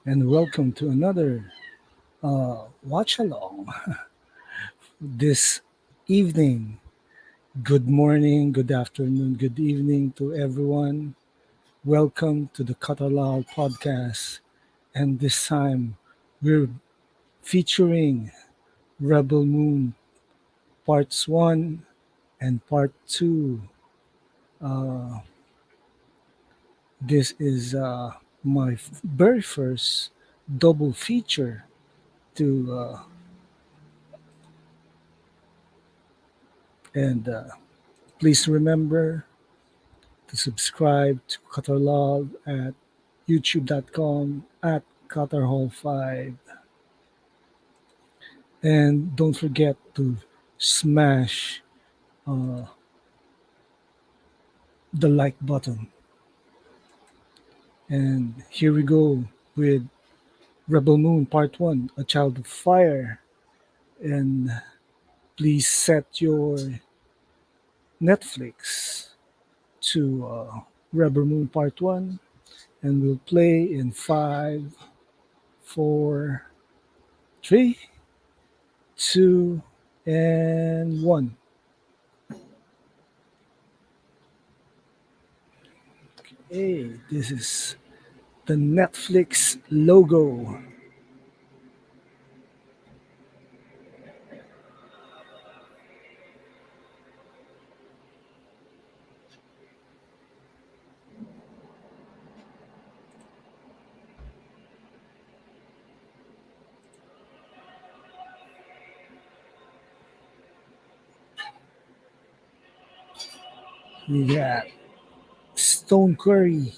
and welcome to another watch along this evening. Good morning, good afternoon, good evening to everyone. Welcome to the Katalal podcast, and this time we're featuring Rebel Moon Parts 1 and Part 2. Uh, this is my very first double feature to and please remember to subscribe to Qatarlog at youtube.com at Qatarhall5. And don't forget to smash uh, the like button. And here we go with Rebel Moon Part 1, A Child of Fire. And please set your Netflix to Rebel Moon Part 1. And we'll play in 5, 4, 3, 2, and 1. Hey, this is the Netflix logo. We got Stone Curry,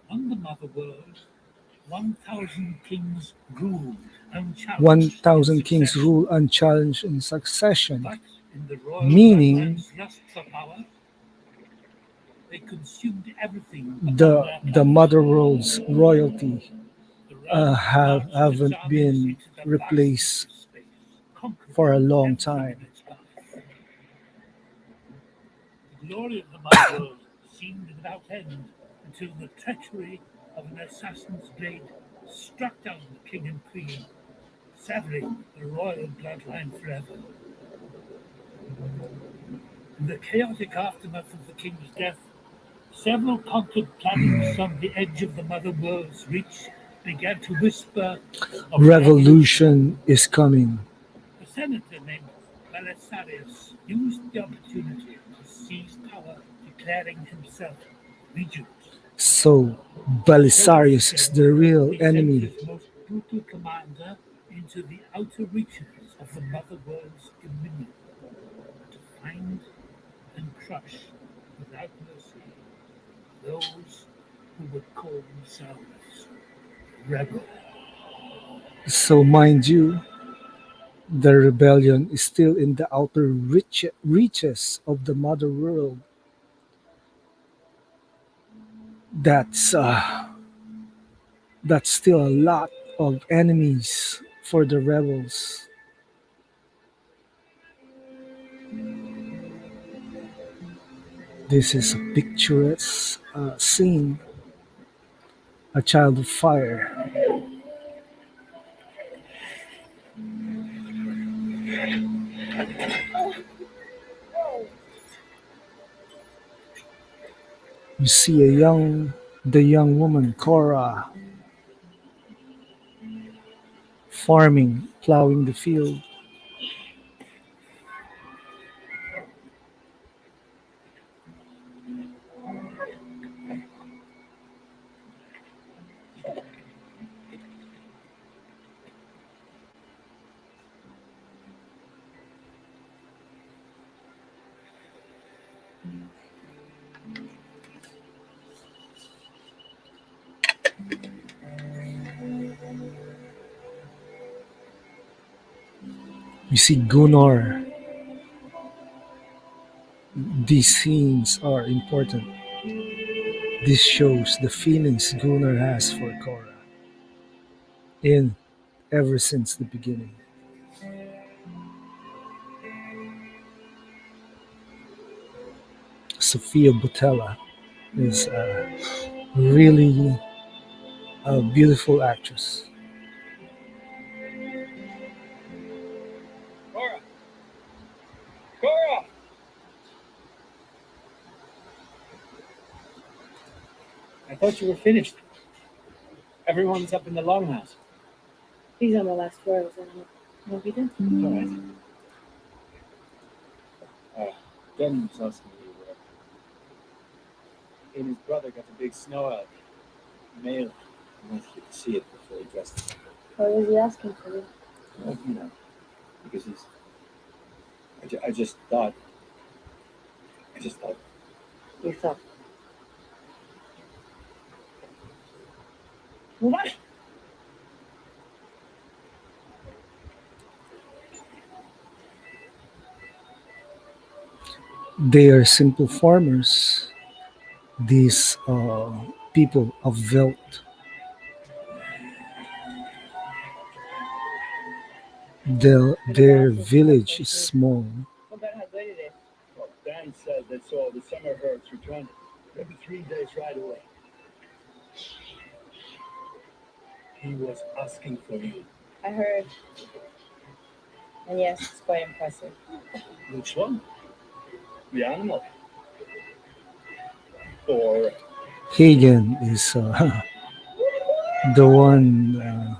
On the mother world, 1,000 kings ruled unchallenged in 1000 Kings succession. rule unchallenged in succession, But in the royal meaning bloodline's lust for power, they consumed everything upon their the path. Mother World's royalty The realm marched its haven't armies been into the vastness replaced of space, for a conquering long everything time. in its path. The glory of the mother world seemed without end until the treachery of an assassin's blade struck down the king and queen, severing the royal bloodline forever. In the chaotic aftermath of the king's death, several conquered planets on the edge of the mother world's reach began to whisper of revolution. Revolution is coming. A senator named Belisarius used the opportunity to seize power, declaring himself regent. So So it is Belisarius is said, the real he sent enemy. his most brutal commander into the outer reaches of the mother world's dominion to find and crush without mercy those who would call themselves rebel. So mind you, the rebellion is still in the outer reaches of the mother world. That's that's still a lot of enemies for the rebels. This is a picturesque scene, a child of fire. You see the young woman Kora farming, plowing the field. You see Gunnar. These scenes are important. This shows the feelings Gunnar has for Korra in ever since the beginning. Sophia Butella is really a beautiful actress. Kora! Kora! I thought you were finished. Everyone's up in the longhouse. He's on the last floor. Was that what we did? All right. Ben was asking me where he and his brother got the big snow out. Mail. He wanted you to see it before he dressed him. Why was he asking for you? Well, because he's. I just thought. I just thought. You thought. What? They are simple farmers, these people of Veldt. Their village is small. Well, Dan said they saw the summer herds returning. Maybe 3 days right away. He was asking for you. I heard. And yes, it's quite impressive. Which one? The animal? Or Hagen is the one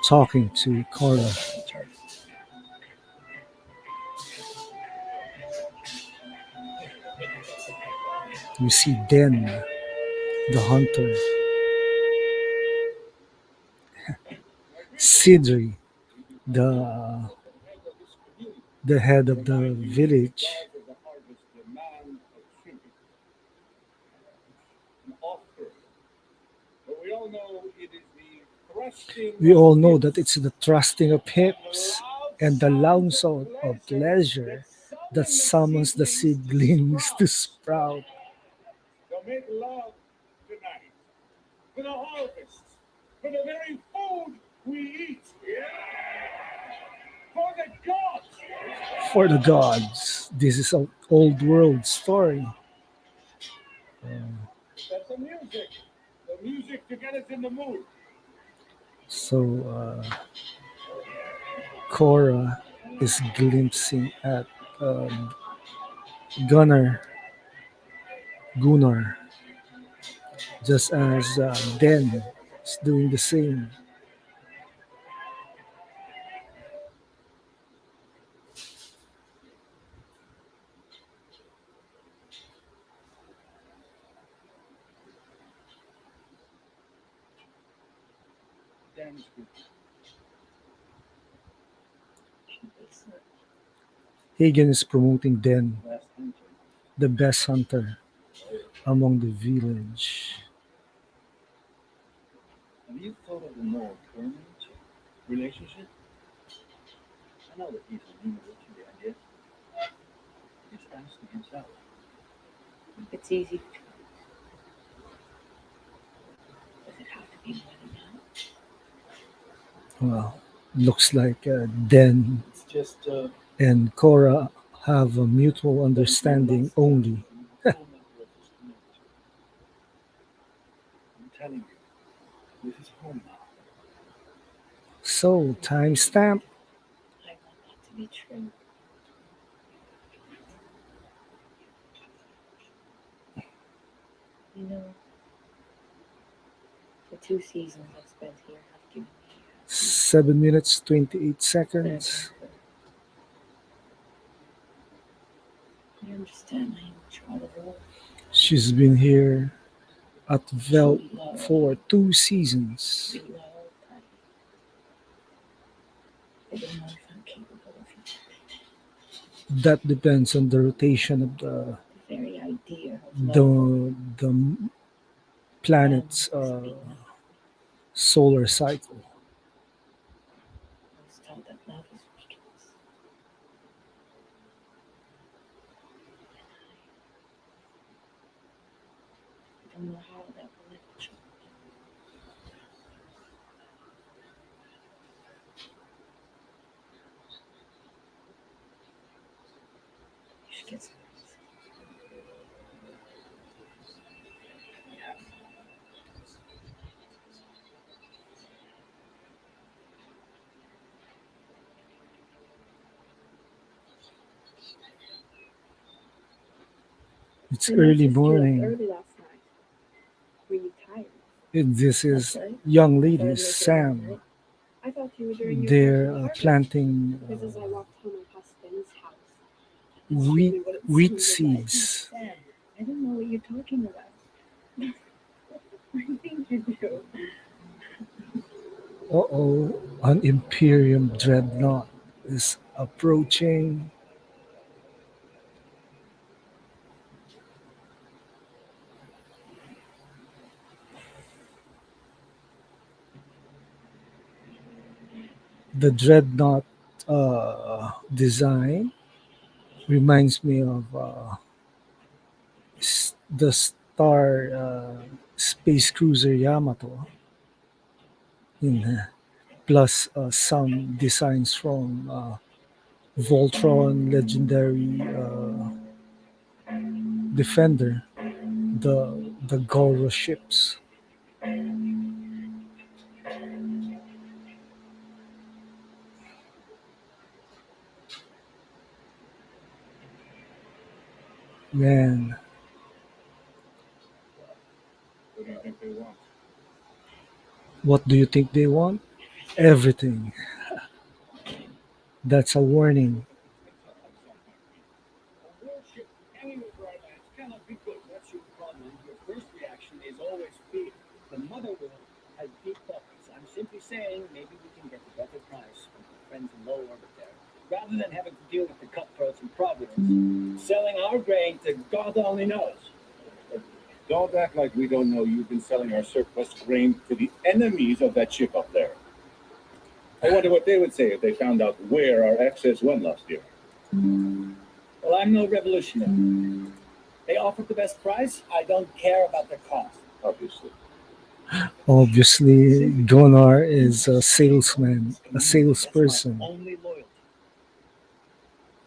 talking to Kora. the turtle? You see Den, the hunter. Sidri, the the head of the village. Of the harvest, the man of shrimping. An offer. But we all know it is the thrusting We of all know that hips it's the thrusting of and hips and the loud sound of pleasure that that summons the summon the seedlings to seedlings. sprout. So make love tonight. For the harvest. For the very food we eat. For the gods. For the gods. This is an old world story. That's the music. The music to get us in the mood. So Cora is glimpsing at uh, Gunnar, Gunnar, just as Den is doing the same. Damn good. Hagen is promoting Den, Last hunter. the best hunter among the village. Have you thought of a more permanent relationship? I know that he's amenable to the idea. He's asking himself. It's easy. Does it have to be more than Well, looks like Den It's just and Cora have a mutual that you understanding lost touch only. from the moment we're disconnected. I'm telling you, this is home now. So, timestamp. that? I want that to be true. You know, the 2 seasons I've spent here have given me 7 minutes, 28 seconds. you understand my inner child of love. She's been here at Veldt Truly love. for 2 seasons. Be love. I don't know if I'm capable of it. That depends on the rotation of the The very idea of love the planet's is being solar cycle. I was taught that love is weakness. I don't know how that will ever change. You should get some rest. It's I early noticed you left morning, early last night. Were you tired? and this That's is right. young I thought lady I'd make it a night Sam. night. I thought you were doing your part in They're the harvest. planting Because as I walked home, I passed Ben's house. That's wheat really what it wheat sounded like. seeds. Dad, I don't know what you're talking about. I think you do. Uh-oh, an Imperium dreadnought is approaching. The dreadnought design reminds me of the Star Space Cruiser Yamato, in plus some designs from Voltron Legendary Defender, the Goro ships. Man, What do you think they want? what do you think they want? Everything. That's a warning. A warship hanging over our lands cannot be good. That's your problem. Your first reaction is always fear. The mother world has deep pockets. I'm simply saying maybe we can get a better price from our friends in low orbit there, rather than having to deal with the cutthroats in Providence, selling our grain to God only knows. Don't act like we don't know you've been selling our surplus grain to the enemies of that ship up there. I wonder what they would say if they found out where our excess went last year. Well, I'm no revolutionary. They offered the best price. I don't care about the cost. Obviously. Obviously, Simply Gunnar is a save salesman, others a in need. That's my salesperson. only loyalty.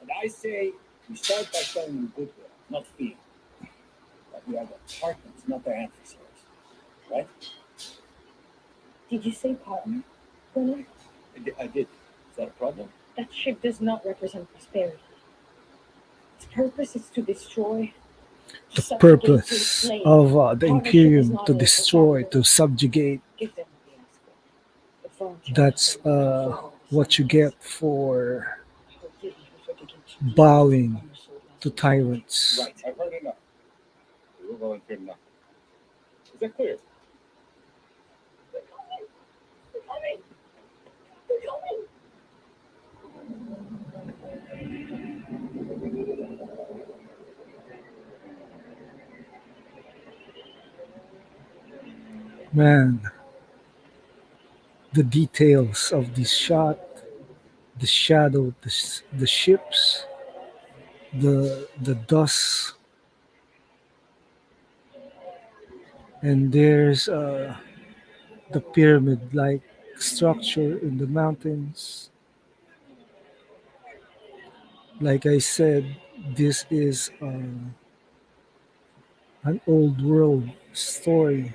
And I say we start by showing them goodwill, not fear. That we are their partners, not their adversaries. Right? Did you say partner, Gunnar? I did. Is that a problem? That ship does not represent prosperity. Its purpose is to destroy, to The subjugate, to purpose enslave. of the Partnership is Imperium not to a facade destroy, to built. subjugate. Give them what they ask for. The throne chairs so That's we can afford all the what you ceremonies. get for Our giving before they can bowing undersold to last week. tyrants. Right. I've heard enough. We will volunteer nothing. Is that clear? They're coming! They're coming! They're coming! Man, the details of this shot, the shadow, the ships, the dust, and there's the pyramid-like structure in the mountains. Like I said, this is an old world story.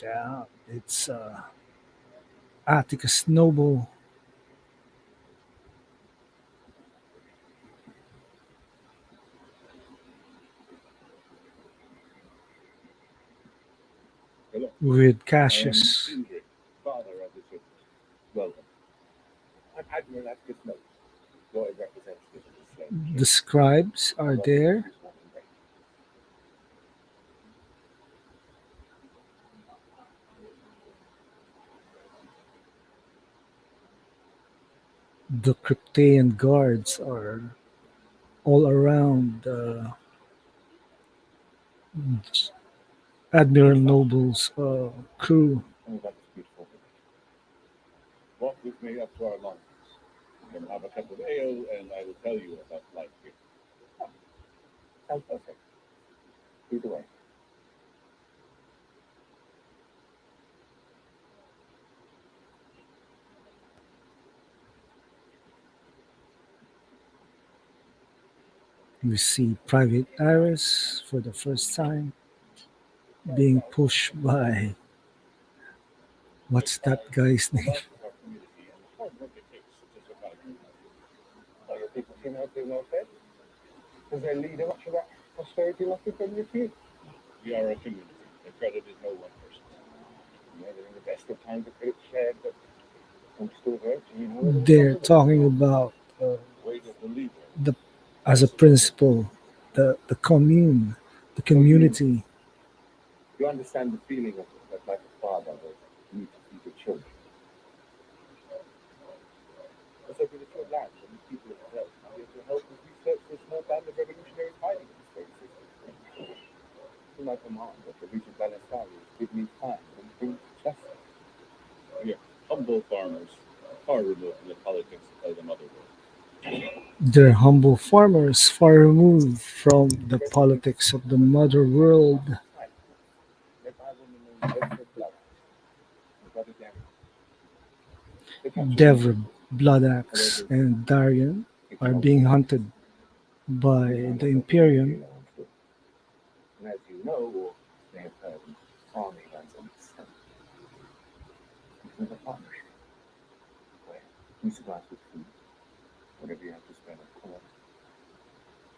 Yeah, it's Atticus Noble. Hello. With I am Cassius. Indrid, father of the surplus. Welcome. I'm Admiral Atticus Noble, royal representative of the slain The king. scribes I are welcome you to there. this morning break. The Cryptean guards are all around Admiral Please follow me. Noble's crew. Tell me about this beautiful village. Walk with me up to our lodges. Then have a cup of ale, and I will tell you about life here. Sounds perfect. Either way. We see Private Iris for the first time being pushed by what's that guy's The name? life of our community and the hard work it takes to survive. Well, your people seem healthy and well fed. Does their leader much of that prosperity must be from your few? We are a community. The credit is no one person's. Yeah, they're in the best of times, the credit shared, but I'm still hurt. You know where the They're responsibility. talking about Weight of the leader. the as a principle, the commune, the community. You understand the feeling of that, like a father that need to feed your children. Let's open the two lands and the people of Veldt will be able to help us research the small band of revolutionaries hiding in the space system. To my command that the region Balisarius give me time and bring justice. We are humble farmers, far removed from the politics of the mother world. They're humble farmers, far removed from the politics of the mother world. Right. Led by a woman named Veldt Blood, my brother Darren. They captured me. Devra, Bloodaxe, and Darian It's are not being so hunted by we found the ourselves in the Imperium. jail on foot. And as you know, or may have heard, an army runs on its stomach. It's a partnership where we supply us with food, whatever you have to spend on Kora,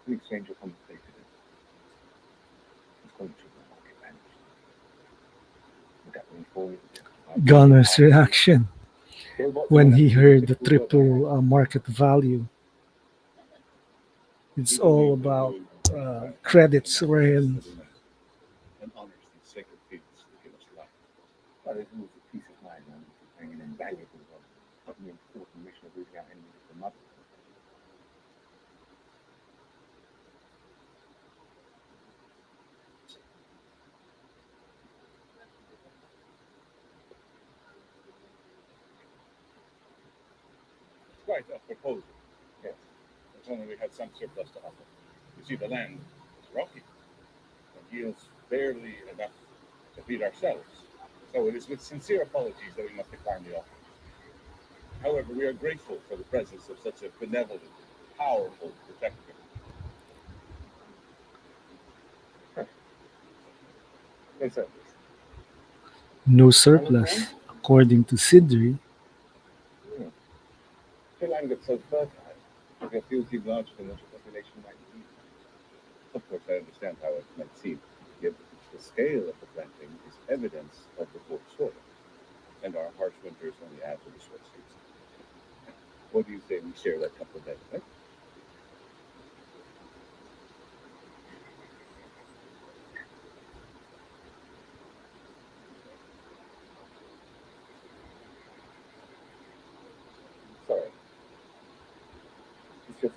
in exchange of compensation. It's going to triple market advantage. Would that mean for you? Gunner's reaction Robots when will he actually heard the typical work. triple market value. It's We all believe that about those who break that credits, and Ryan. and honors these sacred fields that give us life. Well, there's always a peace of mind now playing an invaluable role in the important mission of rooting out enemies of the mother. It's quite a proposal. Yes. If only we had some surplus to offer. You see, the land is rocky and yields barely enough to feed ourselves. So it is with sincere apologies that we must decline the offer. However, we are grateful for the presence of such a benevolent, powerful protector. Yes, sir. No surplus, according to Sidri. The land gets so fertile, it appeals to larger than what your population might need. Of course, I understand how it might seem, yet the scale of the planting is evidence of the poor soil, and our harsh winters only add to the short season. What do you say we share that cup of ale, eh? Sorry. It's just,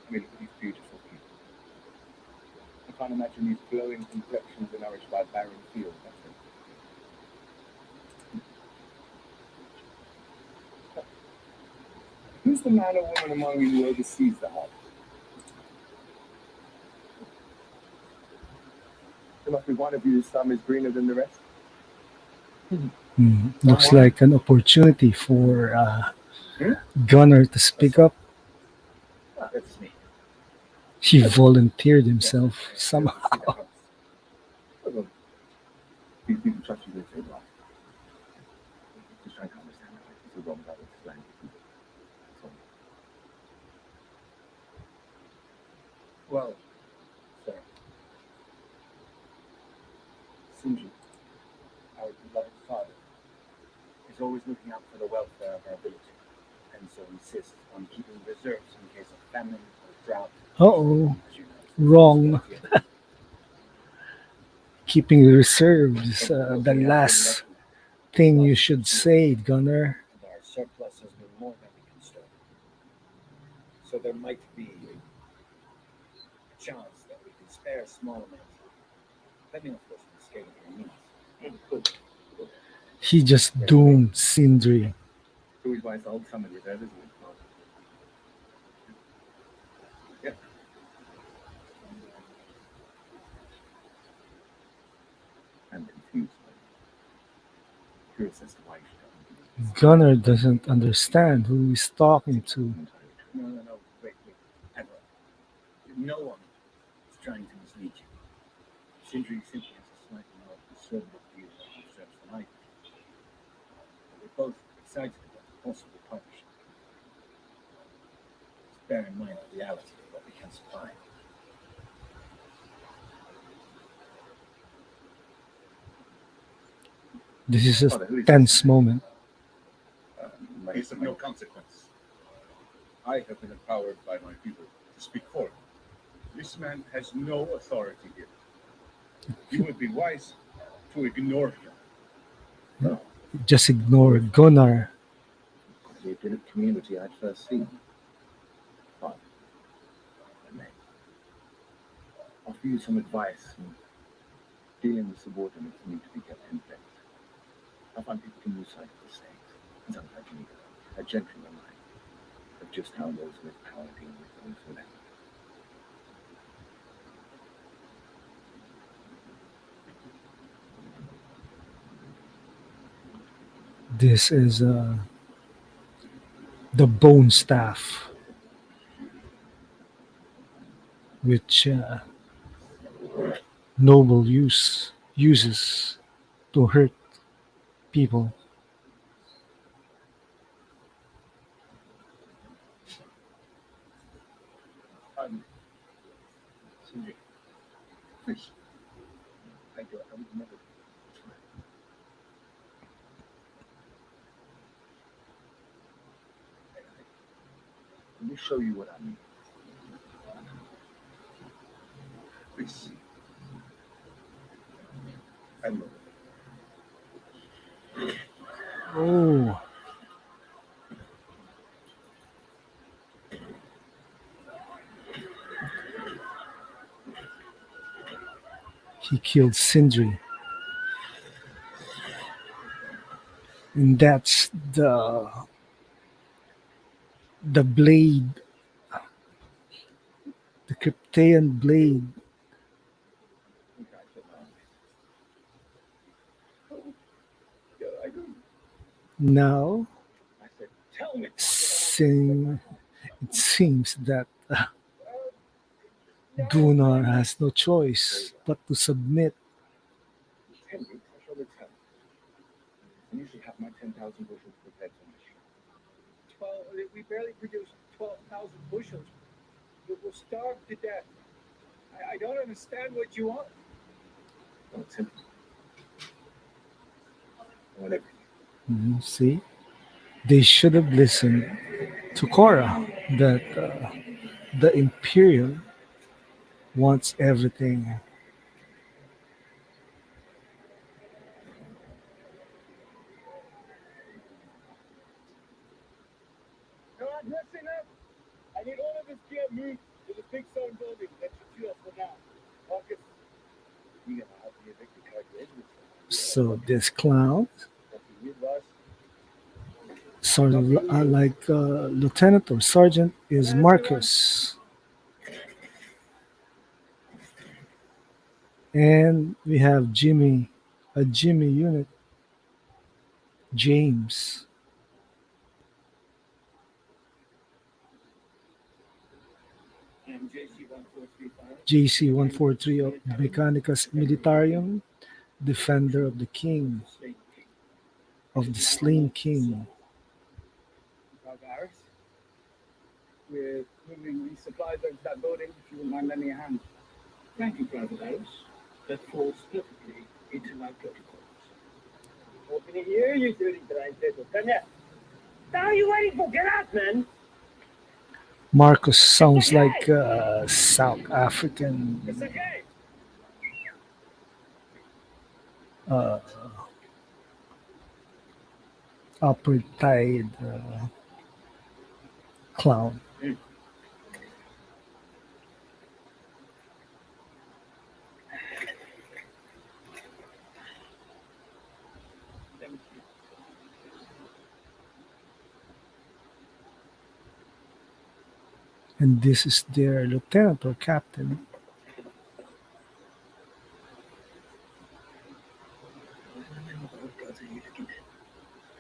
I mean, look at these beautiful people. I can't imagine these glowing complexions are nourished by barren fields, that's it. Who's the man or woman among you who oversees the harvest? There must be one of you whose thumb is greener than the rest. Looks like an opportunity for Gunner to speak up. That's me. He volunteered himself somehow. These people trust you with their life. Just trying to understand how it's the wrong about explain to people. So, well, sir, Sinji, our beloved father, is always looking out for the welfare of our village, and so insists on keeping reserves in case of famine or drought. Uh-oh, As you know, wrong. yeah. Keeping reserves, the last thing you should say, Gunner. And our surplus has been more than we can store. So there might be a chance that we can spare a small amount, depending, of course, on the scale of your needs. He just doomed Sindri. always wise to hold somebody there, isn't it? Yeah. I'm confused. Curious as to why you should tell me. Gunnar doesn't understand who he's talking to. No. Wait. Admiral. No one is trying to mislead you. Sindri simply has a slightly more conservative view of what deserves the light. We're both excited about the possible partnership. Just bear in mind the reality of what we can supply. This is a Father, who is tense moment. It's of no consequence. I have been empowered by my people to speak for them. This man has no authority here. You would be wise to ignore him. Just ignore Gunnar. The idyllic community I'd first seen. Father, I may offer you some advice in dealing with subordinates who need to be kept in place. I find people can lose sight of the stakes, and sometimes you need a gentle reminder of just how those with power deal with those without. This is the bone staff, which Noble uses to hurt people. Sindri, please. I would never. Let me show you what I mean. Please. Admiral. Oh, he killed Sindri. And that's the blade, the Kryptean blade. Now, I said, tell me. it seems that Gunnar has no choice but to submit. In 10 weeks, I shall return. And you should have my 10,000 bushels prepared for my ship. We barely produce 12,000 bushels. We will starve to death. I don't understand what you want. Well, it's simple. I want everything. See, they should have listened to Kora that the Imperial wants everything. No, listen up. I need all of this gear moved to the big stone building that should shoot us for now. Marcus, You gonna help me evict the calculations? So this clown, That's a weird loss. sort of like lieutenant or sergeant, is Marcus, and we have a Jimmy unit, James. I'm JC-1435. JC-143 of Mechanicus Militarium, defender of the king, of the slain king. Garris. We're moving these supplies over to that building, if you wouldn't mind lending a hand. Thank you, Private Harris. That falls perfectly into my protocols. Open to hear you, dirty blind people. Come here. What are you waiting for? Get out, man. Marcus sounds like a South African It's okay. uh, apartheid clown. and this is their lieutenant or captain. Oh, God, are you looking at?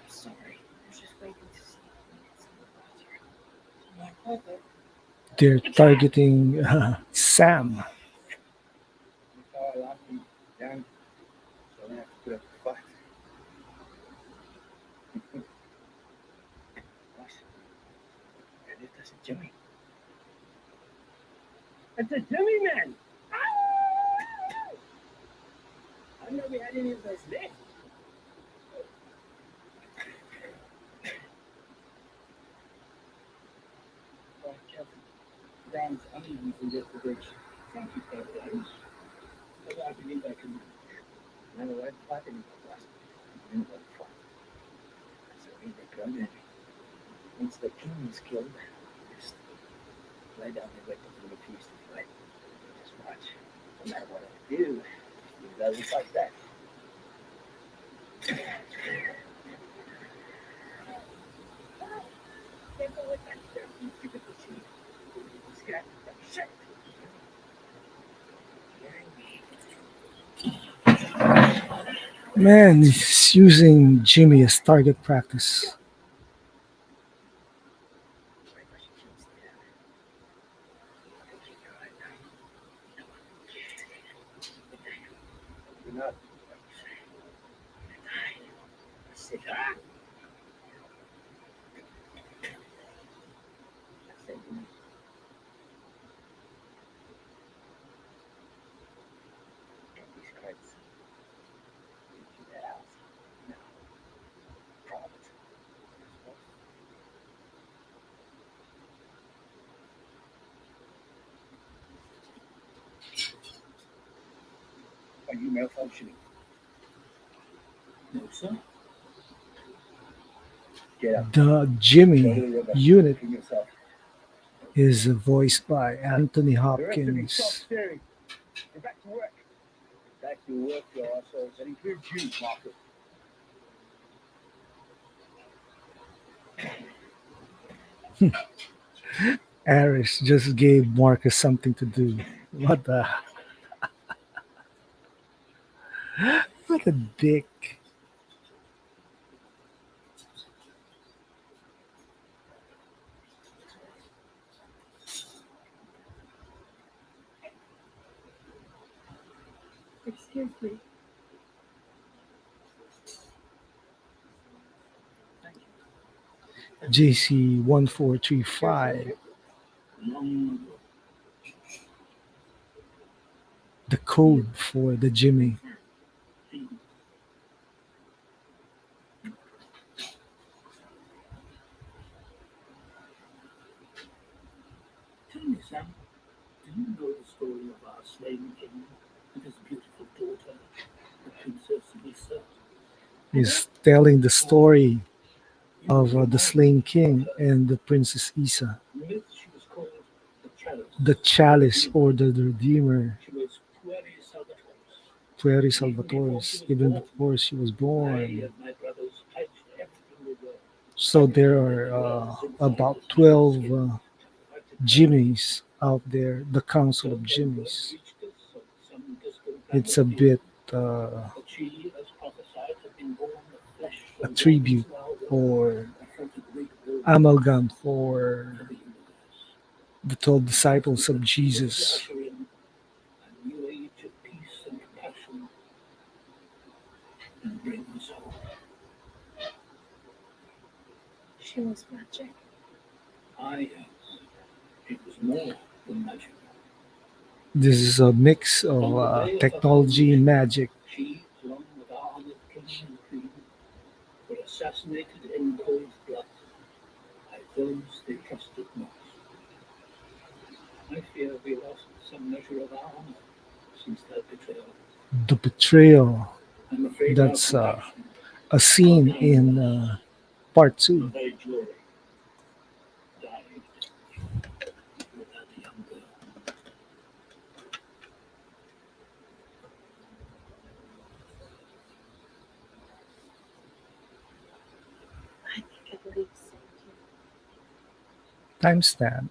I'm sorry. I was just waiting to see if we get some water. My brother. They're targeting Sam. You saw a lot of young, so I have to put up a fight. What? And it doesn't Jimmy. It's a Jimmy man! Ah! I didn't know we had any of those left. Right, Captain. Ground's uneven from just the bridge. Thank you, Captain. But I believe I can. Never went fighting in the last. You went fight. So we come in. Once the king is killed, just lie down and wait until he refuse to fight. Just watch. No matter what I do, he doesn't fight back. Can't go with that dirty stupid machine. Let's get that shit. Man, he's using Jimmy as target practice. Right where she kills the dad. I think you're right now. You're not. Sit down. I said, get these cards. Get you that house. No. Promise. Are you malfunctioning? No, sir. Get up. The Go to Jimmy the river. unit Clean yourself. is voiced by Anthony The rest of you, stop Hopkins. staring. Get back to work. Get back to work, you assholes. That includes you, Marcus. Aris just gave Marcus something to do. What the? What a dick. Excuse me. JC 1435. Long The code for the Jimmy. Tell me, Sam, do you know the story of our slain king and his beautiful daughter, the Princess Lisa? Is telling the story of the slain king and the princess Isa. Myth she was called the Chalice. The chalice or the redeemer, She was Pueri Salvatores. Pueri Salvatores, even before she was I born. and my brothers pledged everything we were. So there are about 12 Jimmies out there, the Council of Jimmies. It's a bit But she, as prophesied, had been born of flesh a and tribute bones or and fought a great war amalgam for for the universe. the 12 disciples of Jesus. Usher in a new age of peace and compassion and bring us home. She was magic. Yes. It was more than magic. This is a mix On of the day of the technology and magic. she, along with our honored king and queen, were assassinated in cold blood by those they trusted most. I fear we lost some measure of our honor since that betrayal. The betrayal, I'm afraid that's our compassion, a scene in part 2. our very joy, died with that young girl. I think at least 17. Timestamp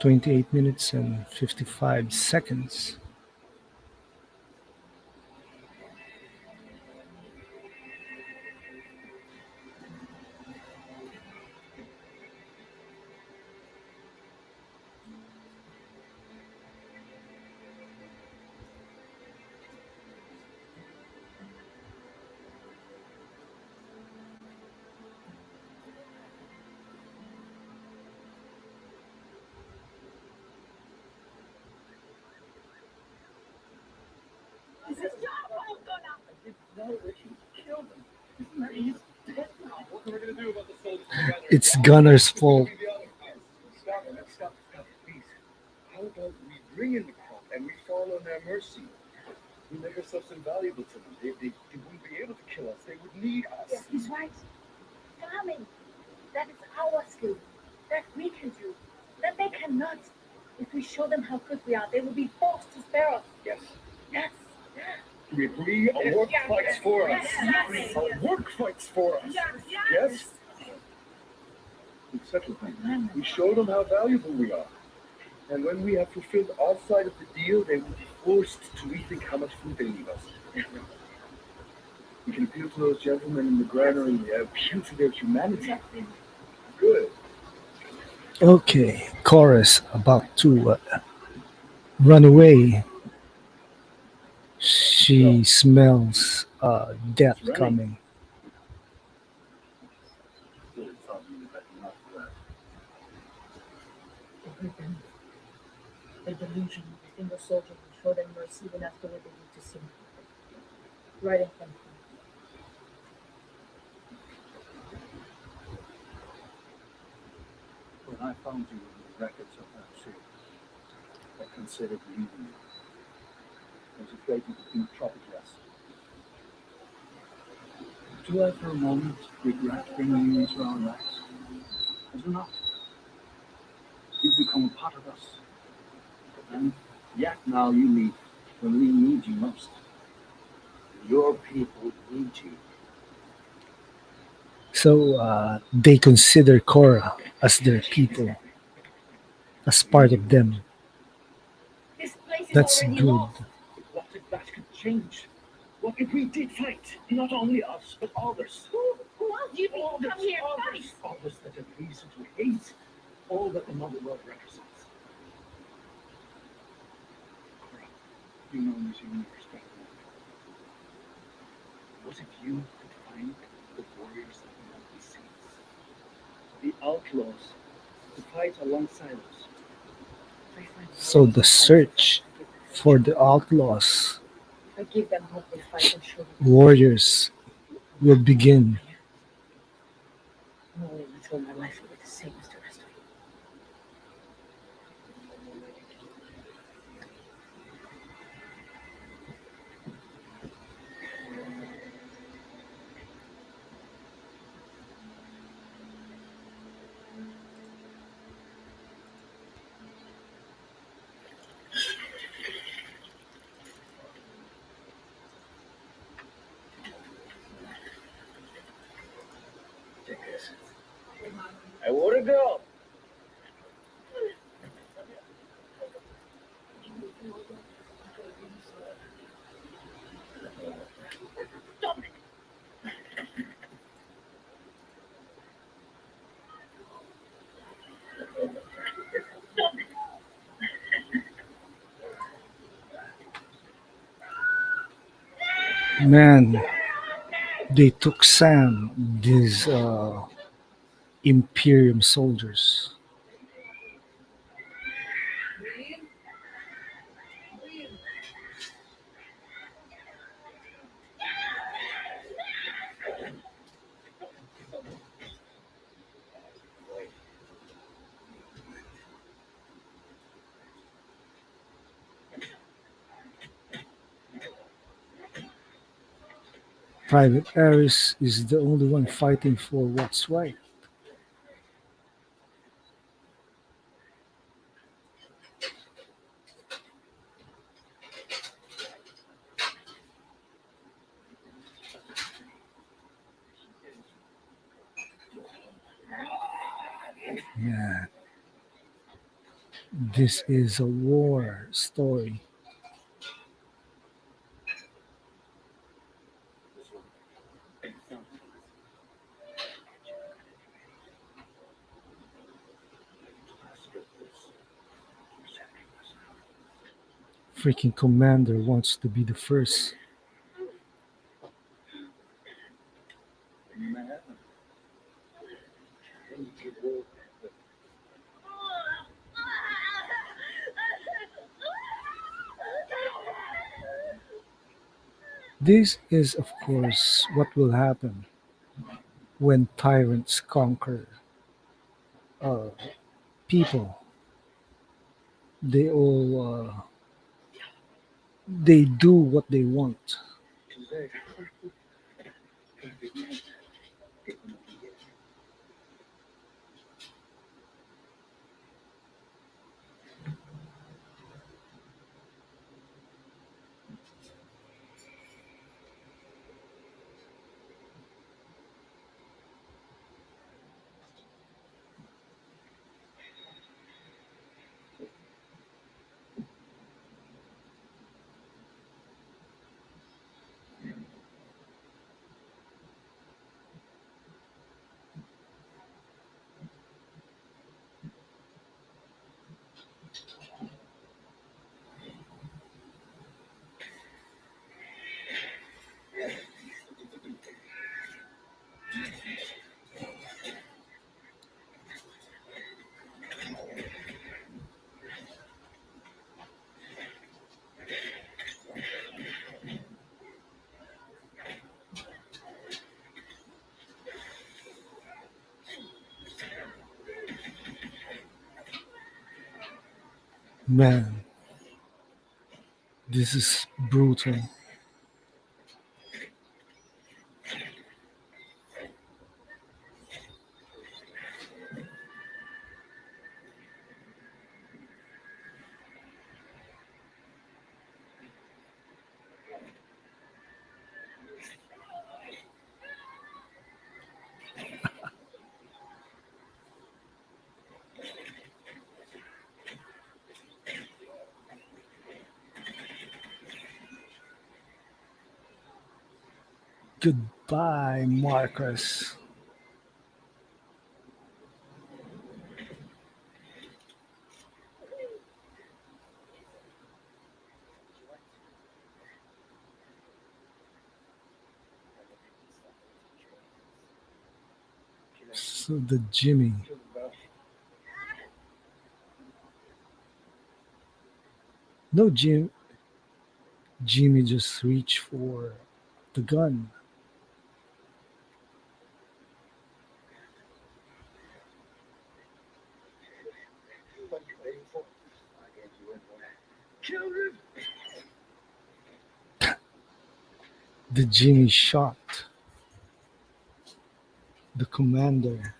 28 minutes and 55 seconds. Is this your fault, I didn't know that you killed him. Isn't that he's dead now? What are we going to do about the soldiers together? It's Gunner's fault. Stop, please. How about we bring in the crop and we fall on their mercy? We make ourselves invaluable to them. They wouldn't be able to kill us. They would need us. Yes, he's right. Farming. That is our skill. That we can do. That they cannot. If we show them how good we are, they will be forced to spare us. Yes. Yes. We agree our work fights for us. Yes. Our work fights for us. Yes? We settle things. We show them how valuable we are. And when we have fulfilled our side of the deal, they will be forced to rethink how much food they leave us. We can appeal to those gentlemen in the granary, appeal to their humanity. Good. Okay, Chorus about to run away. She smells death coming. Good, probably better not do that. The delusion within the soldier will show them mercy even after what they need to see. Right in front of them. When I found you in the records of that ship, I considered leaving you. I was afraid you could be troubled less. Do I for a moment regret bringing you into our lives? I do not. You've become a part of us. And yet now you leave when we need you most. Your people need you. So they consider Kora as their people, as part of them. This place is That's already good. lost. What if that could change? What if we did fight? Not only us, but others. Who else do you think will come here and fight? Others that have reason to hate all that the Mother World represents. Kora, you know me as you respect me. What if you could find the warriors of the Mountain Seas? The outlaws to fight alongside us. They find So the search for the outlaws, I give them hope they fight and show them. warriors, will begin. Knowing I throw my life away the same as the rest of you. I want to go. Man, they took Sam, these Imperium soldiers. Private Aris is the only one fighting for what's right. Man, This is a war story. Freaking commander wants to be the first. Man, you will. This is, of course, what will happen when tyrants conquer uh, people. They all they do what they want. Zack, Man, this is brutal. Goodbye, Marcus. So the Jimmy. No, Jimmy just reached for the gun. what you waiting for? I gave you in one. Kill him! The Jimmy shot the commander.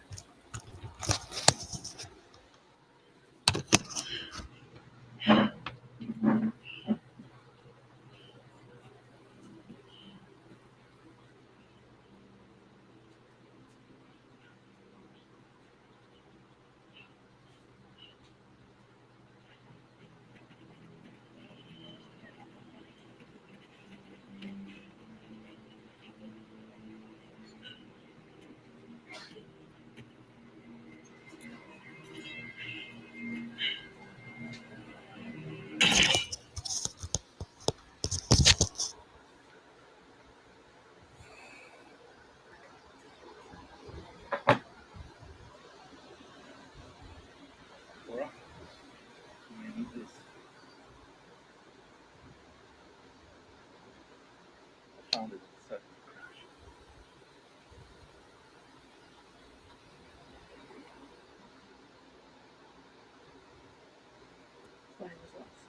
Kora, you need this. I found it in the second crash. Fine was lost.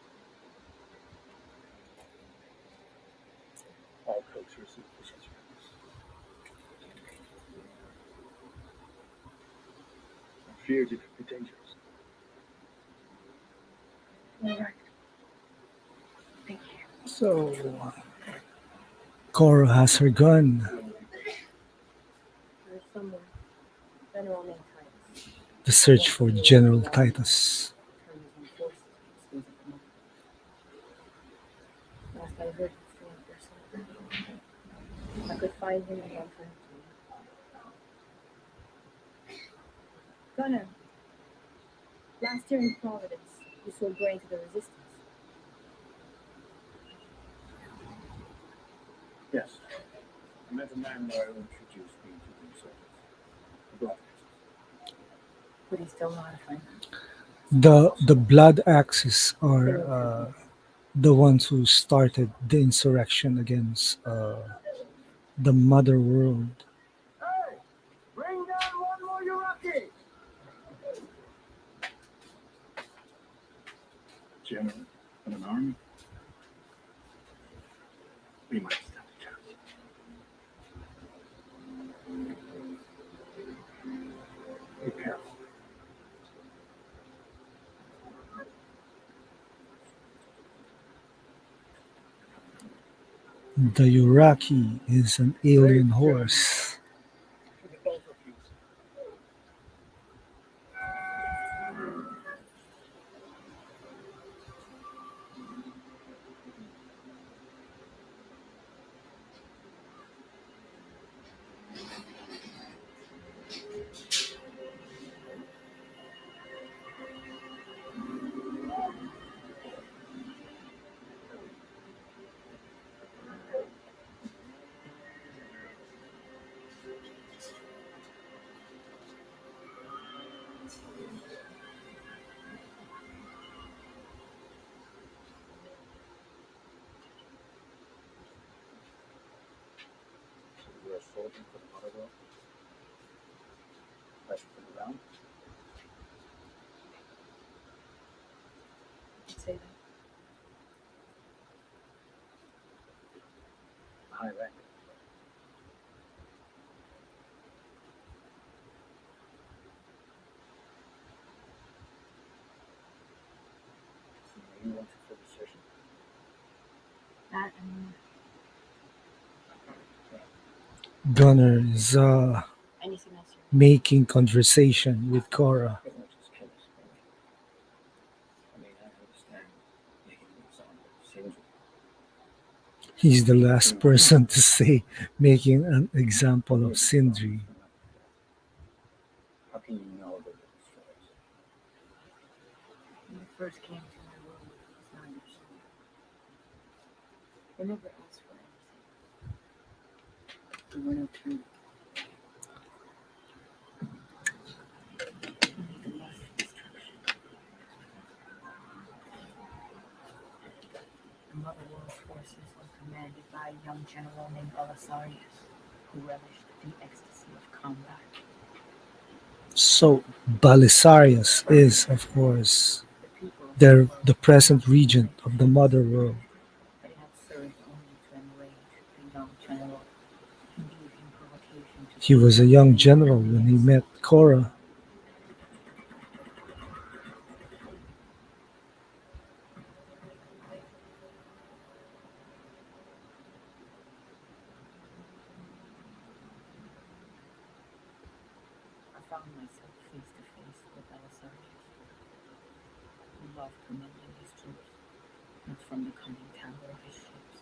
All cooks are superficial traps. I feared it could be dangerous. All right. Thank you. So Kora has her gun. There's someone, General named Titus. The search for General Titus. Turn his own forces I could find him and run for him too. Gunner, last year in Providence, you sold grain to the resistance. Yes. I met a man there who introduced me to the insurgents. The Black Axis. But he's still not a friend. The Blood Axis are the ones who started the insurrection against the Mother World. Hey! Bring down one more Iraqi! General in an army? We might stand a chance. Be careful. The Uraki is an alien horse. To the both of you. You're a soldier for the Mother World? Fight for the ground? I'd say that. High rank. You want to fill the session? That and Gunner is anything else you making conversation with Kora. But not just kill us. I mean, I understand making an example of Sindri. He's the last person to say making an example of Sindri. How can you know that it destroys? When they first came to my world, it was not understood. They never asked for anything. There were no terms. Only the lust for destruction. The Mother World's forces were commanded by a young general named Belisarius, who relished the ecstasy of combat. So Belisarius is, of course, The people of the present regent of the Mother World. but it had served only to enrage the young general and give him provocation to He was a young general when he met Kora. I found myself face to face with Belisarius, who loved commanding his troops, not from the conning tower of his ships,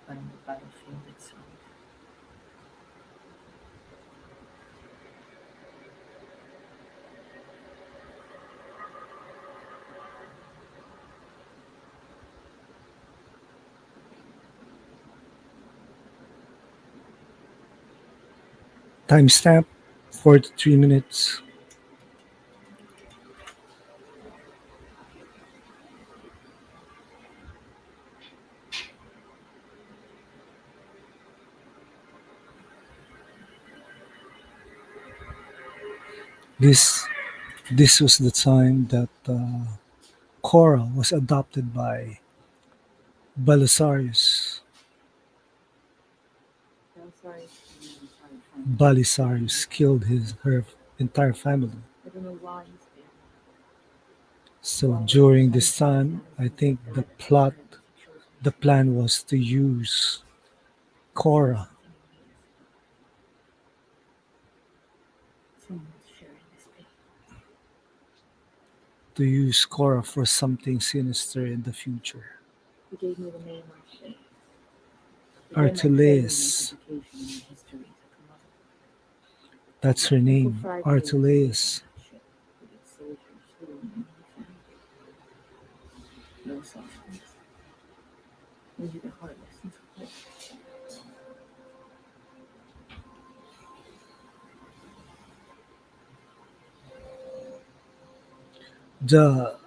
but on the battlefield itself. Timestamp 43 minutes. This this was the time that Kora was adopted by Belisarius. Belisarius killed his entire family. Belisarius killed her entire family. I don't know why he's there. So during this time, I think the plan was to use Kora Someone's sharing this pain. for something sinister in the future. He gave me the name Marche. They might fail in Archelaus. education and in history to come up, That's her and for name, 5 years live in Archelaus. that ship with its soldiers who will mainly find no softness, only the hard lessons of life. The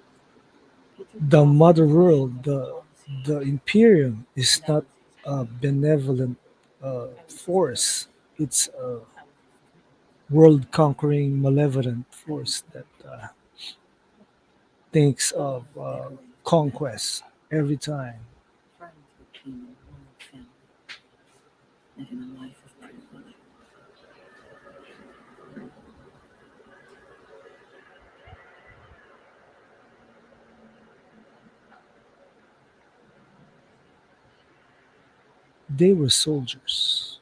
He took the the offer mother of mission world, of diplomacy, the Imperium is and I not was his a prey. benevolent I was his prey. force. It's a I was his tool, world conquering, malevolent and his force that prey. thinks I of wanted to take away his command, conquest every time. trying to obtain a royal family, living a life of privilege. They were soldiers,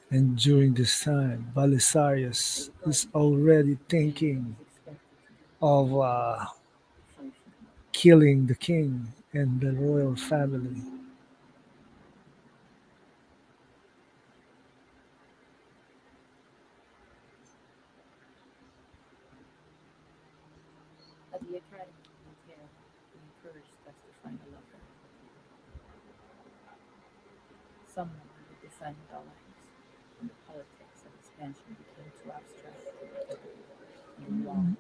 and during this time, Belisarius They is guarded me. already A general thinking was expected to do, of fight for the mother. killing the king and the royal family. At the academy in Terra, they encouraged us to find a lover, someone who would defend our lives when the politics of expansion became too abstract and long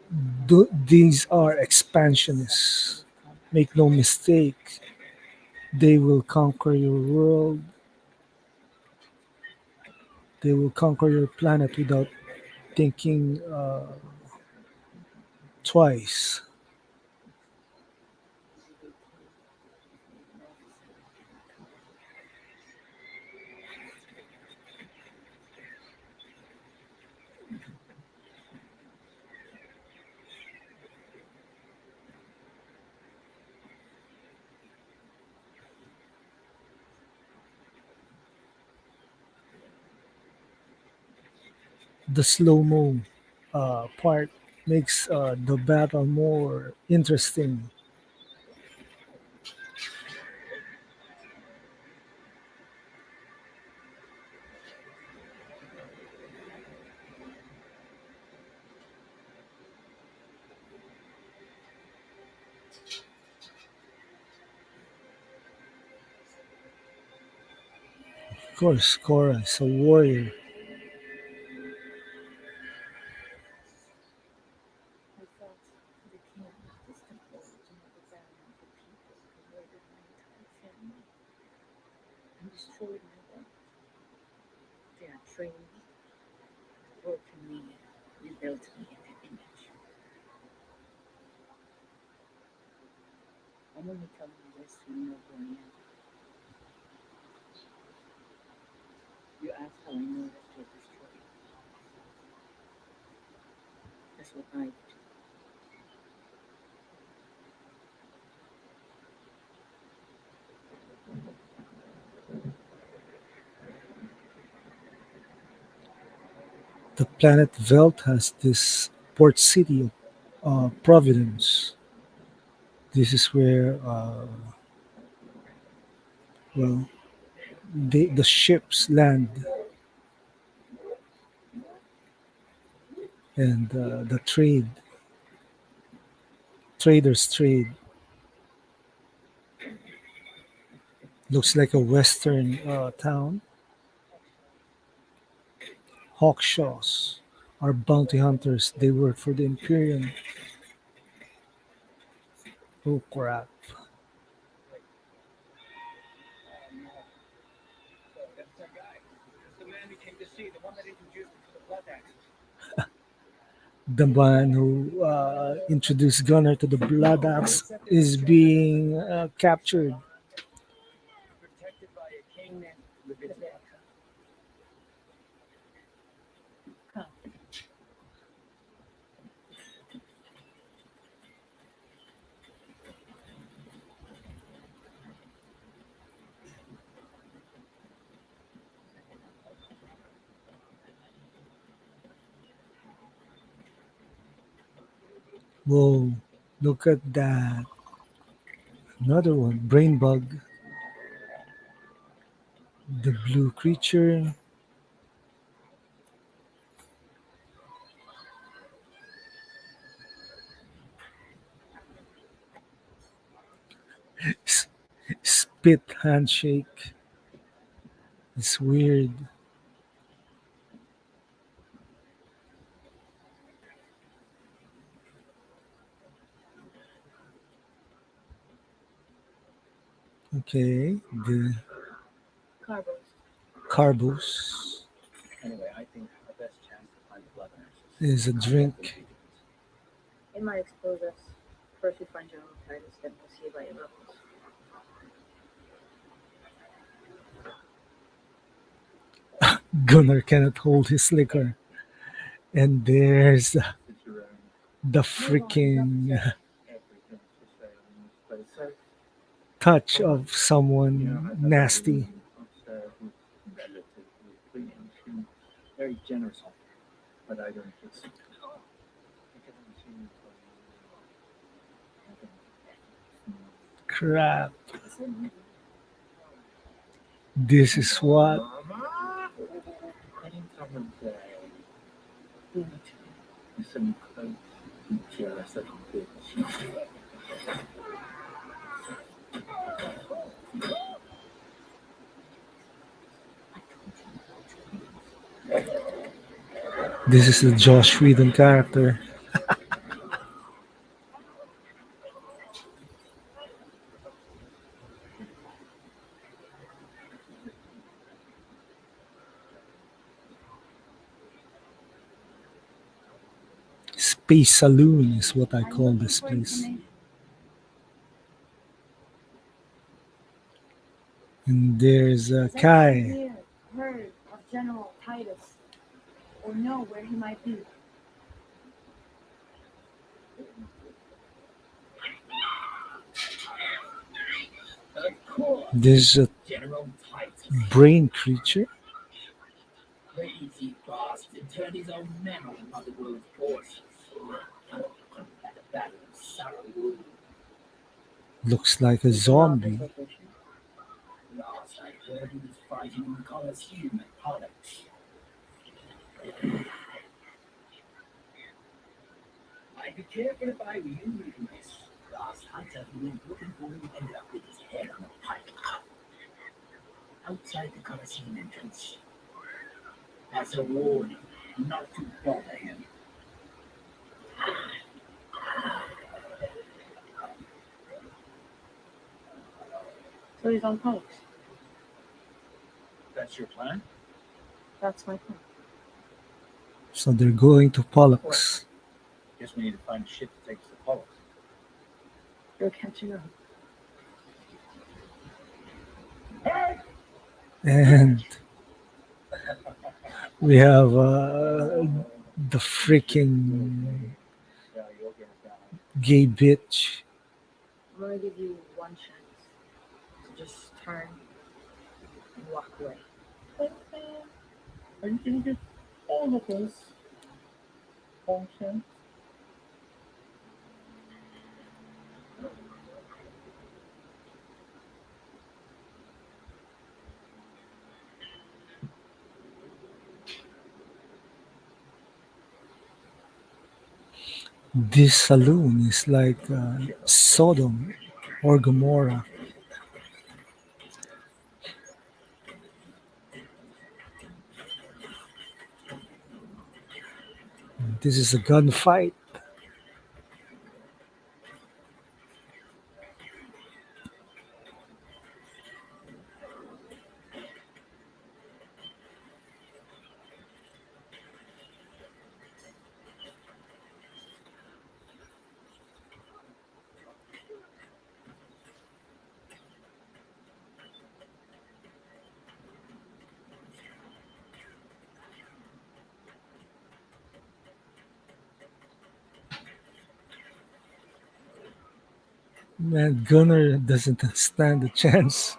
These are set expansionists. with combat. Make no mistake, they will conquer your world, they will conquer your planet without thinking twice. The slow mo part makes the battle more interesting. Of course, Kora is a warrior. I fought for the king, distant lord, another baron of the people who murdered my entire family and destroyed my wealth. They had trained me, broken me, and rebuilt me in their image. I'm only telling you this so you know who I am. You ask how I know that they're destroyed. That's what I do. The planet Veldt has this port city of Providence. This is where, well, the ships land and the traders trade. Looks like a western town. Hawkshaws are bounty hunters. They work for the Imperium. Oh crap! That's that guy. That's the man we came to see, the one that introduced me to the blood axe. The man who introduced Gunner to the Blood Axe is being captured. Protected by a king named Leviticus. Come, Whoa! Look at that! Another one, brain bug. The blue creature. S- Spit handshake. It's weird. Okay, the Carbos. carbos Anyway, I think our best chance to find the blood nurses is a is to contact the drink. mutants. It might expose us. First we find General Titus, then we'll see about your levels. Gunnar cannot hold his liquor. And there's Since you're the Move on, enough freaking said. everything's for sale in this place. So, touch well, of someone I've got a nasty. room upstairs with relatively clean. She's very generous on me, but I don't just. Crap. This is what Any time of day, some close, jealous little bitch. this is the Josh Whedon character. Space Saloon is what I I'm call looking this for place. information. And there's Has anyone Kai. here heard of General Titus? Or know where he might be? Kora, There's a General Titus. brain creature. Crazy bastard turned his own men on another world's forces. At the Battle of Sarah. Looks like a Is there office zombie. location? Last I heard, he was fighting in the Colosseum at Pollux. I'd be careful if I were you, Lucas. Last hunter who went looking for him ended up with his head on a pike. Outside the Colosseum entrance. As a warning, not to bother him. So he's on Pollux. That's your plan? That's my plan. So they're going to Pollux. Guess we need to find a ship to take us to Pollux. You're catching up. And we have the freaking Yeah, you'll get it down. gay bitch. I'm gonna give you one chance to just turn and walk away. Are you gonna get all of this? Function? This saloon is like Sodom or Gomorrah. This is a gunfight. Man, Gunner doesn't stand a chance.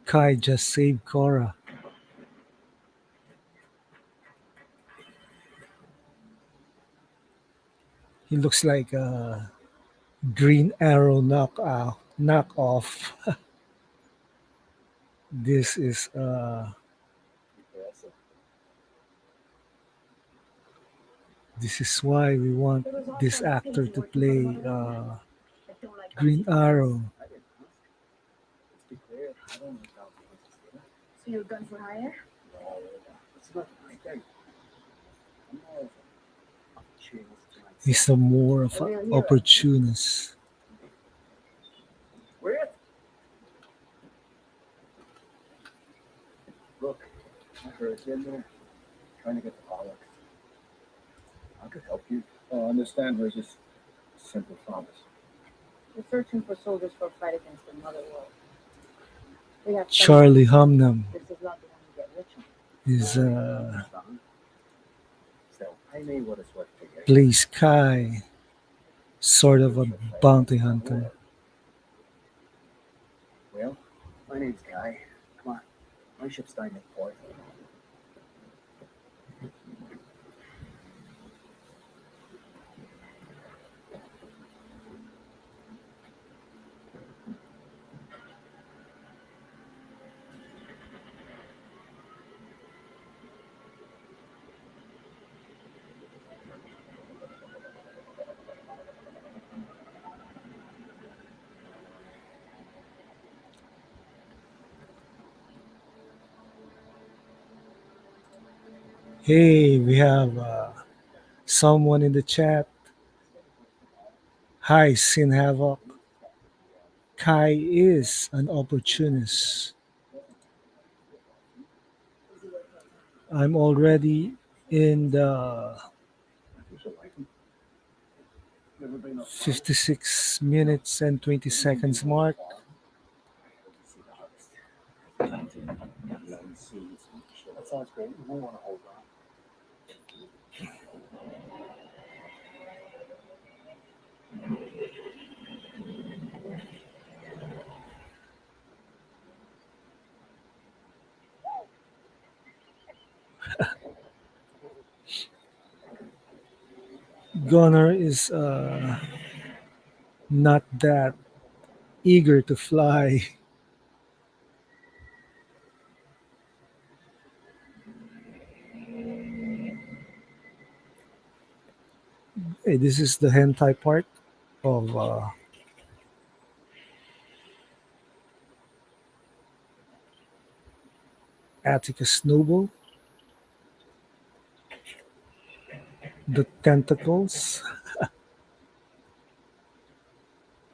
Kai just saved Kora. He looks like a Green Arrow knockoff. This is Impressive. this is why we want It was this also actor crazy to working for the play mother world. I don't like Green bounty hunters. Arrow. I didn't ask. Let's be clear, I don't like bounty hunters either. So you're gun for hire? No, it's not my thing. I'm more of a opportunist He's mindset. a more of A an real hero. opportunist. Where? Look, I heard you in there trying to get the bollocks. I could help you. Oh, understand her just a simple promise. We're searching for soldiers for a fight against the mother world. We have some. Charlie Hunnam This is not the one you get rich on. is Son. So I may what it's worth to get. plays Kai, sort of a bounty hunter. Well, my name's Guy. Come on. My ship's dying at port. Hey, we have someone in the chat. Hi, Sin Havoc. Kai is an opportunist. I'm already in the You should like him. Never been up far. 56 minutes and 20 seconds mark. I hope you see the harvest. Planting, seeds, and shit. That sounds great. You won't want to hold on. Gunner is not that eager to fly. Hey, this is the hentai part of Atticus Noble. The tentacles.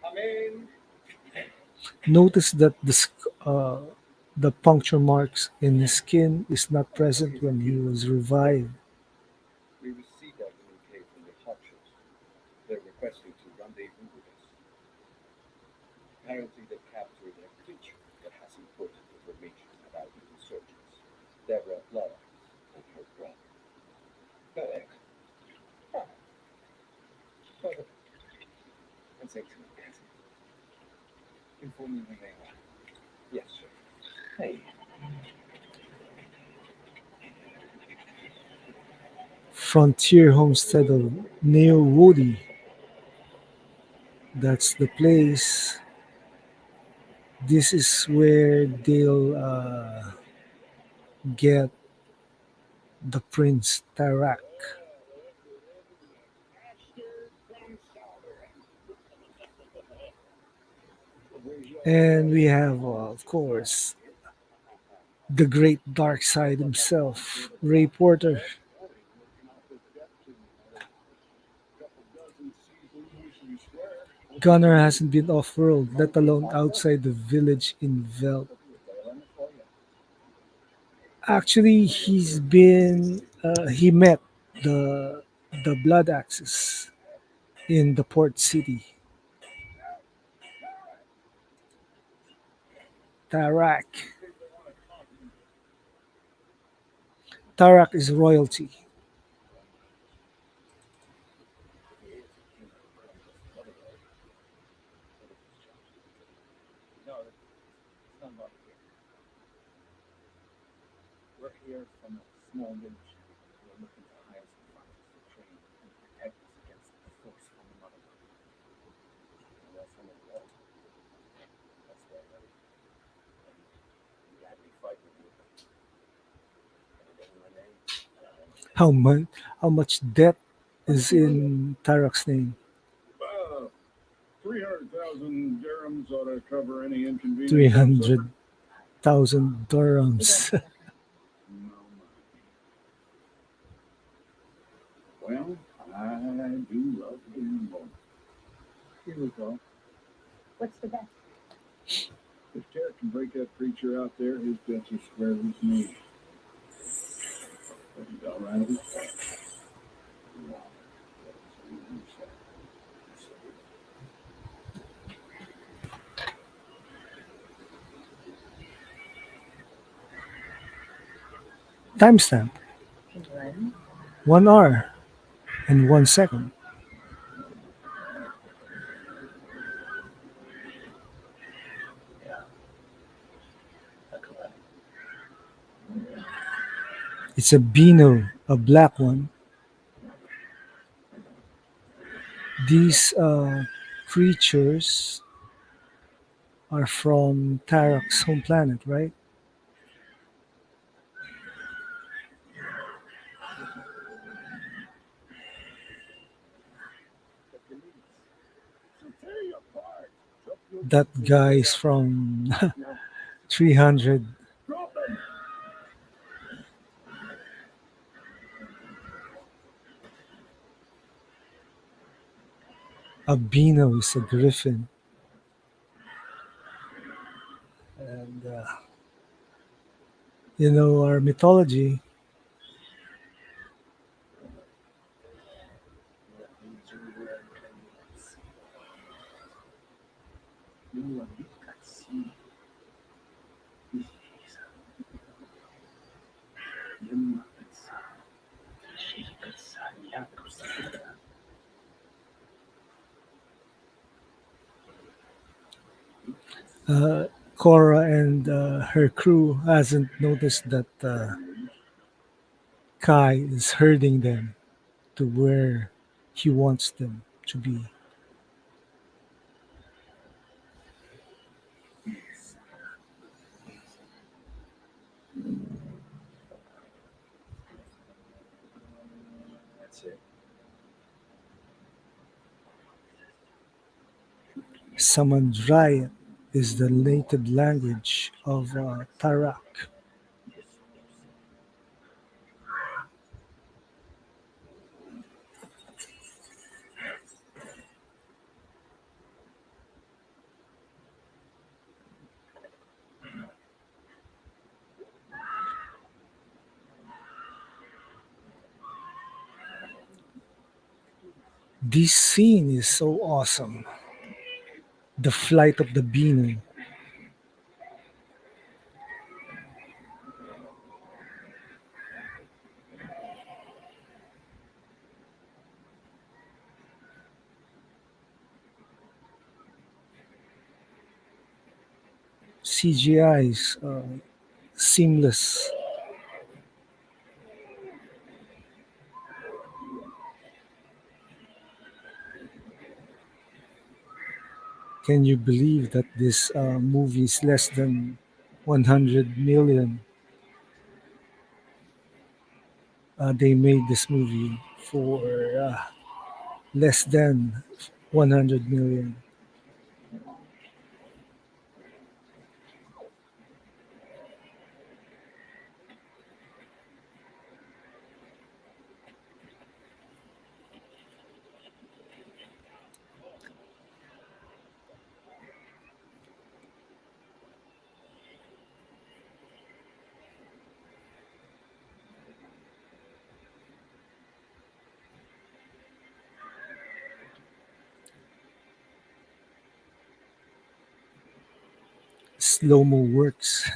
Come in. Notice that the puncture marks in his skin is not present when he was revived. We received our communique from the Hawkships. They're requesting to rendezvous with us. Apparently, they've captured a creature that has important information about the insurgents. Deborah Laura and her brother. Correct. Ah, perfect. That's excellent, Cassie. Inform me when they are. Yes, sir. Hey, Frontier Homestead of Neo Woody. That's the place. This is where they'll get the Prince Tarak. And we have, of course, the great dark side himself, Ray Porter. Gunnar hasn't been off world, let alone outside the village in Veldt. Actually, he met the the Blood Axis in the port city. Tarak. Tarak is royalty. No, it's not about here. How much? How much debt is in Tarak's name? Uh, 300,000 dirhams ought to cover any Three inconvenience I've hundred suffered. thousand Hold on a dirhams. second. No money. Well, I do love gamble. Here we go. What's the bet? If Derek can break that creature out there, his bets are square with me. But he's all right with that. Timestamp: One. 1 hour and 1 second. Yeah, that's correct. It's a Beano, a black one. These creatures are from Tarak's home planet, right? So tear you apart. Drop your That bets and guy stay is out there. from No, 300. Drop them. A Beano is a griffin. And, our mythology, you can see this is Yamma Shirikatsa Kora and her crew hasn't noticed that Kai is herding them to where he wants them to be. That's it. Samandriat is the native language of Tarak. Yes. This scene is so awesome. The flight of the Beano. CGI is seamless. Can you believe that this movie is less than 100 million? They made this movie for less than 100 million. Slow mo works.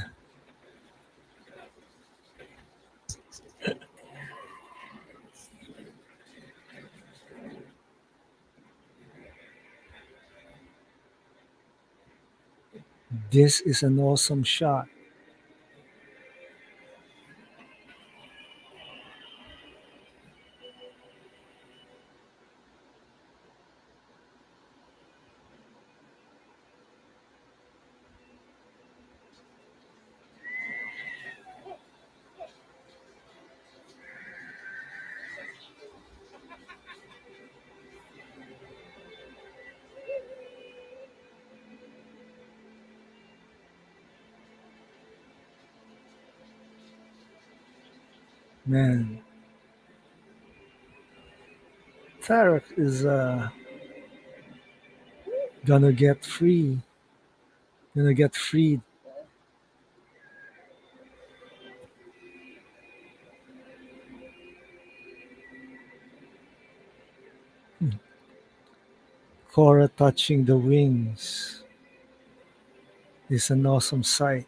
This is an awesome shot. Man, Tarek is gonna get free, gonna get freed. Kora touching the wings is an awesome sight.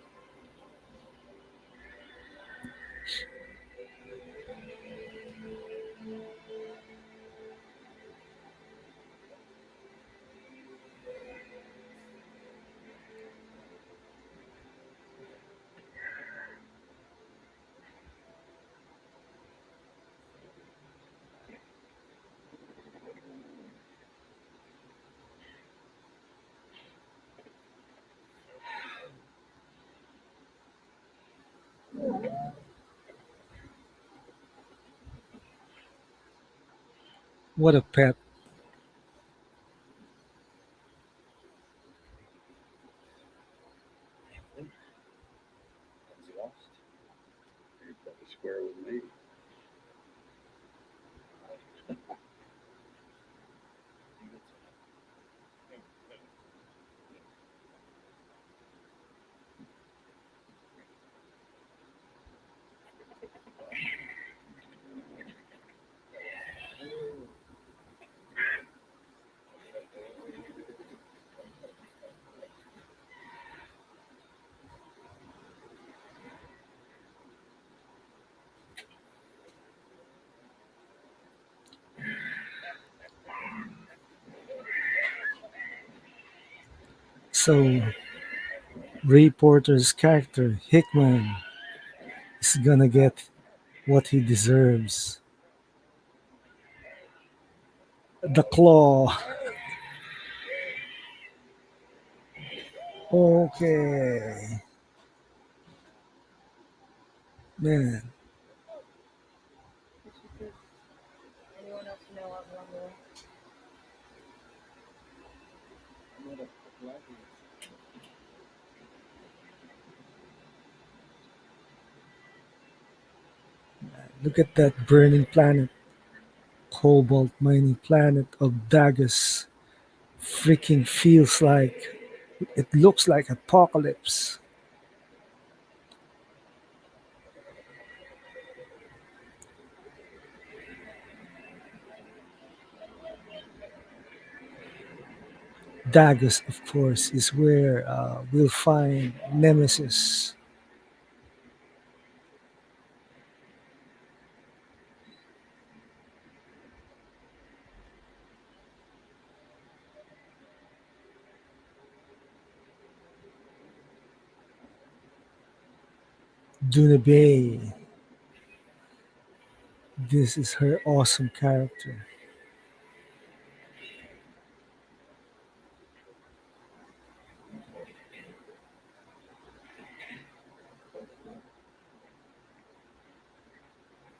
What a pet. What's lost? You're probably square with me. So, Ray Porter's character, Hickman, is gonna get what he deserves. The claw. Okay. Man, This is good. Anyone else know of along the way? I'm not a couple ideas. look at that burning planet. Cobalt mining planet of Dagus. Freaking feels like it looks like apocalypse. Dagus, of course, is where we'll find Nemesis. Duna Bay. This is her awesome character.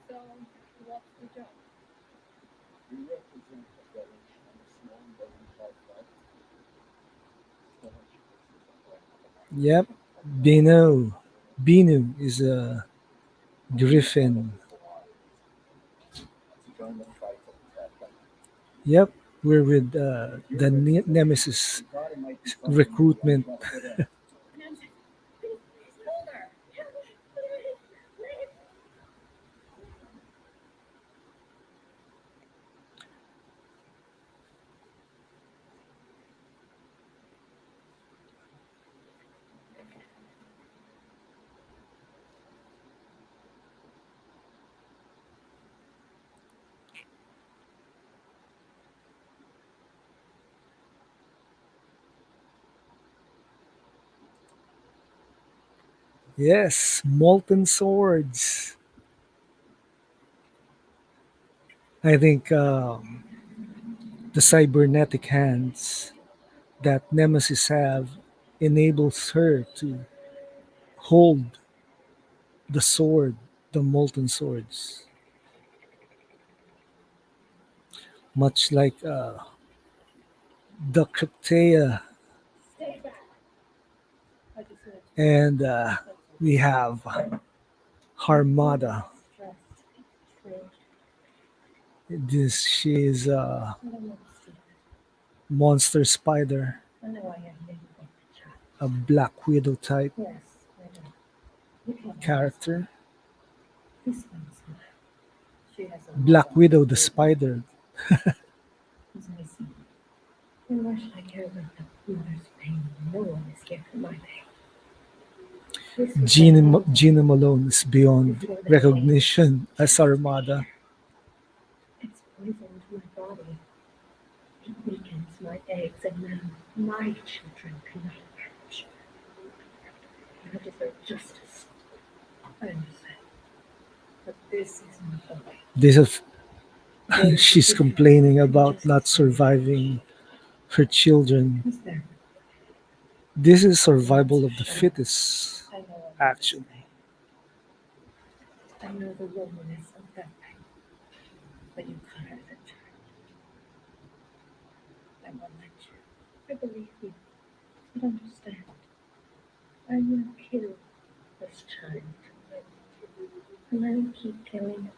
So, what's the job? We represent a village on a small island called Veldt. Village is a plan. Yep, Bino. Binu is a griffin. To join the fight of the Yep, we're with the Nemesis we thought it might be fun to meet recruitment. one but put in. Hold her! Yes, molten swords. I think the cybernetic hands that Nemesis have enables her to hold the sword, the molten swords, much like the Cryptea, Stay back! I just need to and we have Harmada. trust. This she is a I don't want to see that. monster spider, I know I am maybe like the child. a Black Widow type Yes, I know. You can't understand. character. This one's mine. She has a lot Black on her Widow the plate. spider. He's missing. And why should I care about the mother's pain? No one is here for my pain. This was their problem Gina Malone is beyond before they came. recognition as Armada. It's poisoned my body. It weakens my eggs, and now my children cannot perish. I deserve justice. I understand. But this is not the way. This is There is a she's difference complaining between about not justice and revenge. surviving her children. Is there? This is Not survival so of the sure. fittest, I know I need to actually. stay. I know the loneliness of that pain. But you cut her that child. I won't let you. I believe you. But understand. I will kill this child. And I will keep killing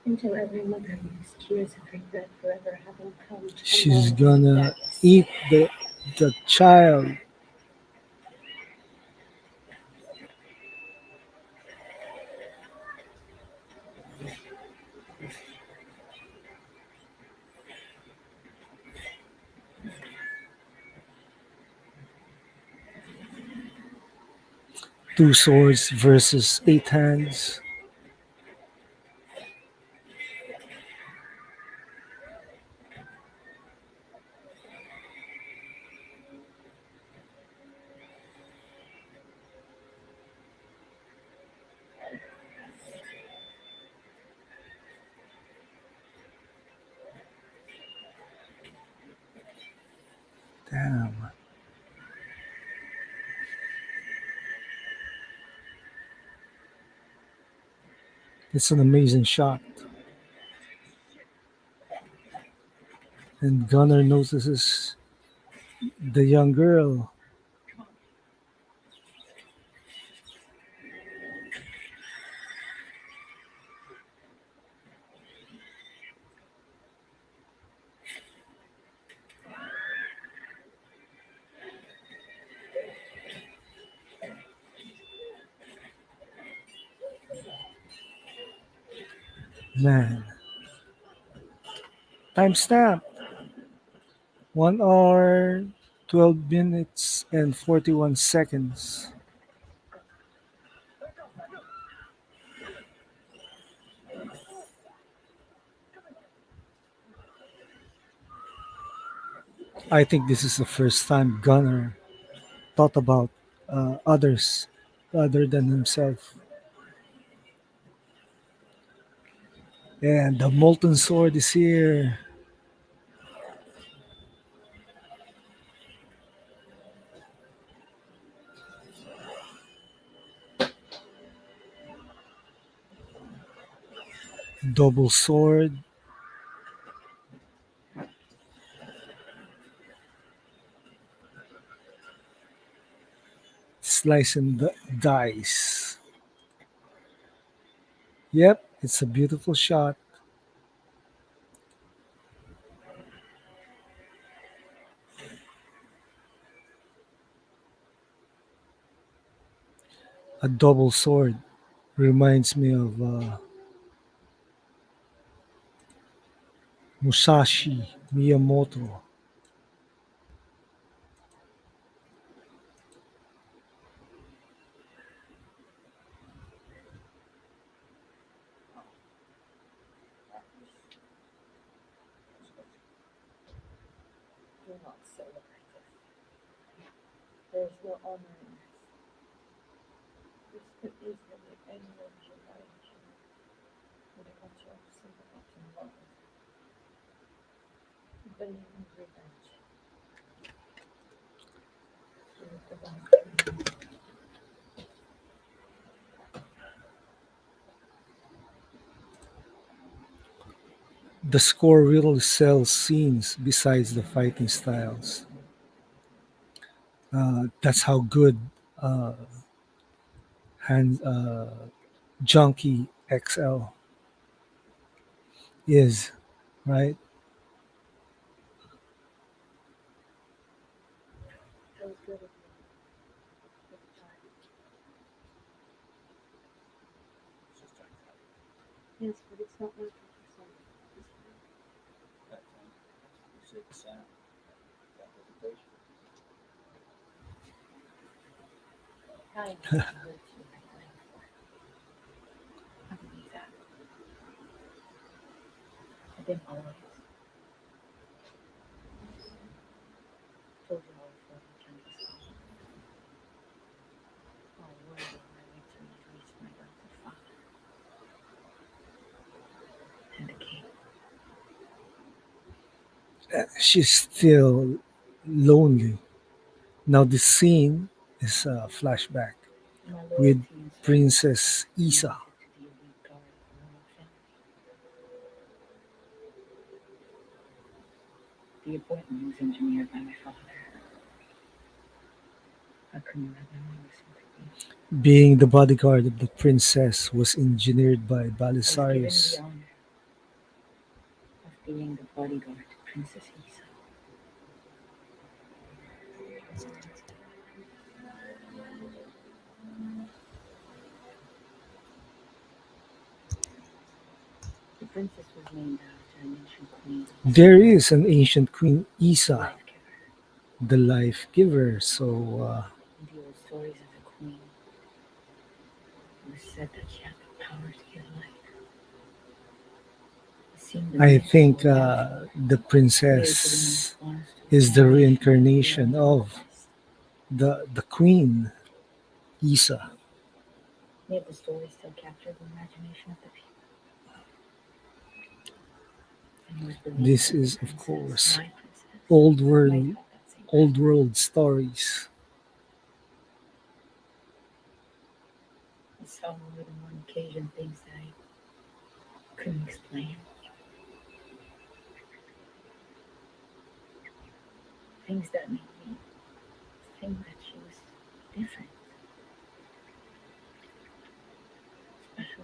until every mother weeps tears of regret for ever having come She's along with gonna Dagger's. eat the child. Two swords versus eight hands. Damn. It's an amazing shot. And Gunnar notices the young girl. Man. Timestamp. 1 hour, 12 minutes, and 41 seconds. I think this is the first time Gunnar thought about others other than himself. And the molten sword is here. Double sword, slice and dice. Yep, it's a beautiful shot. A double sword reminds me of Musashi Miyamoto. Do not celebrate this. There is no honor in this. This could easily be any religion by religion, with a culture of sympathy and love. Believe in revenge. With the Bible. The score really sells scenes besides the fighting styles. That's how good uh, hand, Junkie XL is. right? That was good of you. Good try. It's just trying to help. Yes, but it's not natural for some. It's fine. That time, you said the sound. That hesitation. Kind hurts you like that before. I believe that. I didn't always. Told you how I felt on campus college. How worthy my victory reached my adopted father and the king. She's still lonely. Now the scene is a flashback My with loyalty and service are Princess Isa. limited to the elite guard of the royal family. The appointment was engineered by my father. I couldn't have done more sympathy. Being the bodyguard of the princess was engineered by I was given the Belisarius. honor of being the bodyguard to Princess Isa. The princess was named after an ancient queen, There is an ancient Queen the Isa, life giver. the life giver. So In the old stories of the queen, it was said that she had the power to give life. It seemed the I myth think was natural, the created in princess response to the is the starvation of the reincarnation realms of the of West. the Queen Isa. Yet the story still captured the imagination of the people, and it was believed This that the is, of princess, course, my princess, old might world, have that same old power. world stories. I saw more than one occasion things that I couldn't explain, things that made me think that she was different, special.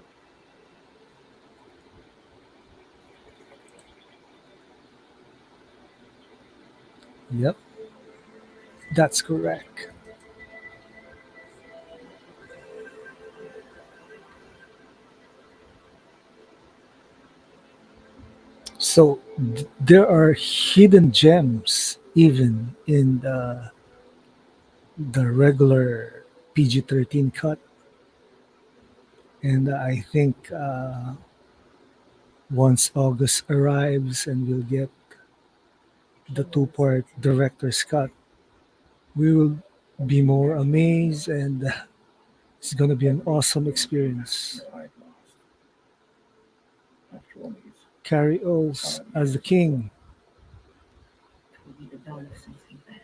Yep, that's correct. So there are hidden gems even in the regular PG-13 cut, and I think once August arrives and we'll get the People would say two-part to me, director's cut, we will be more amazed, and it's gonna be an awesome experience. That I'd lost. After all these Carrie Oles hard as the years. king. it would be the dawn of something better.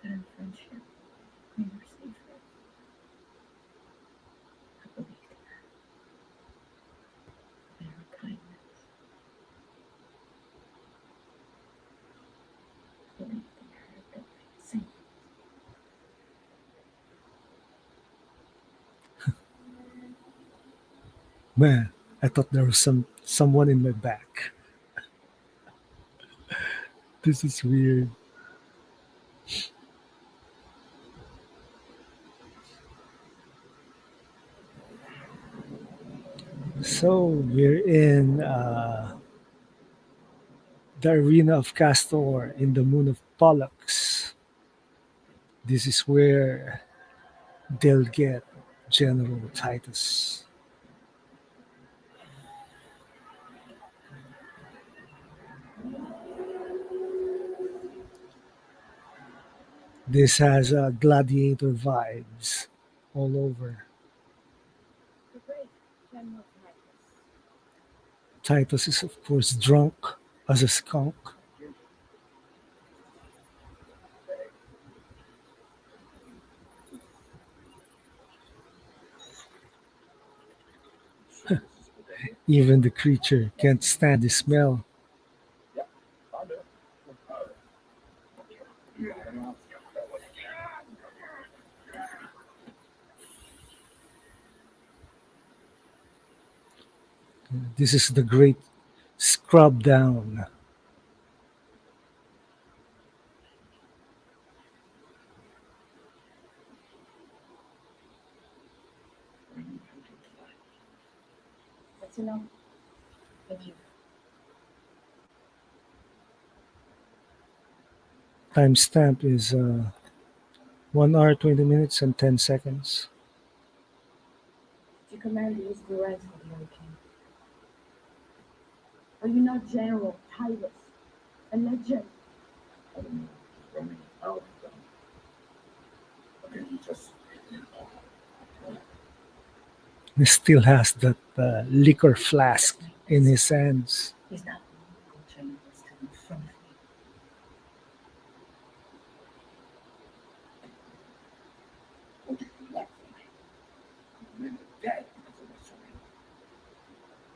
That in friendship, we were safer. I believed in her, in her kindness, believed in her ability to sing. Man, I thought there was someone in my back. This is weird. So we're in the arena of Castor in the moon of Pollux. This is where they'll get General Titus. This has gladiator vibes all over. The great General Titus. Titus is, of course, drunk as a skunk. Sure, this is a good idea. Even the creature can't stand the smell. Yep, I'll do it. I don't know. This is the great Scrub down. That's enough. Thank you. Timestamp is 1 hour 20 minutes and 10 seconds. Did you command these ranks of the king? Are you not General Titus, a legend? I don't know. Running out of them. Okay, you just He still has that liquor flask in his hands. Is that local general still in front of me? what do you want from me? Men are dead because of the surrender.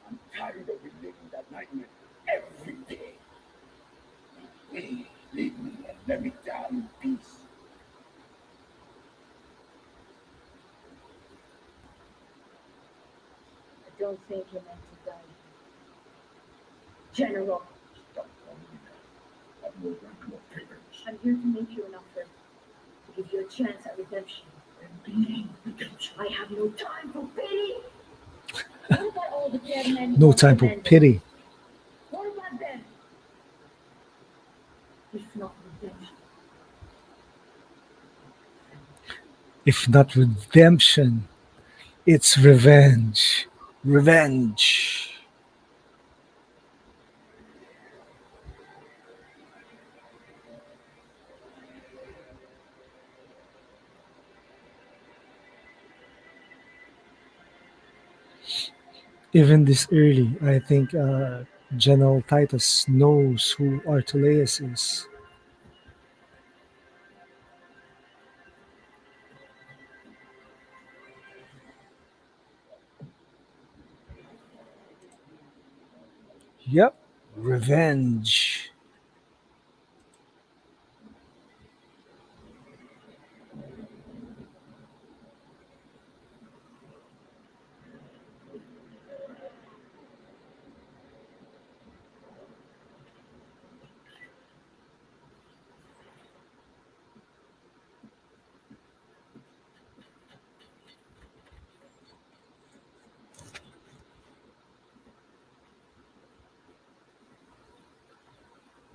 I'm tired of reliving that nightmare every day. Please leave me and let me die in peace. I don't think you're meant to die. General, Stop calling me that. I've no rank nor privilege. I'm here to make you an offer, to give you a chance at redemption. Indeed, redemption. I have no time for pity. What about all the dead men you No once time for commanded? pity. What about them? If not redemption, If not redemption, it's revenge. Revenge. Even this early, I think General Titus knows who Archelaus is. Yep, revenge.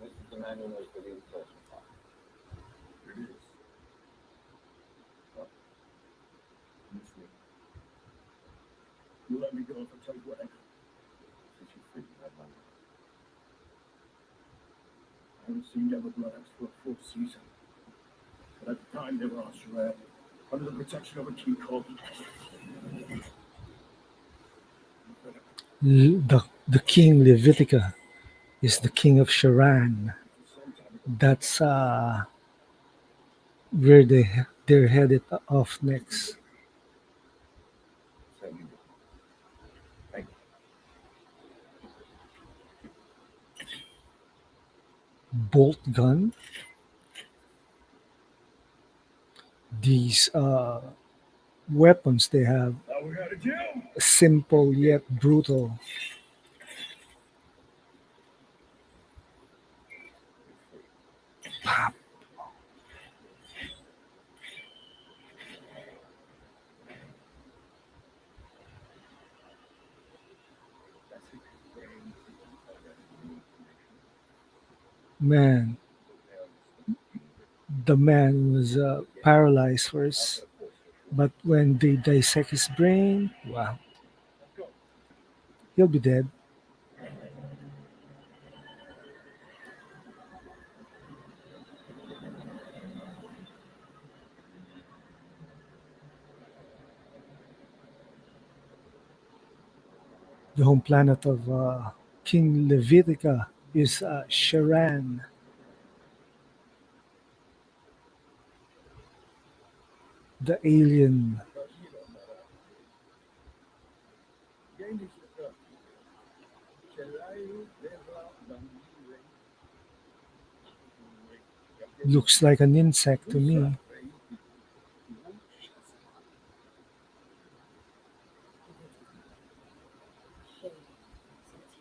This is the manual of the lead person. It is. Well, miss me. You let me go if I tell you what I know. Since you freed my mind. I haven't seen Devil Bloodaxe for a full season. But at the time they were on Shred, under the protection of a king called The king Levitica is the king of Sharan. some time ago. That's where they're headed off next. So you thank Bolt gun. These weapons they have, Now we gotta do. simple yet brutal. Pop. That's it. Man, the man was paralyzed first, but when they dissect his brain, wow, he'll be dead. The home planet of King Levitica is Sharan, the alien. Looks like an insect to me. Hey, said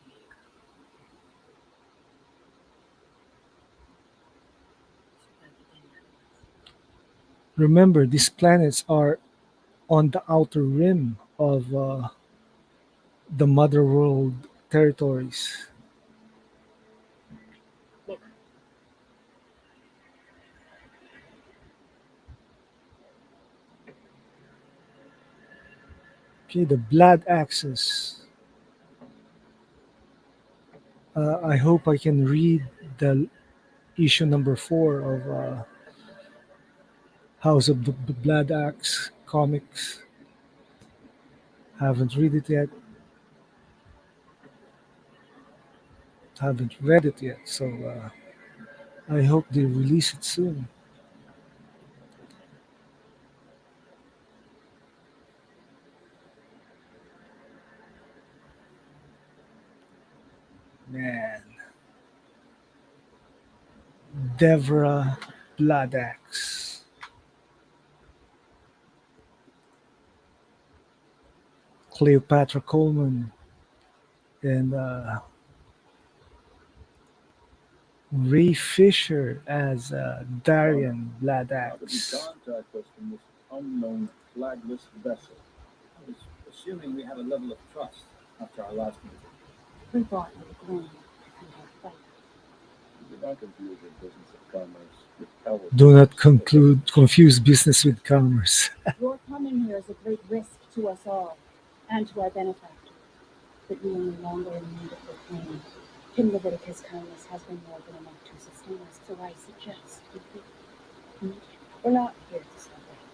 Tiago. Remember, these planets are on the outer rim of the Mother World territories. Look, Okay, the Blood Axis. I hope I can read the issue number 4 of House of the Blood Axe comics. Haven't read it yet. Haven't read it yet. So I hope they release it soon. Man, Devra Blood Axe. Cleopatra Coleman and Ray Fisher as Darian Blood How did you Axe. contact us from this unknown flagless vessel? I was assuming we had a level of trust after our last meeting. We bought you ground to feed our fight. You do not confuse your business of commerce with cowardice. Do not conclude confuse business with commerce. Your coming here is a great risk to us all and to our benefactor. But we are no longer in need of your pain. King Leviticus' kindness has been more than enough to sustain us, so I suggest we leave. We're not here to celebrate.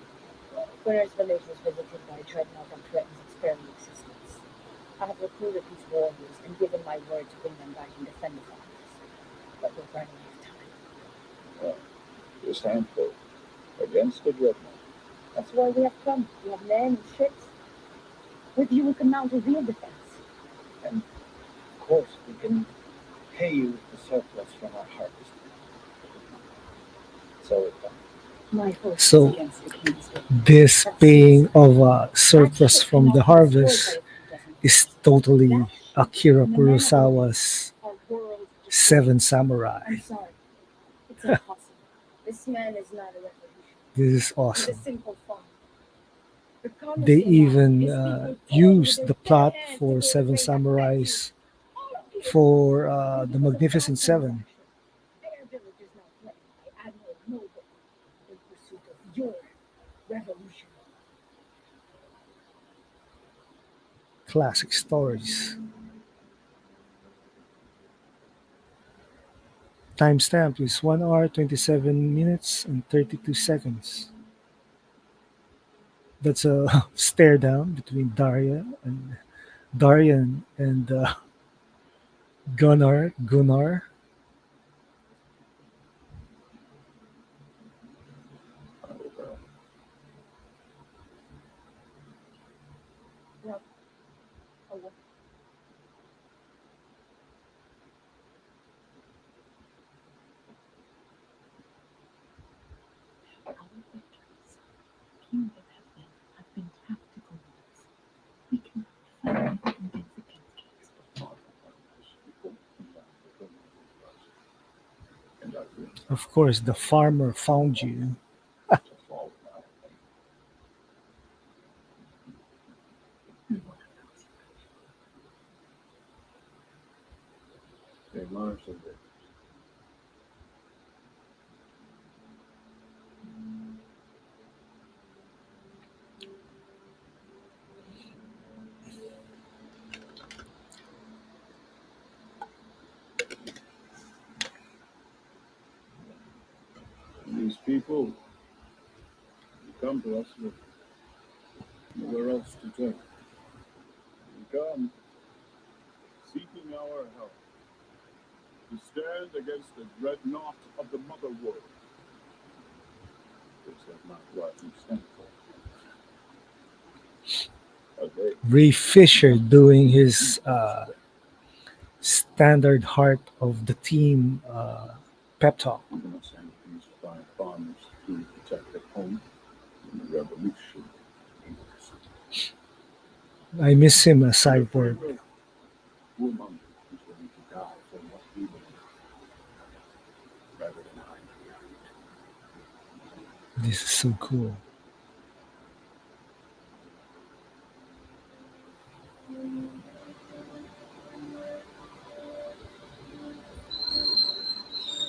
Whereas village was visited by a dreadnought that threatens its very existence. I have recruited these warriors and given my word to bring them back and defend the farmers. But we're running out of time. Well, this handful against the dreadnought. That's why we have come. We have men and ships. With you, we can mount a real defense. And of course, we can pay you with the surplus from our harvest. So it comes. My hope So, is against the king's will. This paying of surplus from the harvest is totally Akira Kurosawa's Our world is Seven Samurai. I'm sorry. It's impossible. This man is not a revolutionary. This is He's a awesome. simple farmer. The They promising land even is people told used with the their plot bare hands for to go Seven raid that Samurais refuge. for the Magnificent Seven. Their village is now threatened by Admiral Noble in pursuit of your revolution. Classic stories. Timestamp is 1 hour 27 minutes and 32 seconds. That's a stare down between Darian and Gunnar. Well, oh, well, Our victories, King of Heaven, have been tactical ones. We can finally insignificant case before. And I will Of course, the farmer found you. to fall now. And what about They marched in there. These people come to us with nowhere else to turn. We come seeking our help to stand against the dreadnought of the Mother World. Is that not what we stand for? Are they Ray Fisher doing his standard heart of the team pep talk. going to send these fine farmers to protect their home in the revolution? I miss him as Cyborg. Who among you is willing to die for what we believe, rather than hide behind This is so cool.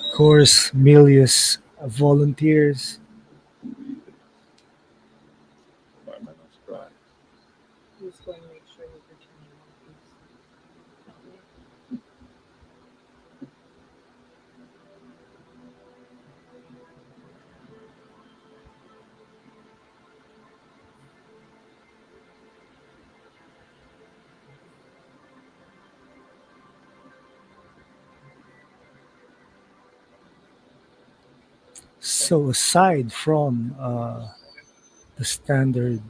Of course, Milius volunteers. Environmental strife. Who's going to make sure that you're turning one piece? Not me. So aside from the standard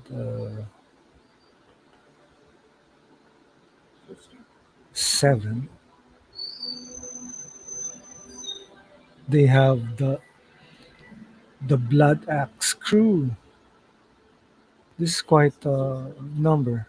System. seven, they have the Blood Axe crew. This is quite a number.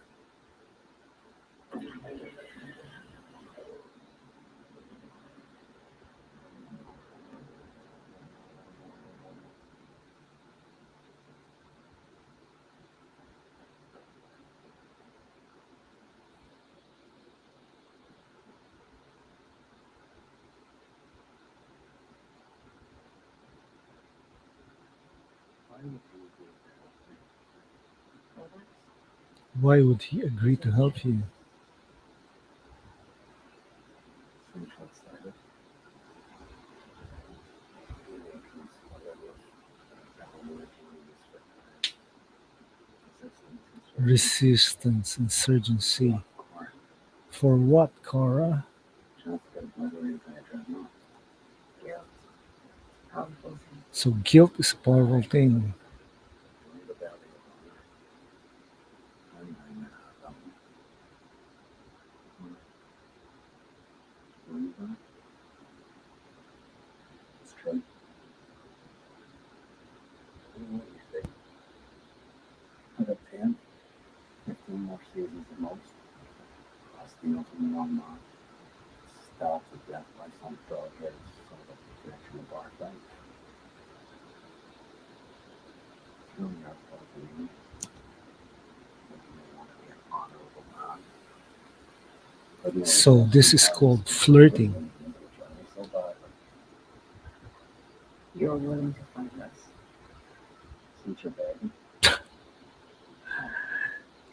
Why would you agree to help me? Well, that's Why would he agree to help you? Seems short-sighted. Reactions are endless. Evolution is fertile. Resistance insurgency. Core. For what, Kora? Just get another anti-dreadnought. guilt. Powerful thing. So guilt is a powerful thing. Join the Valley of Honor. And I'm Remember? It's true. What do you think? About 10, 15 more seasons at most. I'll steal from the wrong man. Starved to death by some frog-headed son of a protection of our bank. Still your fault to me. But you may want to be an honorable man. But no, So this is called flirting. so badly. You're willing to fight less. Since you're begging,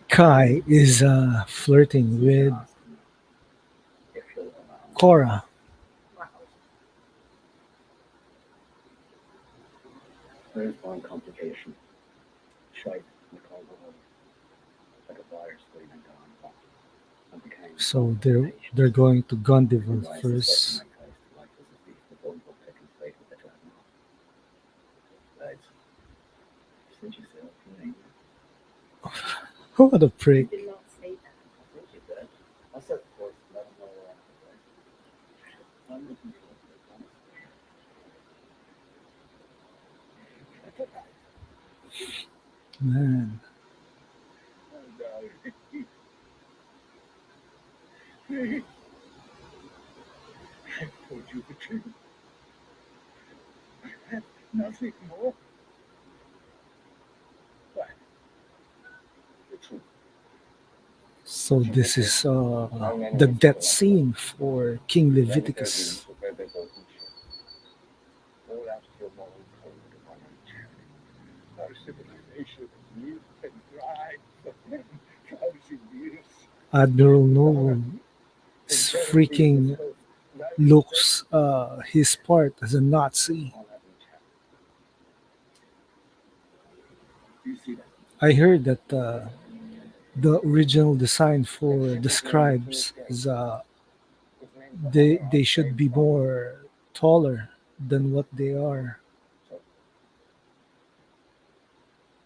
Kai is flirting since you're with asking me, if you'll allow me. Kora. Wow. There's one complication. Shite in the cold of like a fire screaming down. And became So they're going to Gondival rise to first. second my case to life as a thief, the boat will pick and fate with the dreadnought. Lads, since you said you ain't What a You prick. did not say that. I think you did. I said of course, let him know where I'm going. I'm looking for the promise. Man. Oh, no. I told you the truth. I have nothing more. But the truth. So this is the death scene for King Leviticus. All out your moral code upon each other. Our civilization is new and dry for 10,000 years. Admiral Noble is freaking looks his part as a Nazi. You see that? I heard that the original design for the scribes is they should be more taller than what they are. So,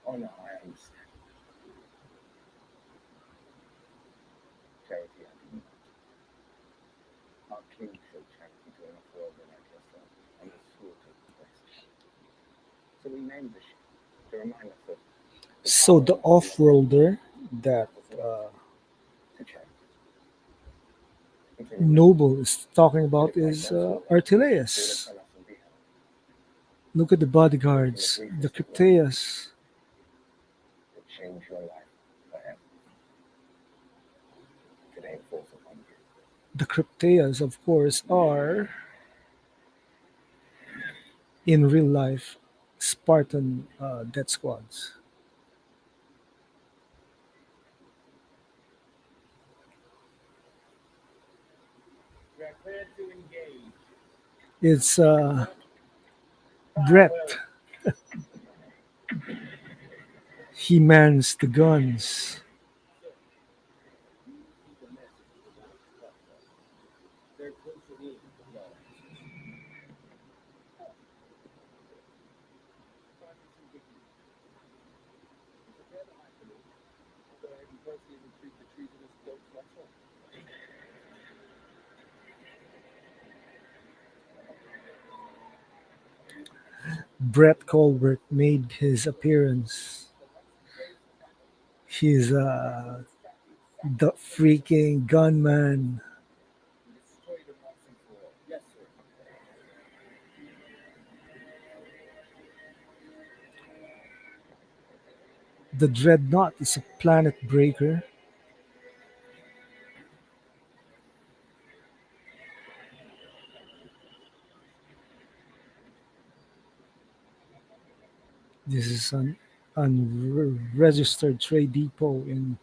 oh no, I understand. Charity, I do not. Our king showed charity to enough worldly like yourself, and the school took the place. So we named the ship to remind us of the So power the of off-worlder that uh, to charity. Continue. Noble is talking Did about it quite is well, so do the Artilleus. tell us and be held. Look at the bodyguards, the Crypteas. To change your life forever. Today falls upon you. The Crypteas, of course, are in real life Spartan death squads. We are clear to engage. It's Fire Brett. well. He mans the guns. You see the message to the one structure. They're closer in the blood. Find me some good news. It's a fair to Hyperloop. I'll go ahead and personally retrieve the treasonous Veldt vessel. Brett Colbert made his appearance. He's the freaking gunman. We destroy them once and for all. Yes, sir. The Dreadnought is a planet breaker. This is an unregistered trade depot in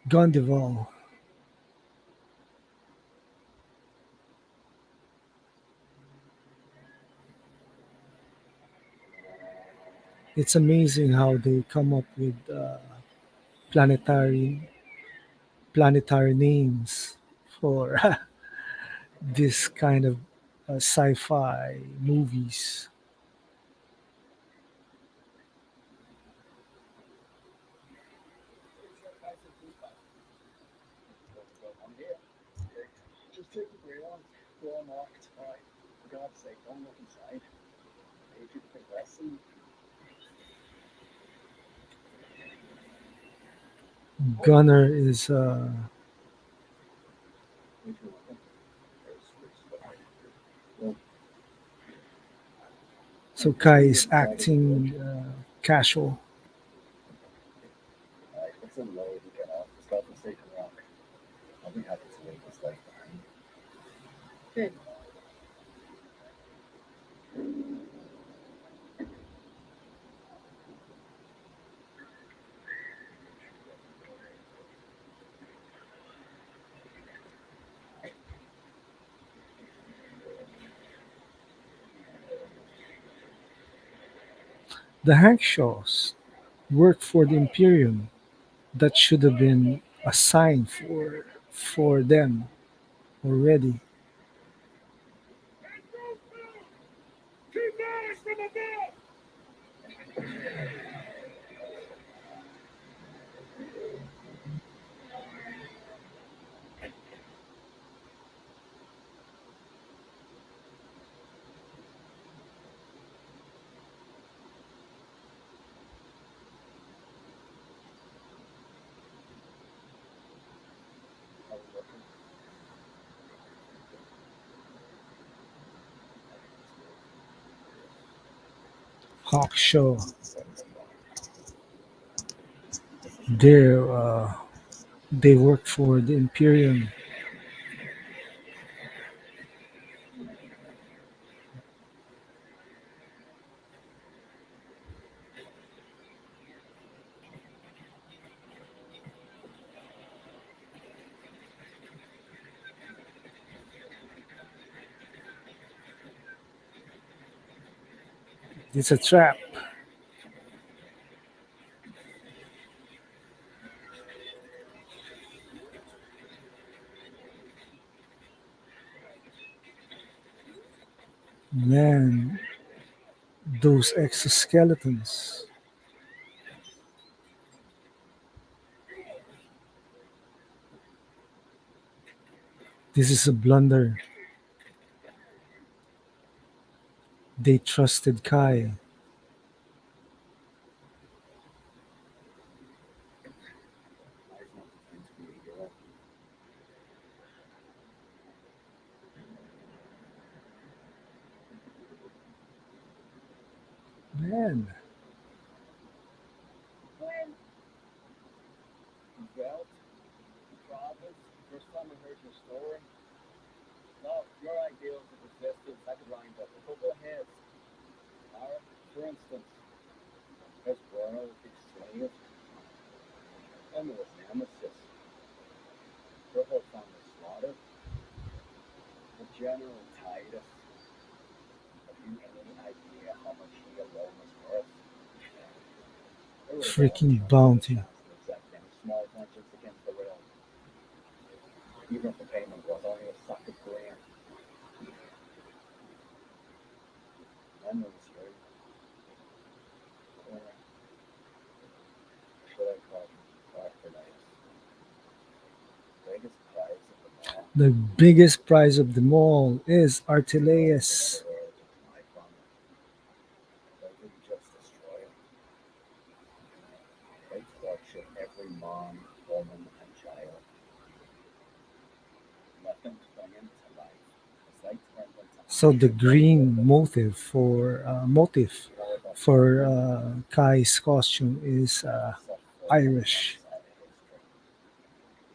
Gondival. It's amazing how they come up with planetary planetary names for this kind of sci-fi movies. Nice and cool. I'm here. Just take the gray one. Door marked. Alright. For God's sake, don't look inside. I need you to progress and Gunner is Where's your weapon? There's the eye. Well, so Kai is acting casual. alright, let's unload and get off this godforsaken rock. I'll be happy to leave this life behind. Good. The Hackshaws work for the Imperium. That should have been a sign for them already. Keep eyes from above! How we looking? Hawkshaw, they're they work for the Imperium. It's a trap. Man, those exoskeletons. This is a blunder. They trusted Kai. Kai's not pretend to be a hero. When? When Veldt, province, first time I heard your story, now your ideals of resistance, I could line up a couple of heads. Alright, for instance, there's World Extraneous, and there was Nemesis, her whole family slaughtered, the General Titus. Have you any idea how much he alone is worth? There would have been a Freaking chunk of the bounty. chancellor exact any small vengeance against the realm, even if the payment was only a sack of grain. Then there was your, or should I call him Arthurius, biggest prize of them all. The biggest prize of them all is Artelaeus. Another world into my family. They didn't just destroy it, they tortured every man, woman, and child, let them cling to life as they turned into So the animals that green were motive more than for Kai's costume is set forth on one Irish. side of history.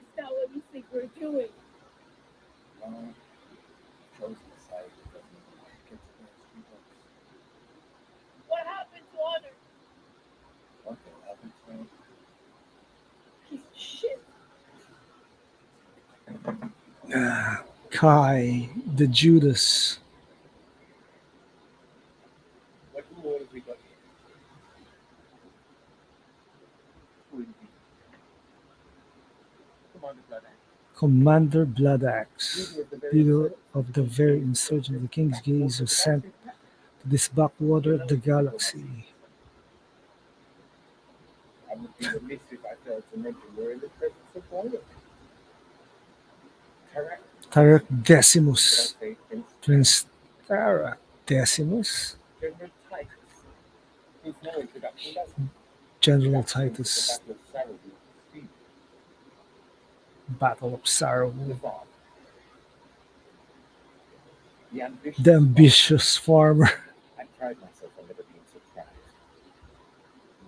Is that what you think we're doing? No, chosen a side that doesn't get to those people. What happened to Honor? What will happen to him? Piece of shit. Kai, the Judas. What reward have we got here? Who will be? Commander Bloodhound. Commander Bloodaxe, Leader of the very leader insurgents. of the very insurgent, the King's Gaze was sent to this backwater of the galaxy. I would be remiss if I failed to mention we're in the presence of royalty. Correct. Tarak Should I Decimus, say Prince Prince Tarak Decimus, General Titus, whose no introduction does General that since the Titus, Battle of Sarah Steve, Battle of the Sarawak, father, the ambitious the father. ambitious farmer. I pride myself on never being surprised.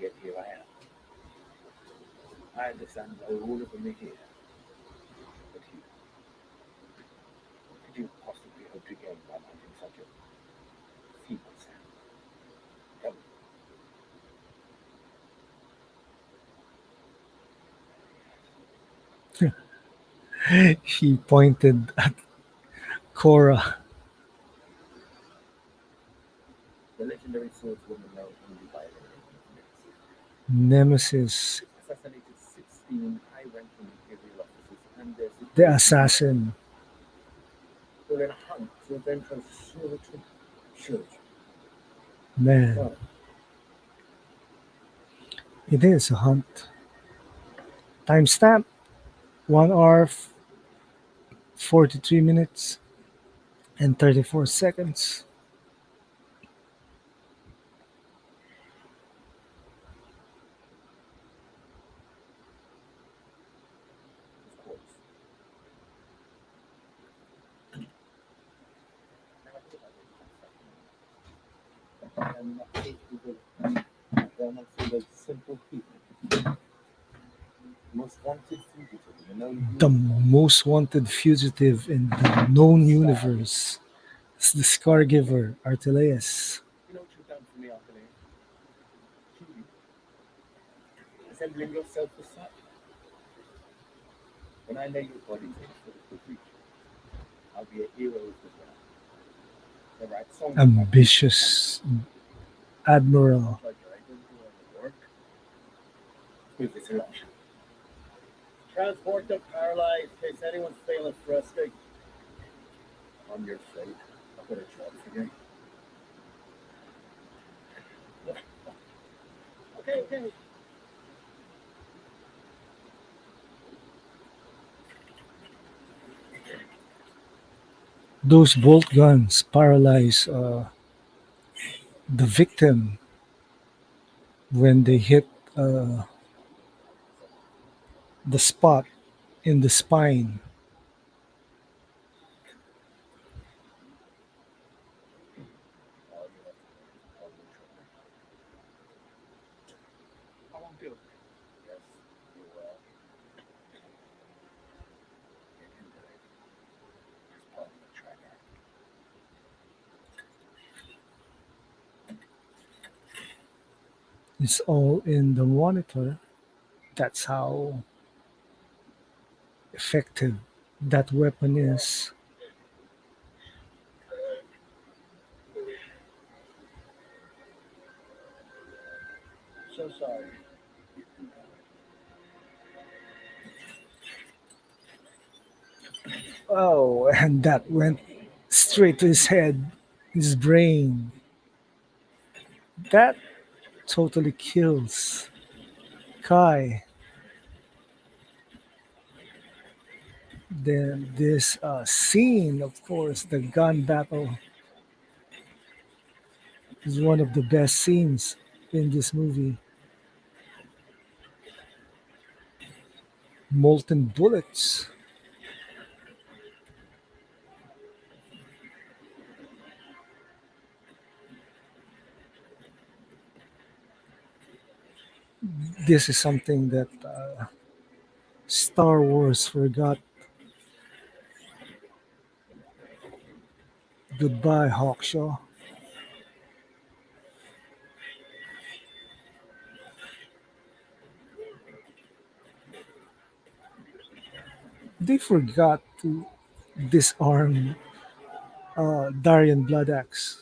Yet here I am. I understand no all of them are here. But you, what could you possibly hope to gain by mounting such a feeble sound? Tell me. He pointed at Kora, The legendary swordswoman known only by her name. Nemesis, Assassinated 16 high-ranking Imperial officers and their the superiors, assassin. all in a hunt to avenge her slaughter. Children. Man, No, it is a hunt. Timestamp 1 hour, 43 minutes, and 34 seconds. of course. And not capable. They're not for the simple people. Most wanted fugitive in the known The universe. most wanted fugitive in the known universe is the Scargiver, Artelaeus. You know what you've done for me, Anthony? Truly. Assembling yourself for such. When I lay your body for the quick reach, I'll be a hero as well. The right song. Ambitious admiral. Like I can do all the work. With this eruption. Transport them paralyzed in case anyone's feeling frisky. On your fate. I've got a job for you. Okay. Those bolt guns paralyze the victim when they hit the spot in the spine. All you have to do is call me trouble. It's all in the monitor. That's how effective that weapon is. So sorry. Oh, and that went straight to his head, his brain. That totally kills Kai. Then this scene, of course, the gun battle is one of the best scenes in this movie. Molten bullets. This is something that Star Wars forgot. Goodbye, Hawkshaw. They forgot to disarm Darian Bloodaxe.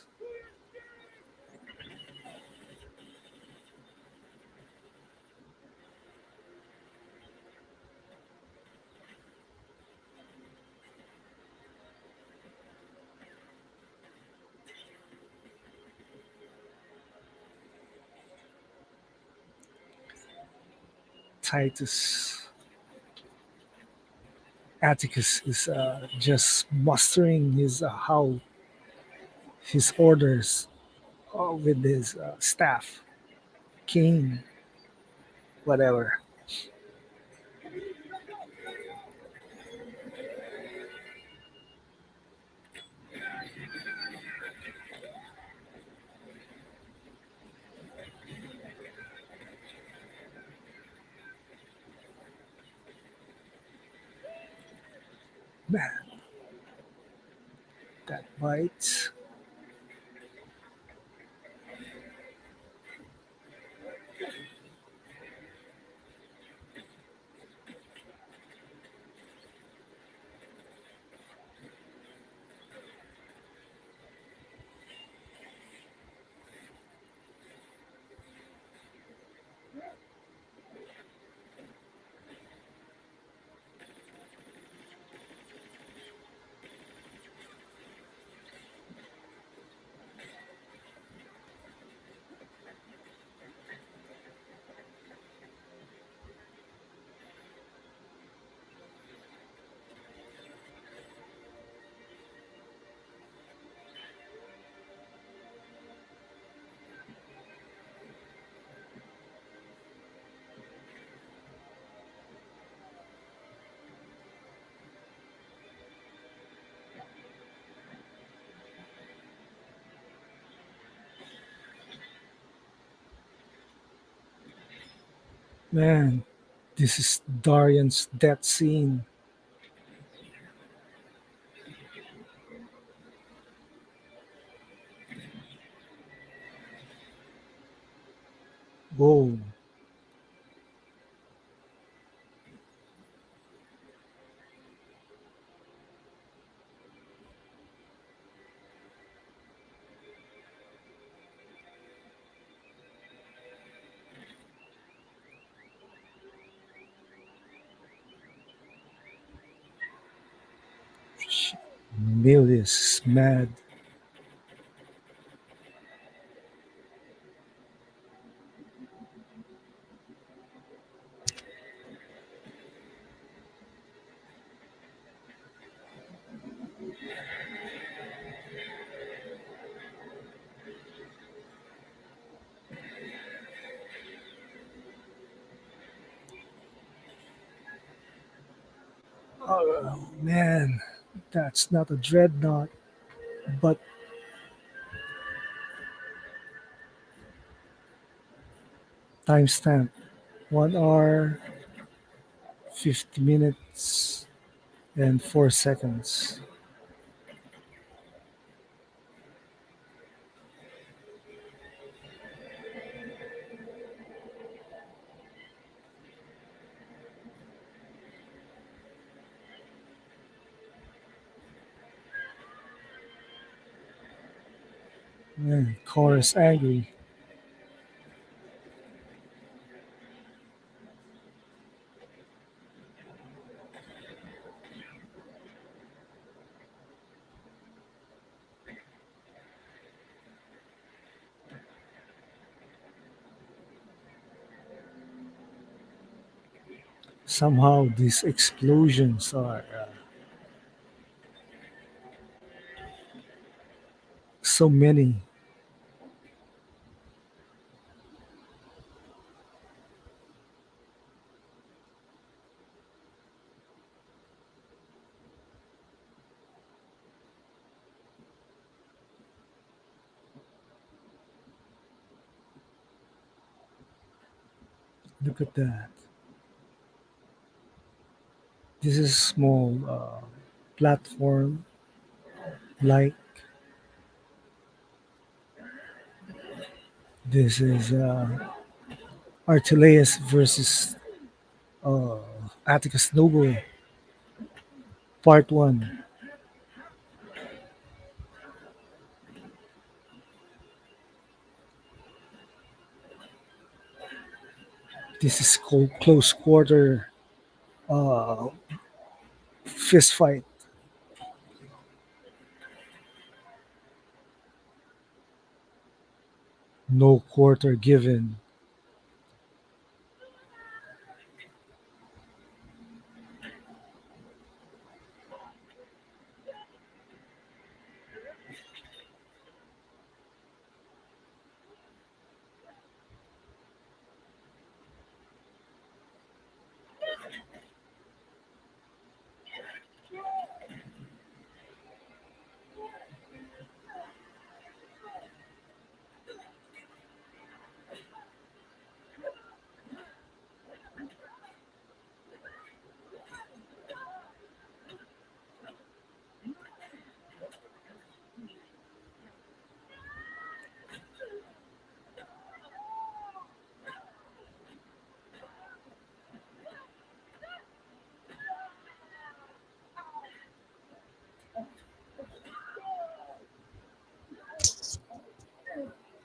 Titus Atticus is just mustering his orders with his staff, cane, whatever. Man, that bites. Man, this is Darian's death scene. Whoa. Milius is mad. Oh man, that's not a dreadnought, but timestamp 1 hour, 50 minutes, and 4 seconds. Man, Kora's angry. Somehow these explosions are so many. Look at that. This is a small platform like this is Archelaus versus uh, Atticus Noble, Part 1. This is called close quarter uh, fist fight. No quarter given.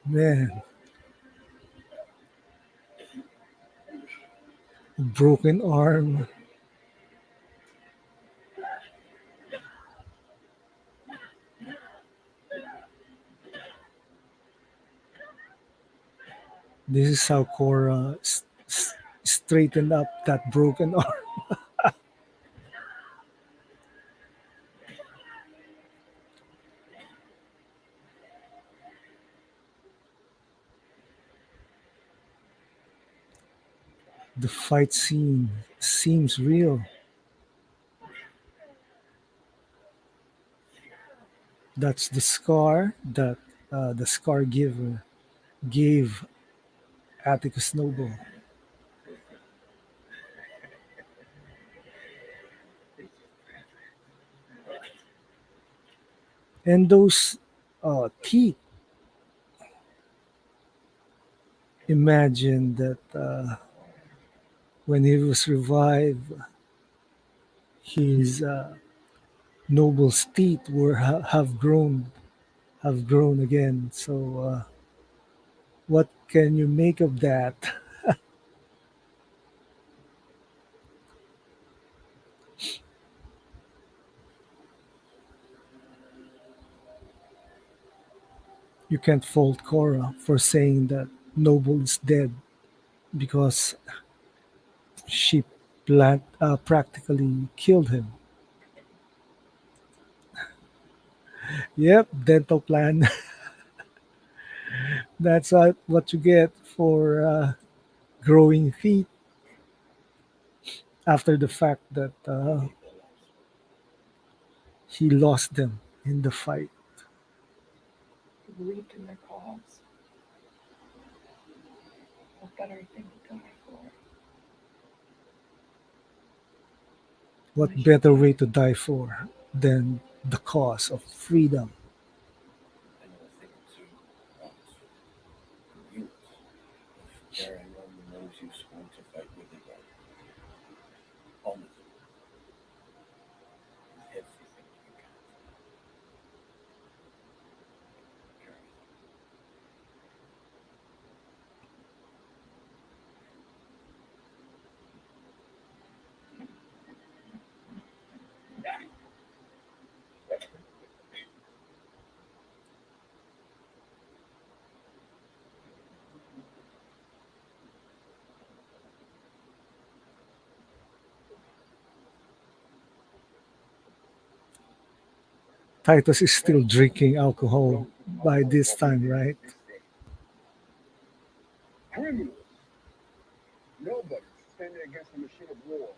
Man, broken arm. This is how Kora straightened up that broken arm. The fight scene seems real. That's the scar that the Scargiver gave Atticus Noble. And those teeth, imagine that when he was revived, his Noble's teeth were have grown again. So what can you make of that? You can't fault Cora for saying that Noble is dead because she practically killed him. Yep, dental plan. That's what you get for growing feet after the fact that he lost them in the fight. He believed in their cause. What better thing to die for? What better way to die for than the cause of freedom? I know a thing or two about you. If there anyone knows you sworn to fight with the dark, only everything you can. Carry them. Titus is still drinking alcohol Don't by know this what we time, did right? this day. Criminals. Nobody standing against the machine of war.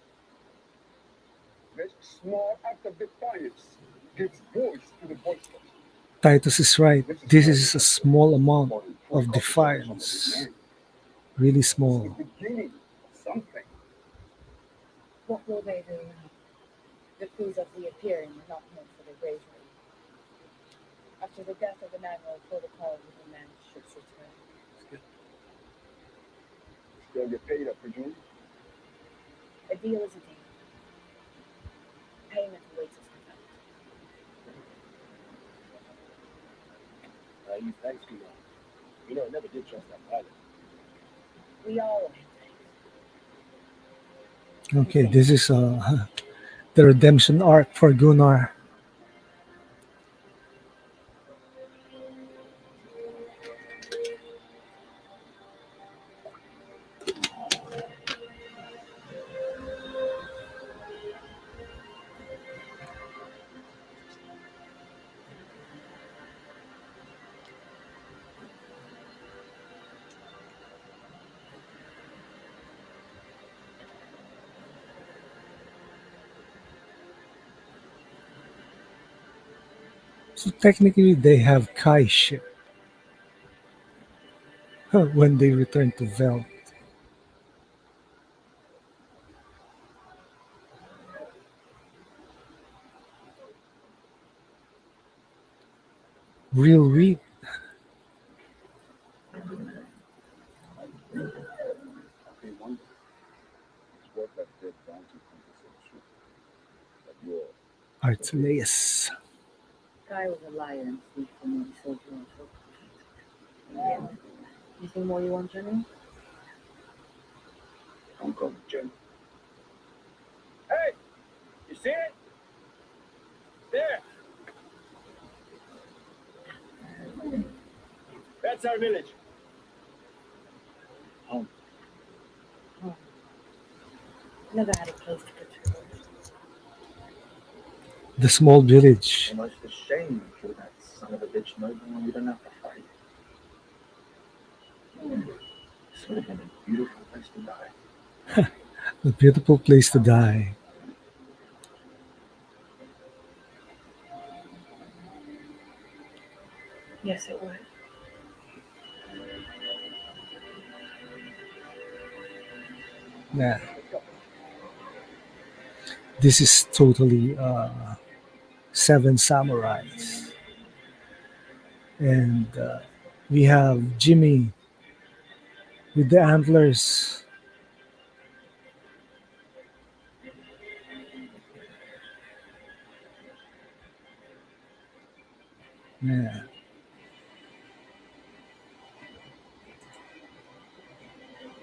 This small act of defiance gives voice to the voiceless. Titus is right. This is This why we is a have small amount more than 20 of officers on top of this defiance. man. Really It's the small. beginning of something. What will they do now? The crews of the Appearing were not meant for the bravery. After the death of an admiral, protocol would demand ships return. Still get paid, I presume. A deal is a deal. Payment awaits us without. You thanks me, you know, I never did trust that pilot. We all owe him Okay, this is the redemption arc for Gunnar. So technically, they have Kai ship when they return to Veldt. Real weak. I wonder. It's worth that dead bounty hunter for the truth. But you're Arteleus. Guy was a liar and thief when he sold you on foot. Anything more you want, General? don't call me General. Hey, you see it? There. That's our village. Home. Oh. Never had a place to put through words. The small village. Almost a shame you killed that son of a bitch Nova when we didn't have to fight. This would have been a beautiful place to die. A beautiful place to die. Yes, it would. Yeah. This is totally Seven Samurais. And we have Jimmy with the antlers. Yeah.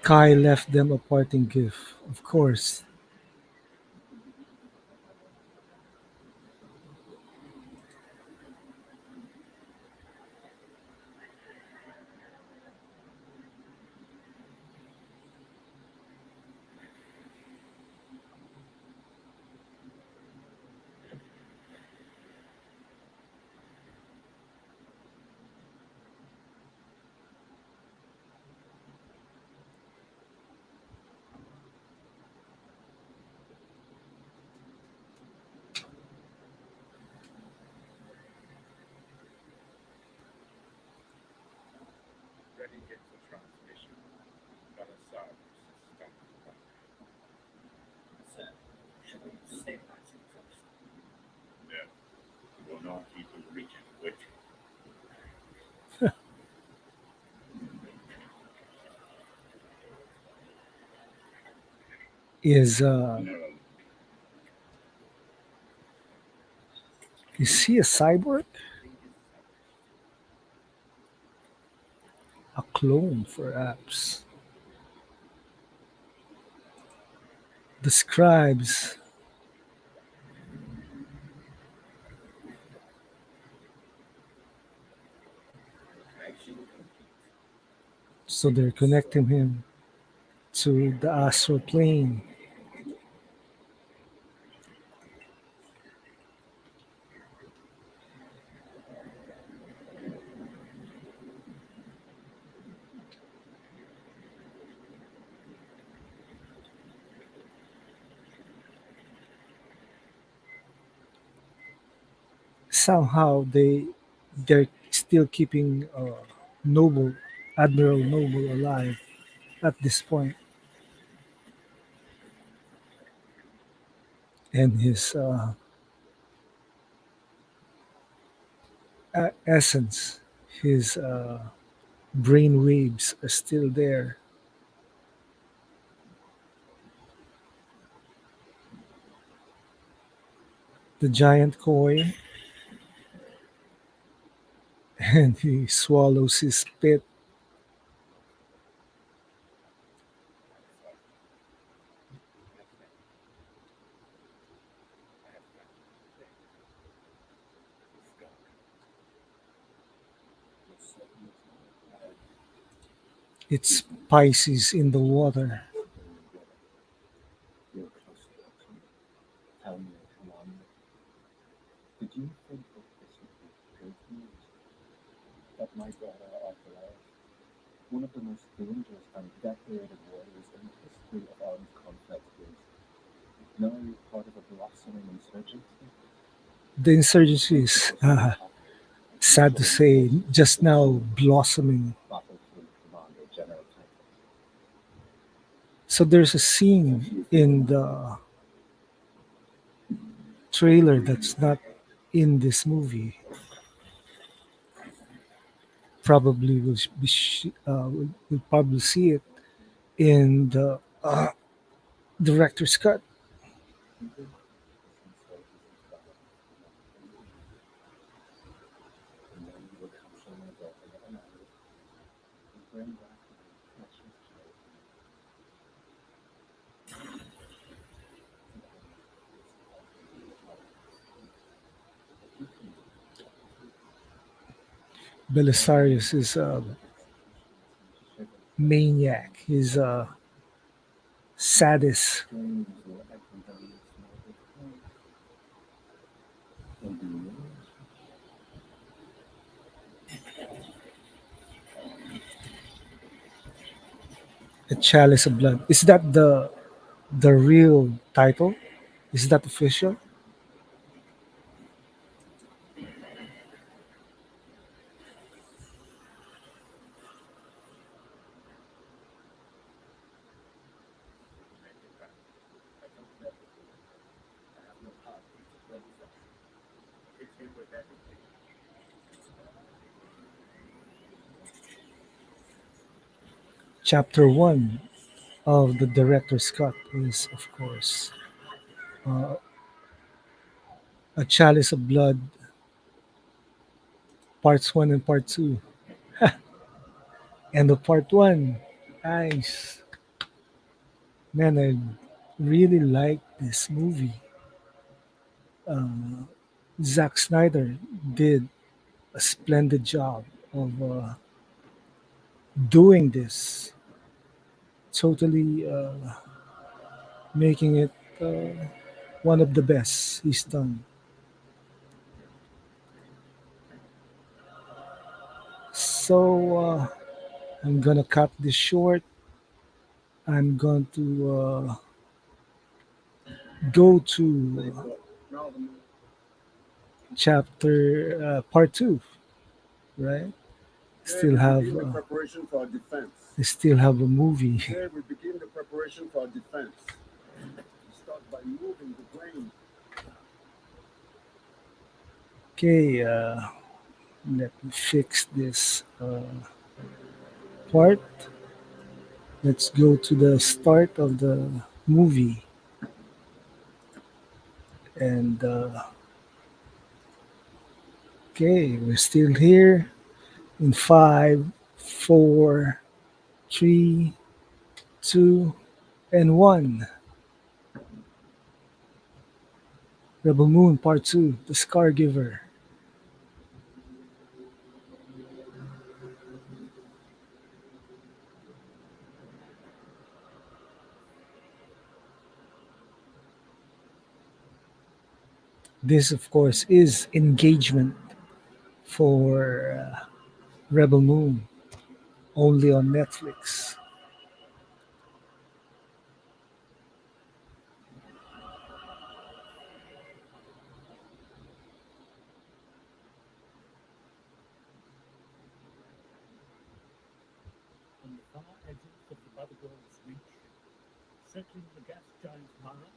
Kai left them a parting gift, of course. Ready it for transmission. Belisarius is standing by. So, should we stabilize him first? No, we will not keep the region waiting. Is No, is he a cyborg? nothing is established. A clone, perhaps. The scribes. Connection complete. So they're connecting him to the astral plane. somehow they're still keeping Noble, Admiral Noble alive at this point, and his essence, his brain waves are still there. The giant koi, and he swallows his spit. It's Pisces in the water. You're close to it. Tell me, come on. Did you think that this would be good news? That my daughter authorized one of the most dangerous and decorated warriors in the history of armed conflict is now part of a blossoming insurgency? The insurgency is, sad to say, just now blossoming. Battlefield Commander General title. So there's a scene in the trailer that's not in this movie. Probably we'll probably see it in the director's cut. And then you will capture my daughter with an arrow and bring back my precious child. Belisarius is a maniac. He's a sadist. Flames will everybody smell the flame. And do you know? A chalice of blood. Is that the real title? Is that official? Chapter one of the director's cut is, of course, a chalice of blood, parts one and part two. End of part one. Nice. Man, I really like this movie. Zack Snyder did a splendid job of doing this, totally making it one of the best he's done. So I'm gonna cut this short. I'm going to go to chapter part two, right? Still have preparation for our defense. I still have a movie. Today we begin the preparation for our defense. We start by moving the brain. Okay, let me fix this part. Let's go to the start of the movie. And okay, we're still here in five, four, three, two, and one. Rebel Moon Part 2, The Scargiver. This, of course, is engagement for Rebel Moon, only on Netflix. Circling the gas giant Mara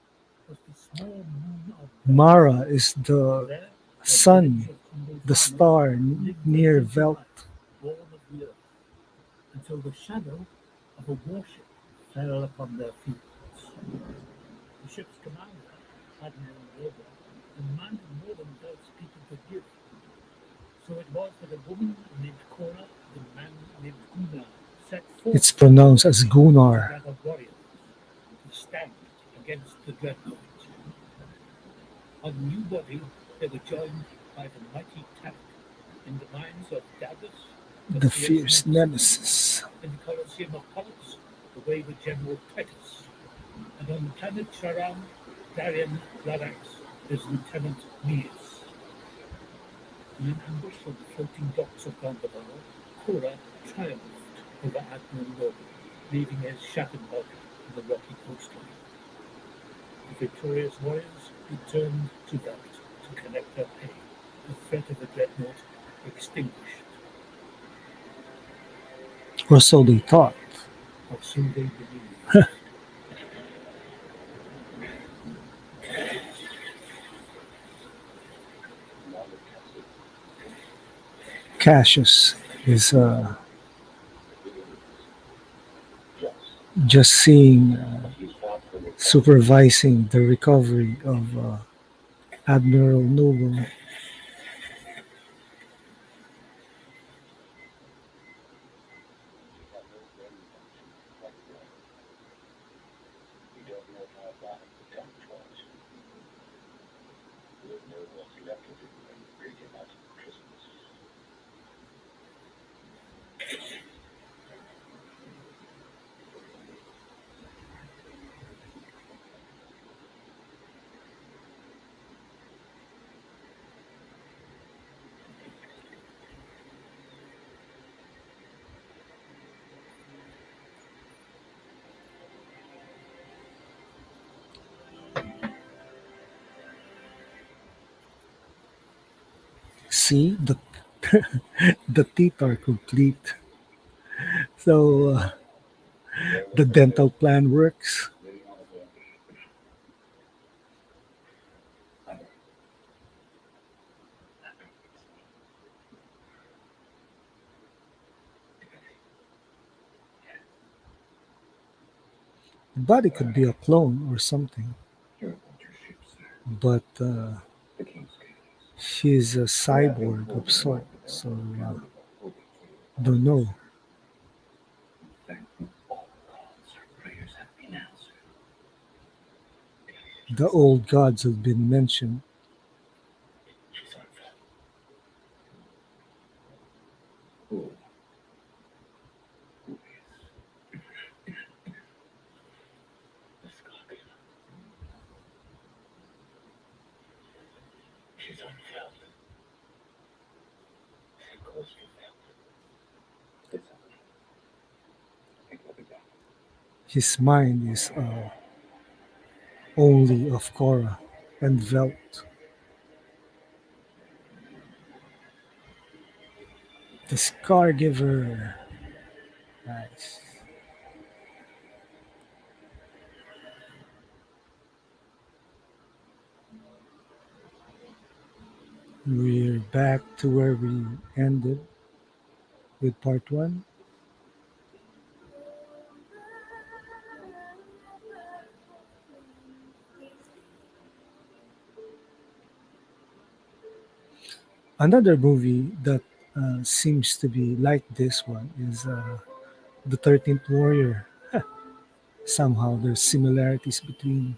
was the small moon of Veldt. Mara is the There, a village sun, of humble the farmers star lived their near simple Veldt. life, born of the earth, until the shadow of a warship fell upon their fields. The ship's commander, Admiral Lobo, demanded more than Veldt's people could give. So it was that a woman named Kora and a man named Gunnar set forth It's pronounced as to Gunnar. gather warriors to stand against the dreadnought. On New Body, they were joined by the mighty Tank in the mines of Davos, the The fierce fierce Nemesis, nemesis. in the Colosseum of Pollux, the wayward General Titus, and on the planet Charon, Darian Larax, his Lieutenant Neas. In an ambush on the floating docks of Gondoboro, Kora triumphed over Admiral Lobo, leaving his shattered body on the rocky coastline. The victorious warriors returned to Veldt to collect their pay, the threat of the dreadnought extinguished, Or so they thought. or so they believed. Cassius is just seeing, supervising the recovery of Admiral Noble. Got no brain function whatsoever. We don't know how bad the damage was. We don't know what's left of him when we bring him out of Christmas. See, the teeth are complete. So There the was the dental Veldt plan works. living on his own. I know. I don't think so. Yes, The body could be a clone or something, you're aboard your ship, sir. but The King's Caves. she's a We have been cyborg of holding sort. on to them, So hoping for your don't know. promise. Thank all gods, our prayers have been answered. The old gods have been mentioned. She's on Veldt. Who? Who is the Scargiver? She's on Veldt. She goes to Veldt. It's happening. It will be done. His mind is only of Kora and Veldt. The Scargiver. Nice. We're back to where we ended with part one. Another movie that seems to be like this one is The 13th Warrior. Somehow there's similarities between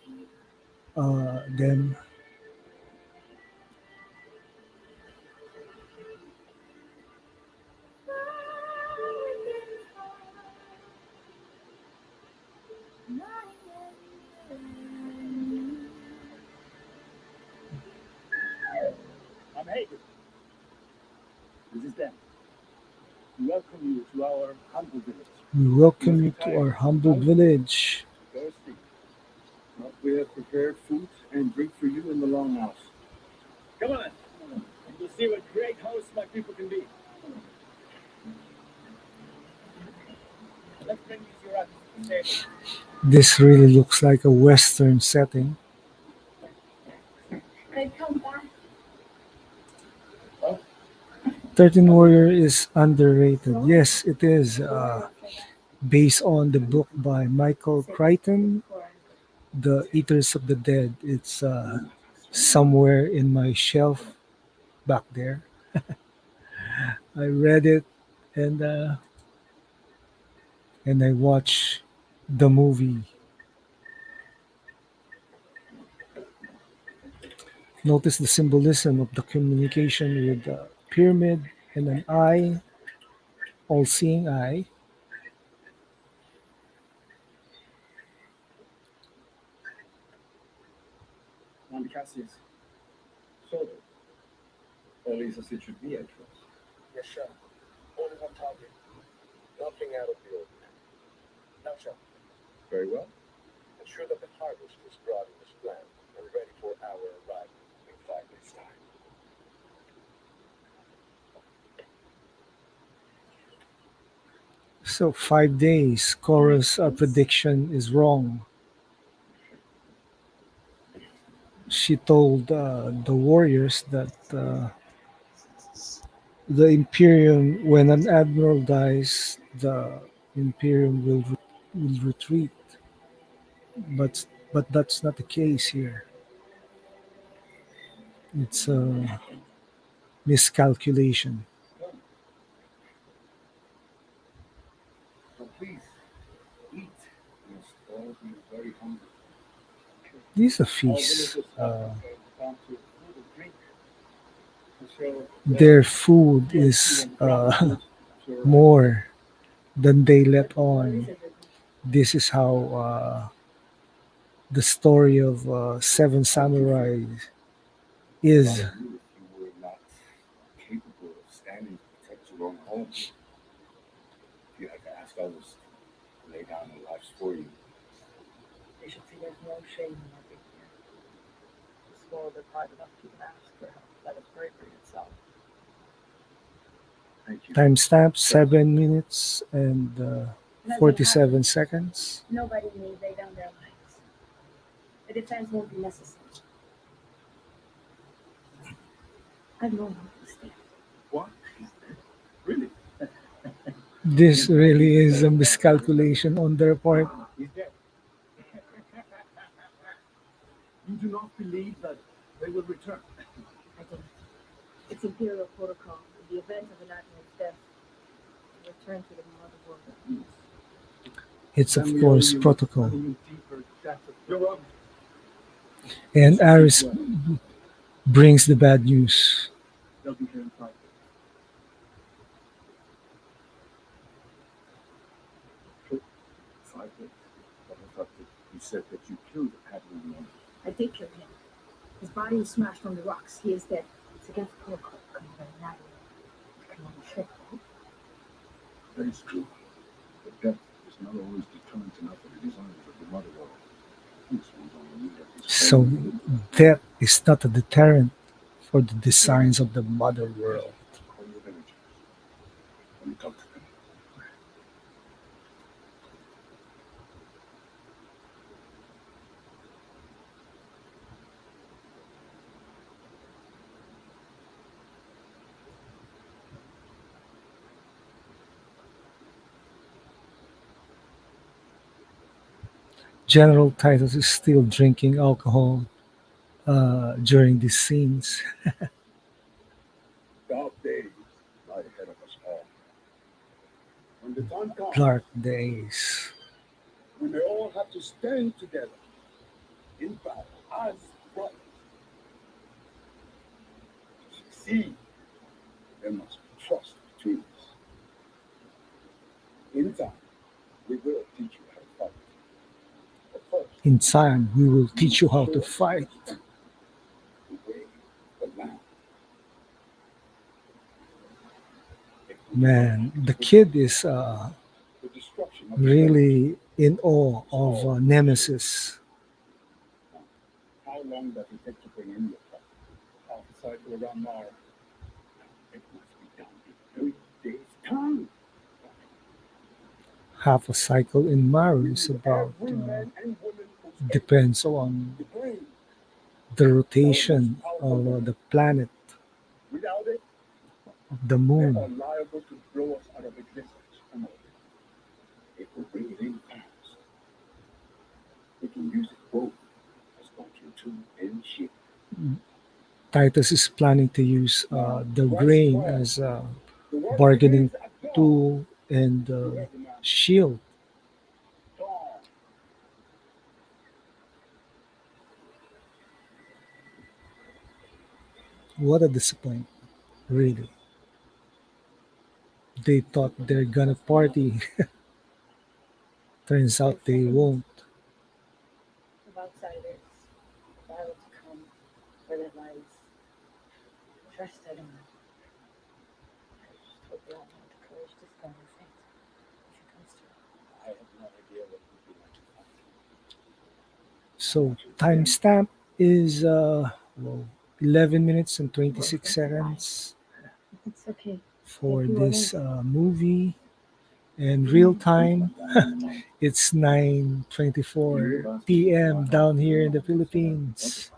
them. I'm Hagen. This is Dan. We welcome you to our humble village. We You welcome must you be to tired our from humble mountains, village. thirsty. But we have prepared food and drink for you in the longhouse. Come on, and you'll see what great hosts my people can be. Let's bring these Iraqis to the table. This really looks like a Western setting. They've come back. 13 Warrior is underrated. Yes, it is. Kora after that. Based on the book by Michael Said Crichton, Kora. The Eaters of the Dead. It's somewhere in my shelf back there. I read it and and I watched the movie. Notice the symbolism of the communication with the pyramid and an eye, all-seeing eye. On Cassie's shoulder. Or at least as it should be, I trust. Yes, sir. Only one target. Nothing out of the ordinary. Now, sir, Very well. ensure that the harvest is brought in this land and ready for our arrival in 5 days' time. So 5 days. Cora's prediction is wrong. She told the warriors that the Imperium, when an admiral dies, the Imperium will retreat. But that's not the case here. It's a miscalculation. So please, eat. You must all be very hungry. This is a All feast. villagers have gone to food or drink to show Their food is more than they let What is on. it? This is how the story of Seven Samurai is. you if you were not capable of standing to protect your own home. If you had to ask others to lay down their lives for you. They should see there's no shame in our being here. The swore they're pride enough to even ask for help. That is bravery itself. Thank you. Timestamp 7 minutes and Nothing 47 happened. seconds. Nobody need lay down their lives. The defense won't be necessary. I've known how to stay. What? Really? This really is a miscalculation on their part. He's dead. You do not believe that they will return. I don't. It's imperial protocol. In the event of an admiral's death, to return to the mother world. It's of Then we course owe you protocol. an even deeper debt of your own. And Aris brings the bad news. They'll be here in 5 days. For 5 days. But I thought that you said that you killed Admiral. I did kill him. His body is smashed on the rocks. He is dead. It's against protocol. Come on, an admiral. You can only check. That is true. But death is not always determined enough for the designs of the mother world. This one's only needed is So that is not a deterrent for the designs of the mother world. call your villagers. Let me talk to them. General Titus is still drinking alcohol during these scenes. Dark days lie ahead of us all. When the time comes, Dark days. we may all have to stand together in battle as brothers. To succeed, there must be trust between us. In time, we will teach you how to fight. But first, In time, we will teach you how to fight. the way, the land. Man, the kid is The destruction of the really in awe of Nemesis. How long does it take to bring in your truck? Half a cycle around Mars. It must be done in 3 days' time. Half a cycle in Maru is about Every man and woman who's depends on the brain. the rotation of the planet, Without it, of the they moon. are liable to blow us out of existence. Come on. If we bring it in fast, we can use it both as function tool and ship. Titus is planning to use the Twice grain twelve. as a The work bargaining begins at dawn. tool and You heard the man. shield. Dawn. What a disappointment, really. They thought they're gonna party. Turns For a out they second won't. of outsiders, allowed to come where their lives trust, I don't know. I just hope they all have the courage to stand and fight if it comes to it. I have no idea what it would be like to fight. So timestamp is well, 11 minutes and 26 seconds It's okay. for If you are this late, movie. And real time, it's 9:24 p.m. down here in the Philippines.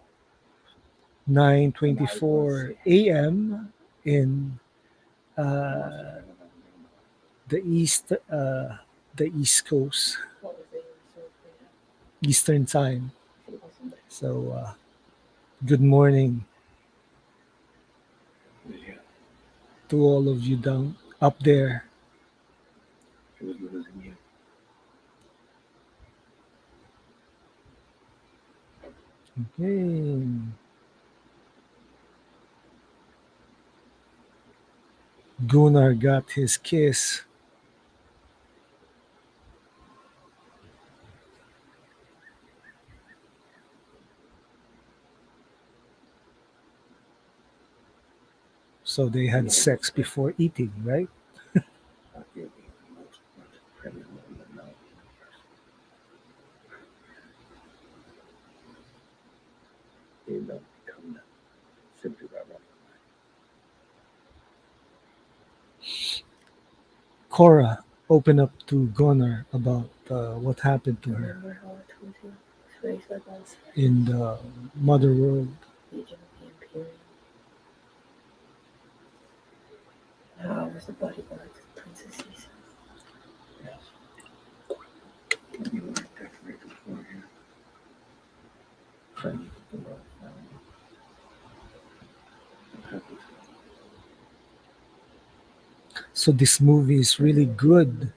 9:24 a.m. in uh, the East Coast, what was they so afraid of? Eastern time. If it wasn't So good morning Yeah, to all of you down up there. it was losing you. Okay. Gunnar got his kiss. So they had sex before eating, right? Arguably the most criminal woman known. You don't become that simply by running away. Kora opened up to Gunnar about what happened to her remember how I told you? I was raised by monsters. in the mother world. Legion of the Imperium. How I was a bodyguard to Princess Caesar. Yes. You were decorated for you. Friend of the royal family. Perfect. So this movie is really good.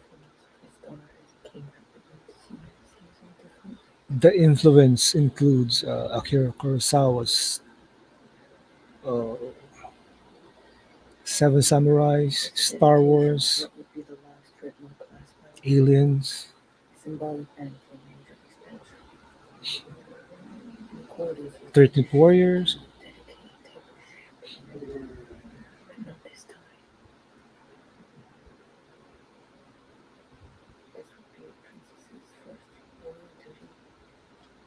His daughter as a king had begun to see him as he was indifferent. The influence includes Akira Kurosawa's uh, Seven Samurais, Such Star dedication to Wars, what would be the last written or class by Aliens, symbolic and for major expense. The qualities was 13th Warriors. dedicated integrity. But not this time. This would be a princess's first royal duty,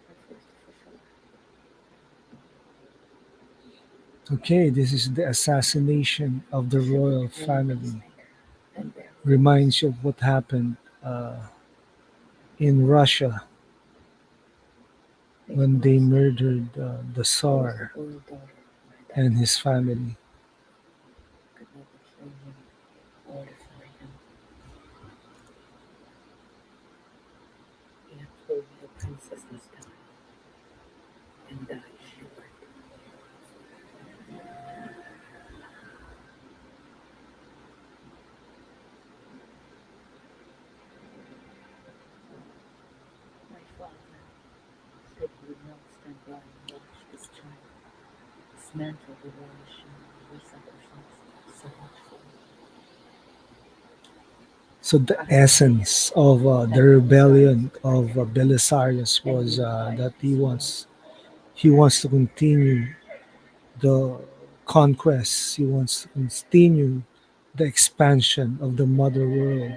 her first official act. Okay, this is the assassination of the royal family. Peacemaker and bear Reminds you of what happened in Russia when they murdered the Tsar royal daughter and his family. could never kill him or defy him. He had told me the princess must die, and die she would. My father said he would not stand by and watch this child dismantle the royal shame we sacrificed so much for. So the essence of the rebellion of Belisarius was that he wants to continue the conquest. He wants to continue the expansion of the mother world.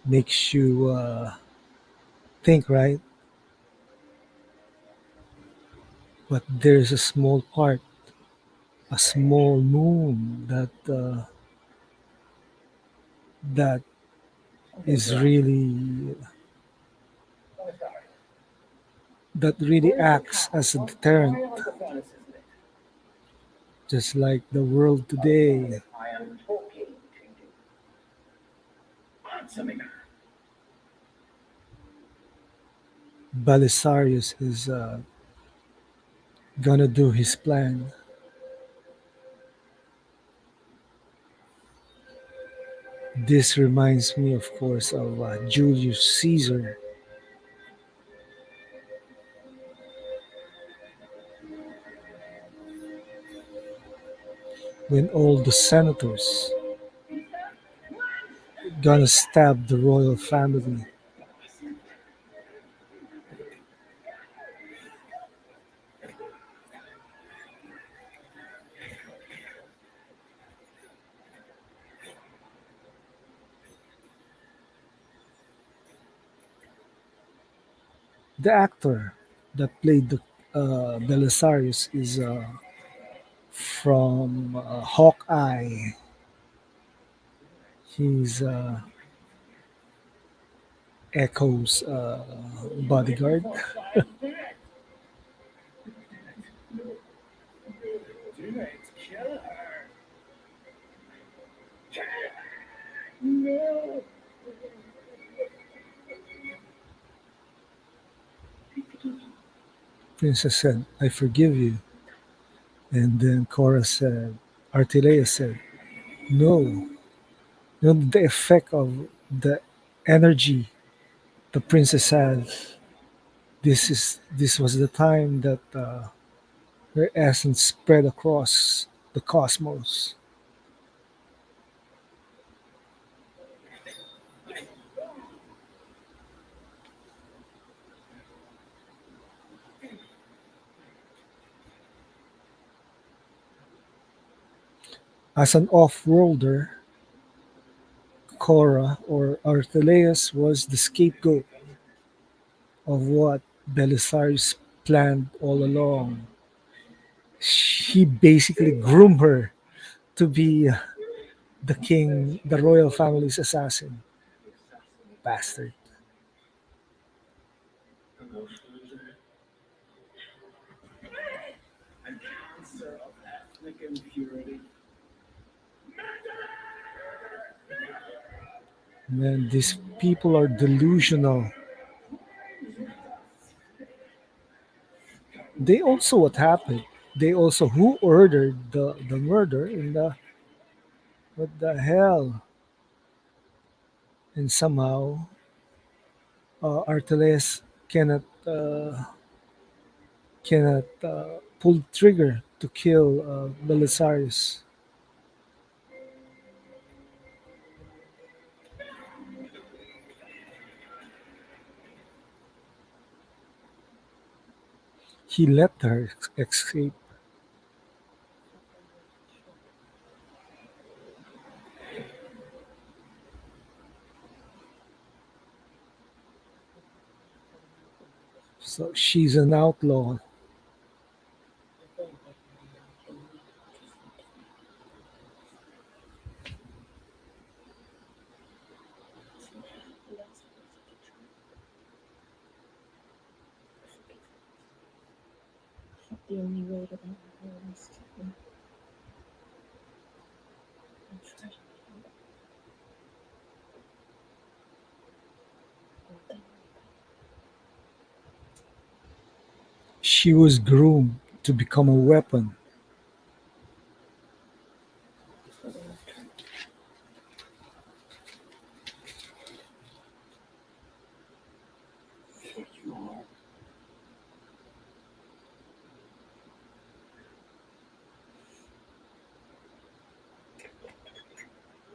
Makes you think, right? But there's a small part a small moon that is really that really acts as a deterrent, Why aren't the furnaces lit? just like the world today. I am talking to you. Answer me. Belisarius is gonna do his plan. This reminds me, of course, of Julius Caesar when all the senators gonna stab the royal family. The actor that played the Belisarius is from Hawkeye. He's Echo's bodyguard. Do it. Kill her. Princess said, "I forgive you." And then Kora said, Artilea said, "No, the effect of the energy the princess had. This was the time that her essence spread across the cosmos." As an off-worlder, Kora or Archelaus was the scapegoat of what Belisarius planned all along. He basically groomed her to be the royal family's assassin. Bastard. And cancer of ethnic impurity. Man, these people are delusional. They also what happened. They also who ordered the murder in the what the hell? And somehow Arteles cannot pull the trigger to kill Belisarius. He let her escape. So she's an outlaw. The only way to end her is to and try to hold them. She was groomed to become a weapon. For the return. Here you are.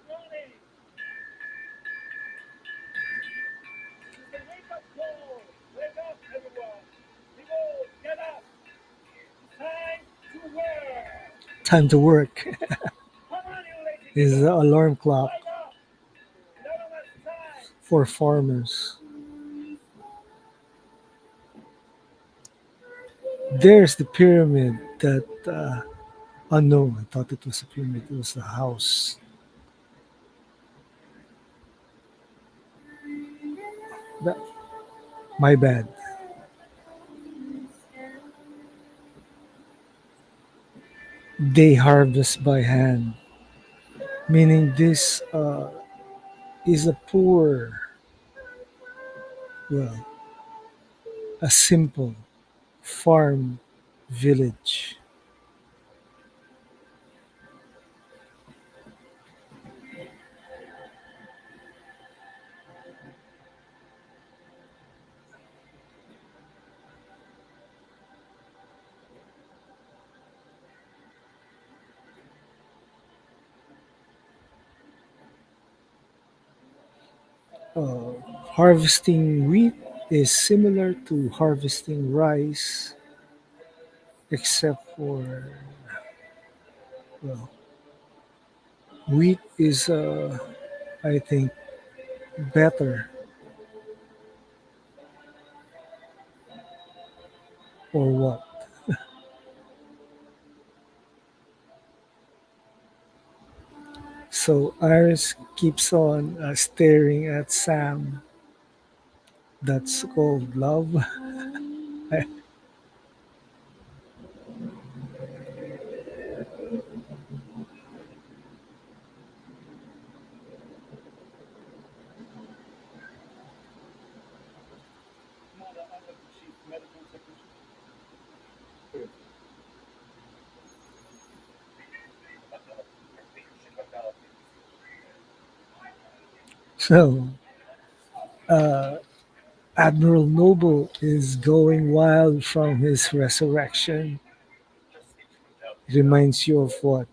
Ronnie! It's a wake-up call! Wake up, everyone! People, get up! It's time to work! Time to work Come on, you lazy is people! the alarm clock Wake up! None of us time! for farmers. There's the pyramid that Oh no, I thought it was a pyramid. It was a house. That, my bad. They harvest by hand, meaning this is a poor, well, a simple farm village. Uh, Harvesting wheat is similar to harvesting rice, except for, well, wheat is, I think, better or what. So Iris keeps on staring at Sam. That's called love. Commander, I'm the chief medical technician. So Admiral Noble is going wild from his resurrection. Reminds you of what?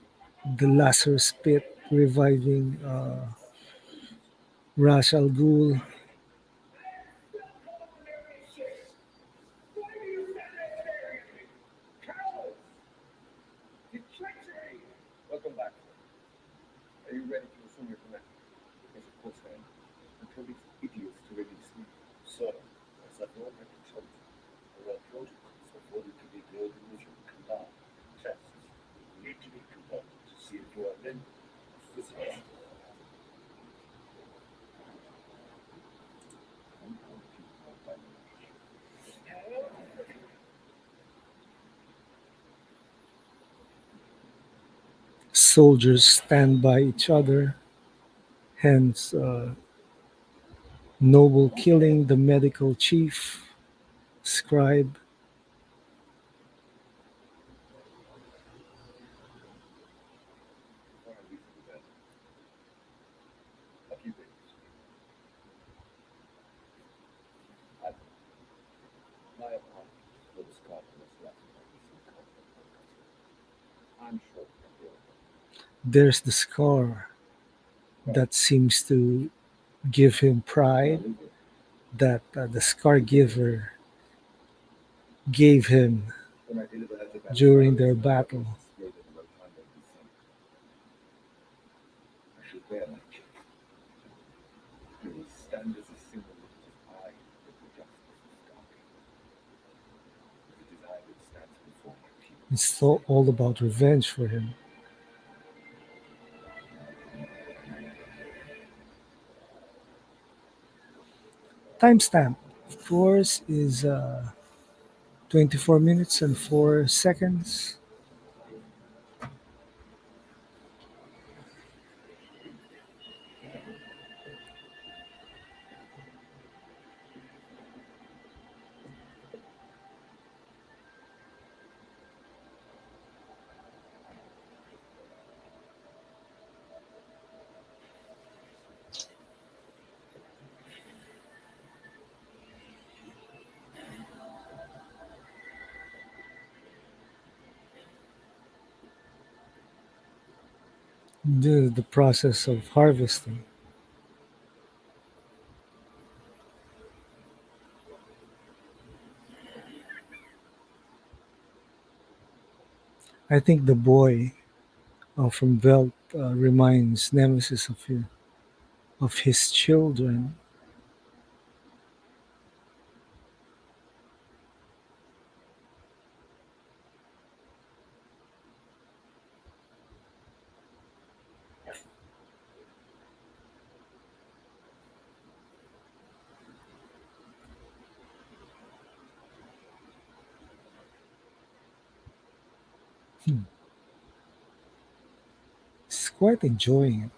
The Lazarus Pit reviving Ra's al Ghul. Welcome back. Are you ready to assume your command? Yes, of course I am. And tell these idiots to release me. Sir, as I've already told you, there are protocols for order to be built in mission command. Tests need to be conducted to see if you are mentally or physically. Soldiers stand by each other, hence Noble killing the medical chief, scribe. Before I leave for the bed, a few things. I, my apologies for the Scargiver's last night. I'm sure you'll be okay. There's the scar that seems to give him Now pride leave it. that the Scargiver gave him When I deliver her to Veldt, during their battle. displayed in the rotunda in December. I should wear that chip. It will stand as a symbol that it is I that the justice of Scargiver. It is I that stands before my people. It's so all about revenge for him. Timestamp, of course, is 24 minutes and 4 seconds. The process of harvesting. I think the boy from Veldt reminds Nemesis of his children. Hmm. He's quite enjoying it.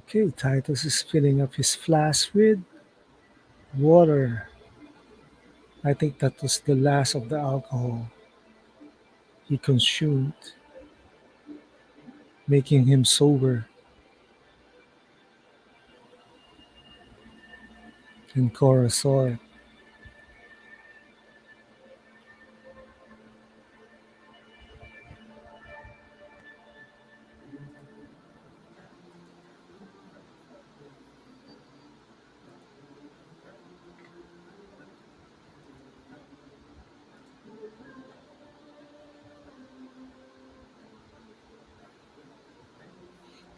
Okay, Titus is filling up his flask with water. I think that was the last of the alcohol he consumed, making him sober. And Kora saw it.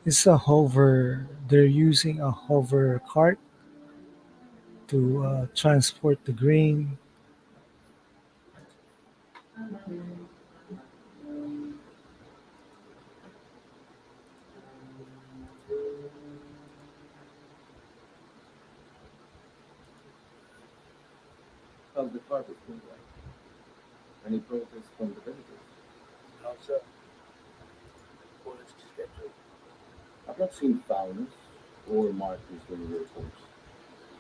It's a hover. They're using a hover cart to transport the grain. How's the harvest been going? Any progress from the villagers? No, sir. According to schedule. I've not seen Faunus or Marcus in the reports.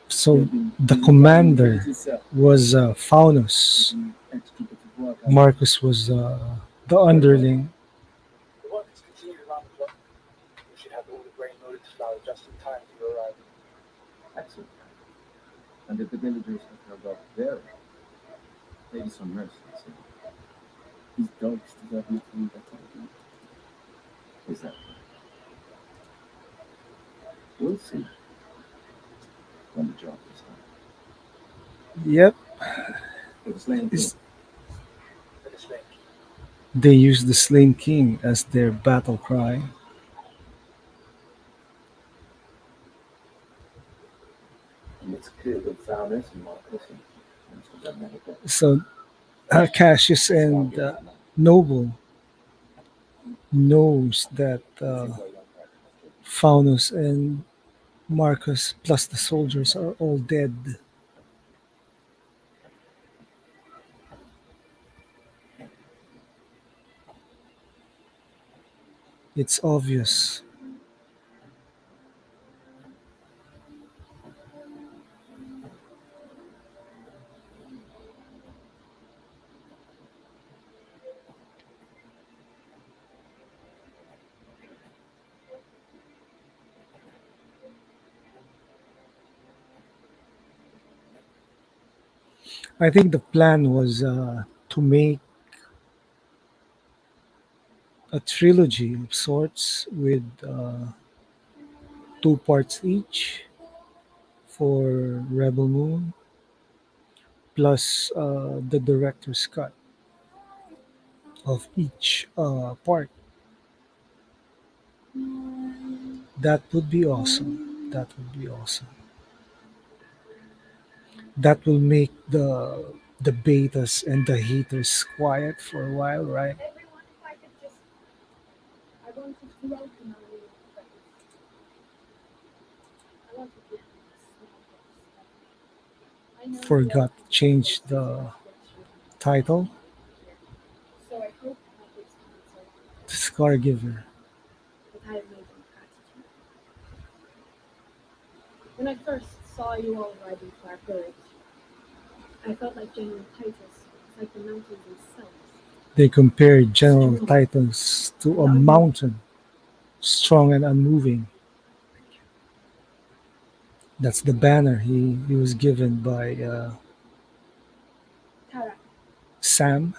So They've been the busy fighting the commander village itself, was Faunus. taking extra bits of work out. Marcus was the underling. The work is continued around the clock. We should have all the grain loaded to flour just in time for your arrival. Excellent. And if the villagers have held up their end, maybe some mercy. So these dogs deserve you to leave that time. Is that right? We'll see when the job is done. Yep, For the slain king, is For this lake. they use the slain king as their battle cry. and it's clear that Faunus and Marcus and some of them never got So Cassius and Scargiver now. Noble knows that This is why you don't practice this. Faunus and Marcus plus the soldiers are all dead. It's obvious. I think the plan was to make a trilogy of sorts with two parts each for Rebel Moon, plus the director's cut of each part. That would be awesome. That would be awesome. That will make the betas and the haters quiet for a while, right? Everyone, if I could just, I wanted to welcome our new friends. I want to give them a small gift. I know you all Forgot to have change differences the about what you title here, so I hope that this counsel to Scargiver. that I have made in gratitude. When I first saw you all riding to our village, I felt like General Titus, like the mountains themselves. They compared General Strong, Titans to a and unmoved. mountain, strong and unmoving. That's the banner he was given by Tara, Sam.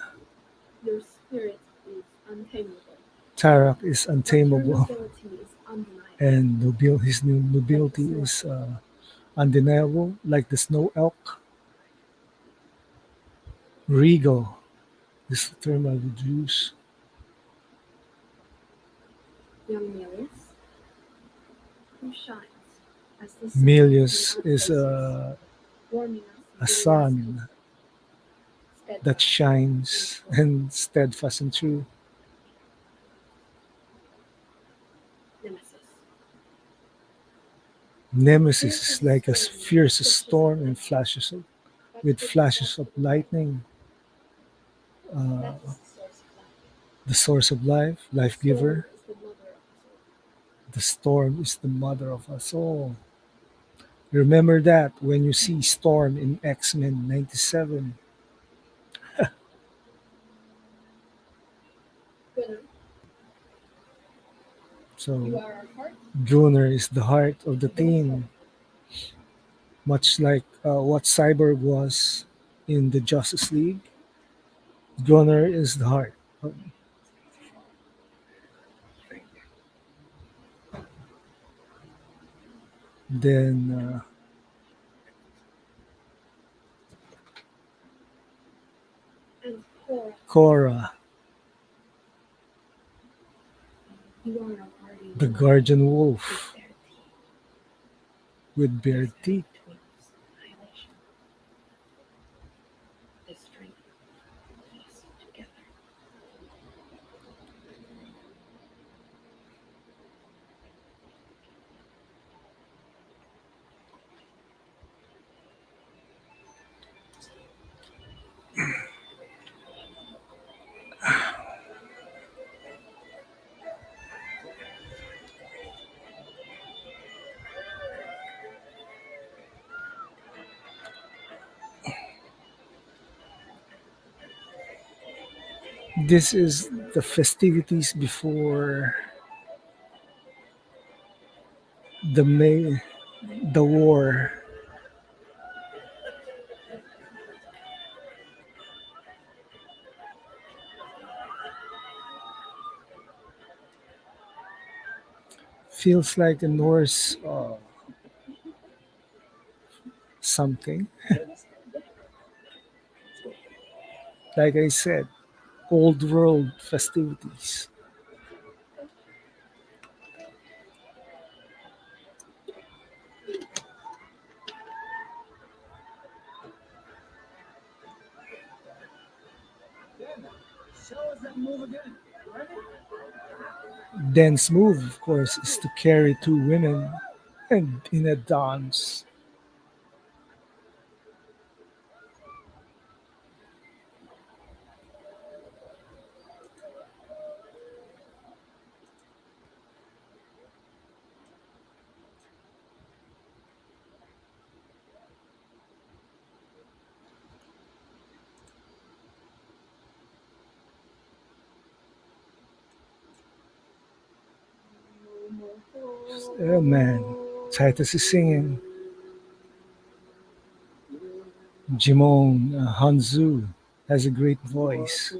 your spirit is untamable, Tarak is but your untamable, nobility is undeniable, and his new like the nobility snow is elf. undeniable, like the snow elk. Regal is the term I would use. Young Melius, who shines as the sun in Melius our is places, warming us a in Gilead's heat. son. that shines and steadfast and true. Nemesis. Nemesis is like a fierce storm and with flashes of lightning. Uh, That's the source of life. the source of life, life Storm giver. is the mother of us all. The storm is the mother of us all. Remember that when you see Storm in X Men '97. Gunnar, you So are our heart. Gunner is the heart of the team, much like what Cyborg was in the Justice League. Gunner is the heart. Thank you. Then And Kora, Kora, you are our guardian the angel guardian with wolf their teeth. with bare teeth. Between us, annihilation. The strength of us together. This is the festivities before the May, the war. Feels like a Norse something. Like I said, old world festivities. Dance move, of course, is to carry two women and in a dance. Oh man, Titus is singing. Jimon Hanzu has a great voice.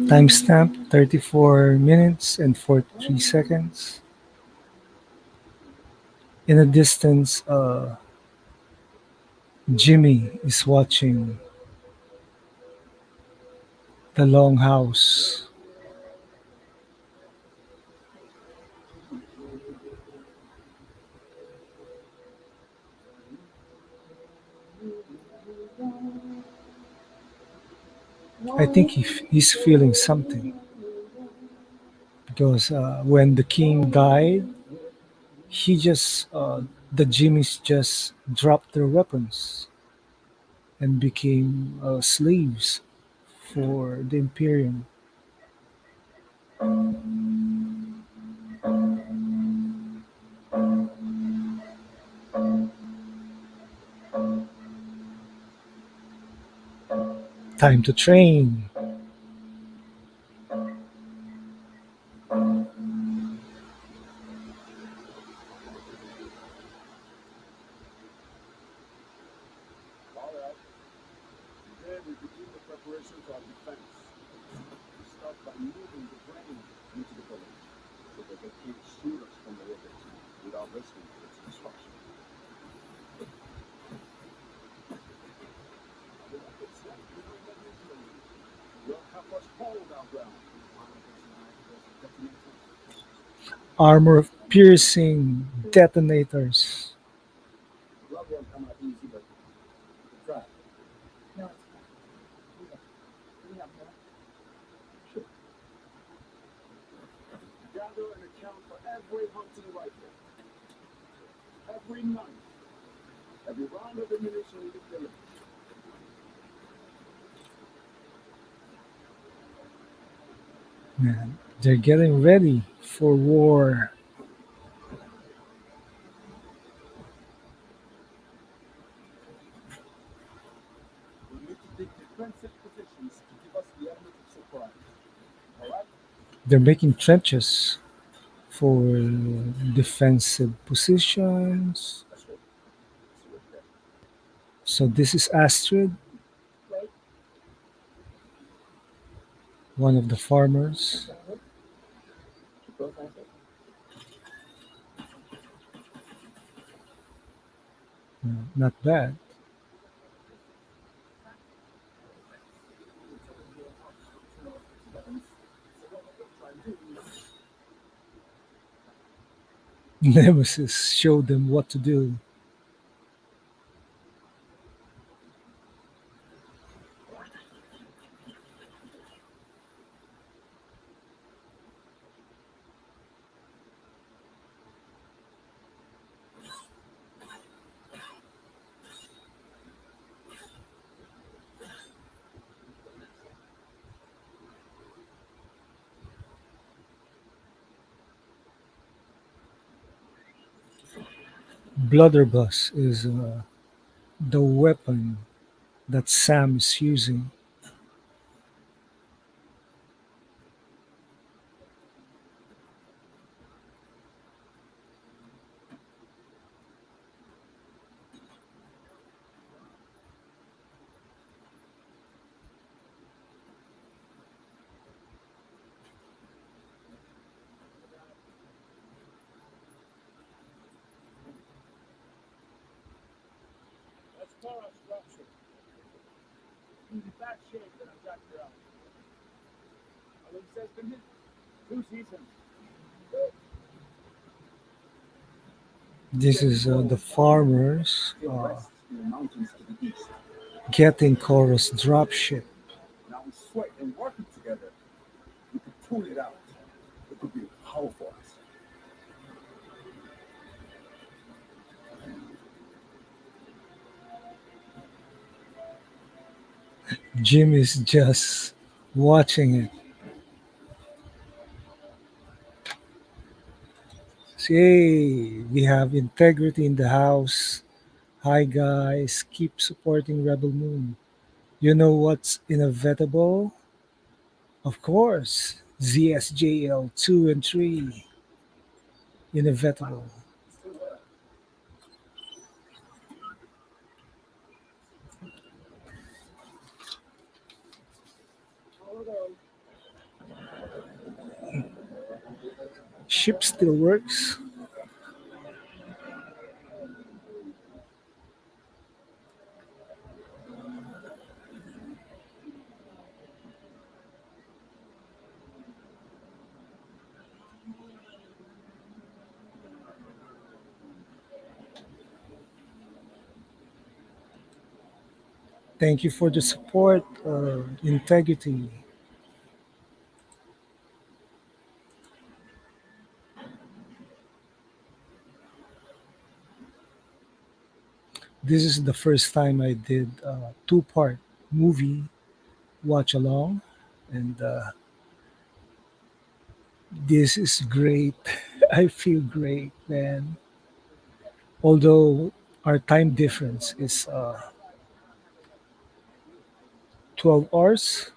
Timestamp 34 minutes and 43 seconds. In the distance, Jimmy is watching the longhouse. I think he's feeling something because when the king died, he just the Jimmys just dropped their weapons and became slaves for the Imperium. Time to train. operations are defense. We start by moving the brain into the village so that they can't shoot us from the orbit without listening to its instructions. We'll help us hold our ground. Armor piercing detonators. Blood won't come out easy, but try. No, it's fine. We have more. Sure. Gather and account for every hunting rifle, every knife, every round of ammunition in the village. Man, they're getting ready for war. We need to take defensive positions to give us the element of surprise. All right? They're making trenches for defensive positions. That's right. See what you So this is Astrid, Wait, one of the farmers. forward. Keep both eyes open. Not bad. Nemesis showed them what to do. Blunderbuss is the weapon that Sam is using. That's Kora's structure. He's in bad shape and I'm Jack out. How long has been here? 2 seasons. This is the farmers It rests in the mountains to the east. getting Kora's dropship. Now we sweat and working together. We could pull it out. It could be powerful. Jim is just watching it. See, we have integrity in the house. Hi guys, keep supporting Rebel Moon. You know what's inevitable? Of course, ZSJL 2 and 3. Inevitable. Ship still works. Thank you for the support, integrity. This is the first time I did a two-part movie watch along, and this is great. I feel great, man. Although our time difference is 12 hours,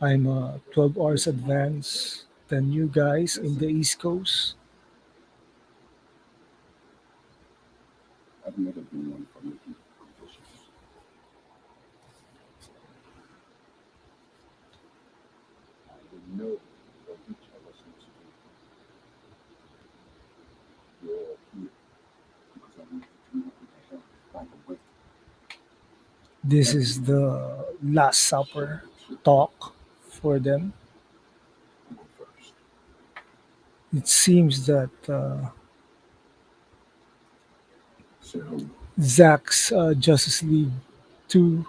I'm 12 hours advance than you guys in the East Coast. I've never been one for making conditions. This is the Last Supper talk for them. I'll go first. It seems that So, Zack's Justice League 2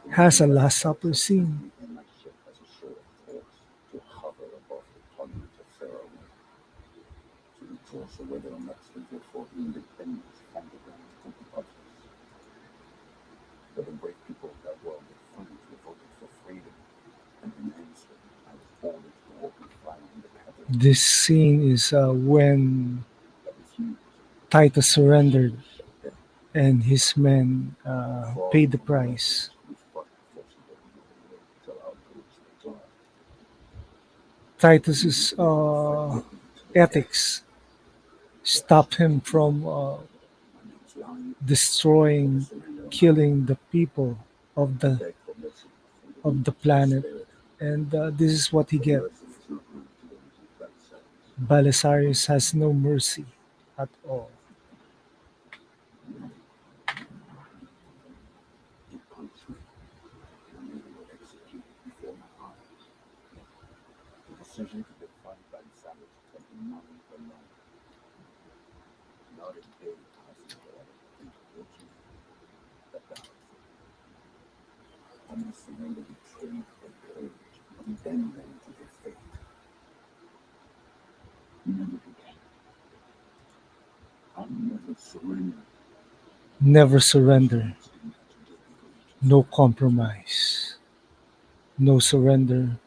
when I has a came back, Last Supper scene. and my ship has a show of force to hover above the continent of Fairway, to rejoice over their Mexico for independence from the ground of the others. But the brave people of that world defiantly voted for freedom, and in answer, I was ordered to open fire on the capital. This scene is when I refused. Titus My ship surrendered was shut down. and his men Far paid the from price. rebels who fought forcibly till our goods were gone. Titus's Fight with me to the death. ethics stopped him from My name's Lion. Never destroying, surrender a man. killing the people of I the beg for mercy from the of the weak to be planet, spared, and this is what he but get. mercy is not known to those who themselves. Belisarius has no mercy at all. He punched me, and a man was executed before my eyes. The decision to defy Belisarius can be mine alone. Not a day passes that I don't think towards you, the battlefield. I must surrender betrayed and courage, and then lend to their fate. Never forget, I'll never surrender. Never The surrender, chance didn't have to give me allegiance. no compromise, no surrender,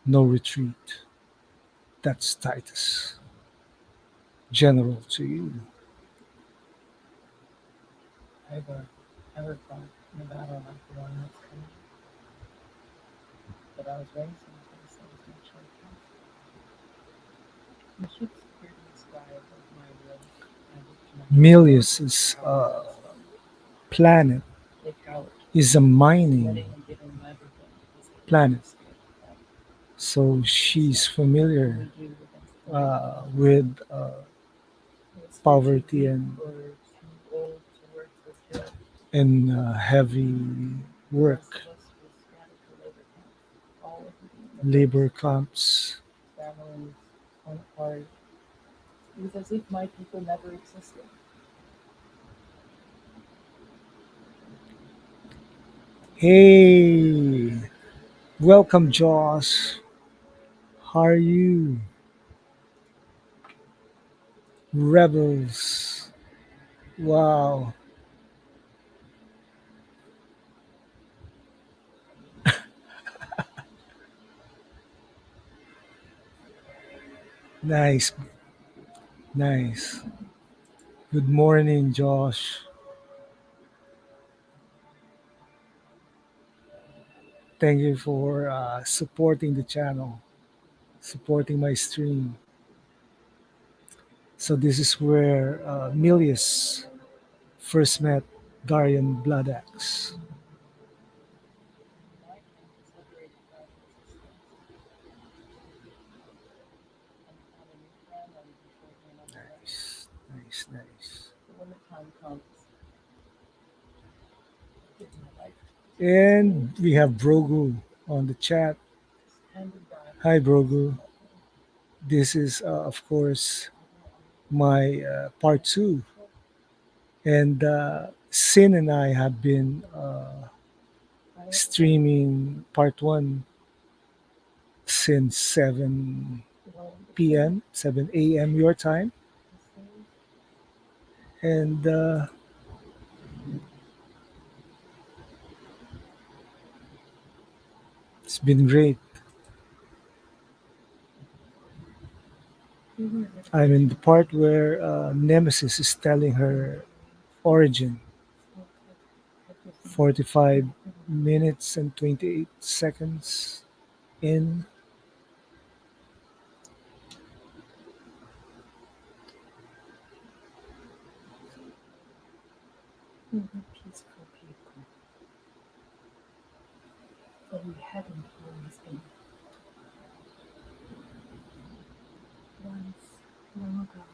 no retreat. That's Titus. General to you. Ever fought in a battle like the one that's coming? But I was raised in a place that was much like that. My ship's appeared in the sky above my will. I looked to my left, Milius's cowards swung. planet They cowered, is a mining submitting and giving them everything because they were planet, too scared to fight. so she's What do familiar we do against the wind? with It's still too poverty deep and or too old to work with hill. heavy The rest work, of us were scattered to labor camps, all of them in the labor dust. camps. Families torn apart. It was as if my people never existed. Hey, welcome, Josh. How are you, rebels? Wow, nice, nice. Good morning, Josh. Thank you for supporting the channel, supporting my stream. So this is where Milius first met Darian Bloodaxe. My camp was liberated by resistance, and found a new friend that even showed me another way. Nice, nice, nice. But when the time comes, I give my life And we have Brogu on the chat. to standing by Hi, those who Brogu. love me. This is, of course, my part two. And Sin and I have been I have felt streaming part one since alone the 7 same, p.m., 7 a.m. your time. the same. And it's been great. We were never I'm in the together. part where Nemesis is telling her origin, Felt like everything 45 in minutes and 28 seconds in. we were peaceful people, but we hadn't always been. Once, long ago,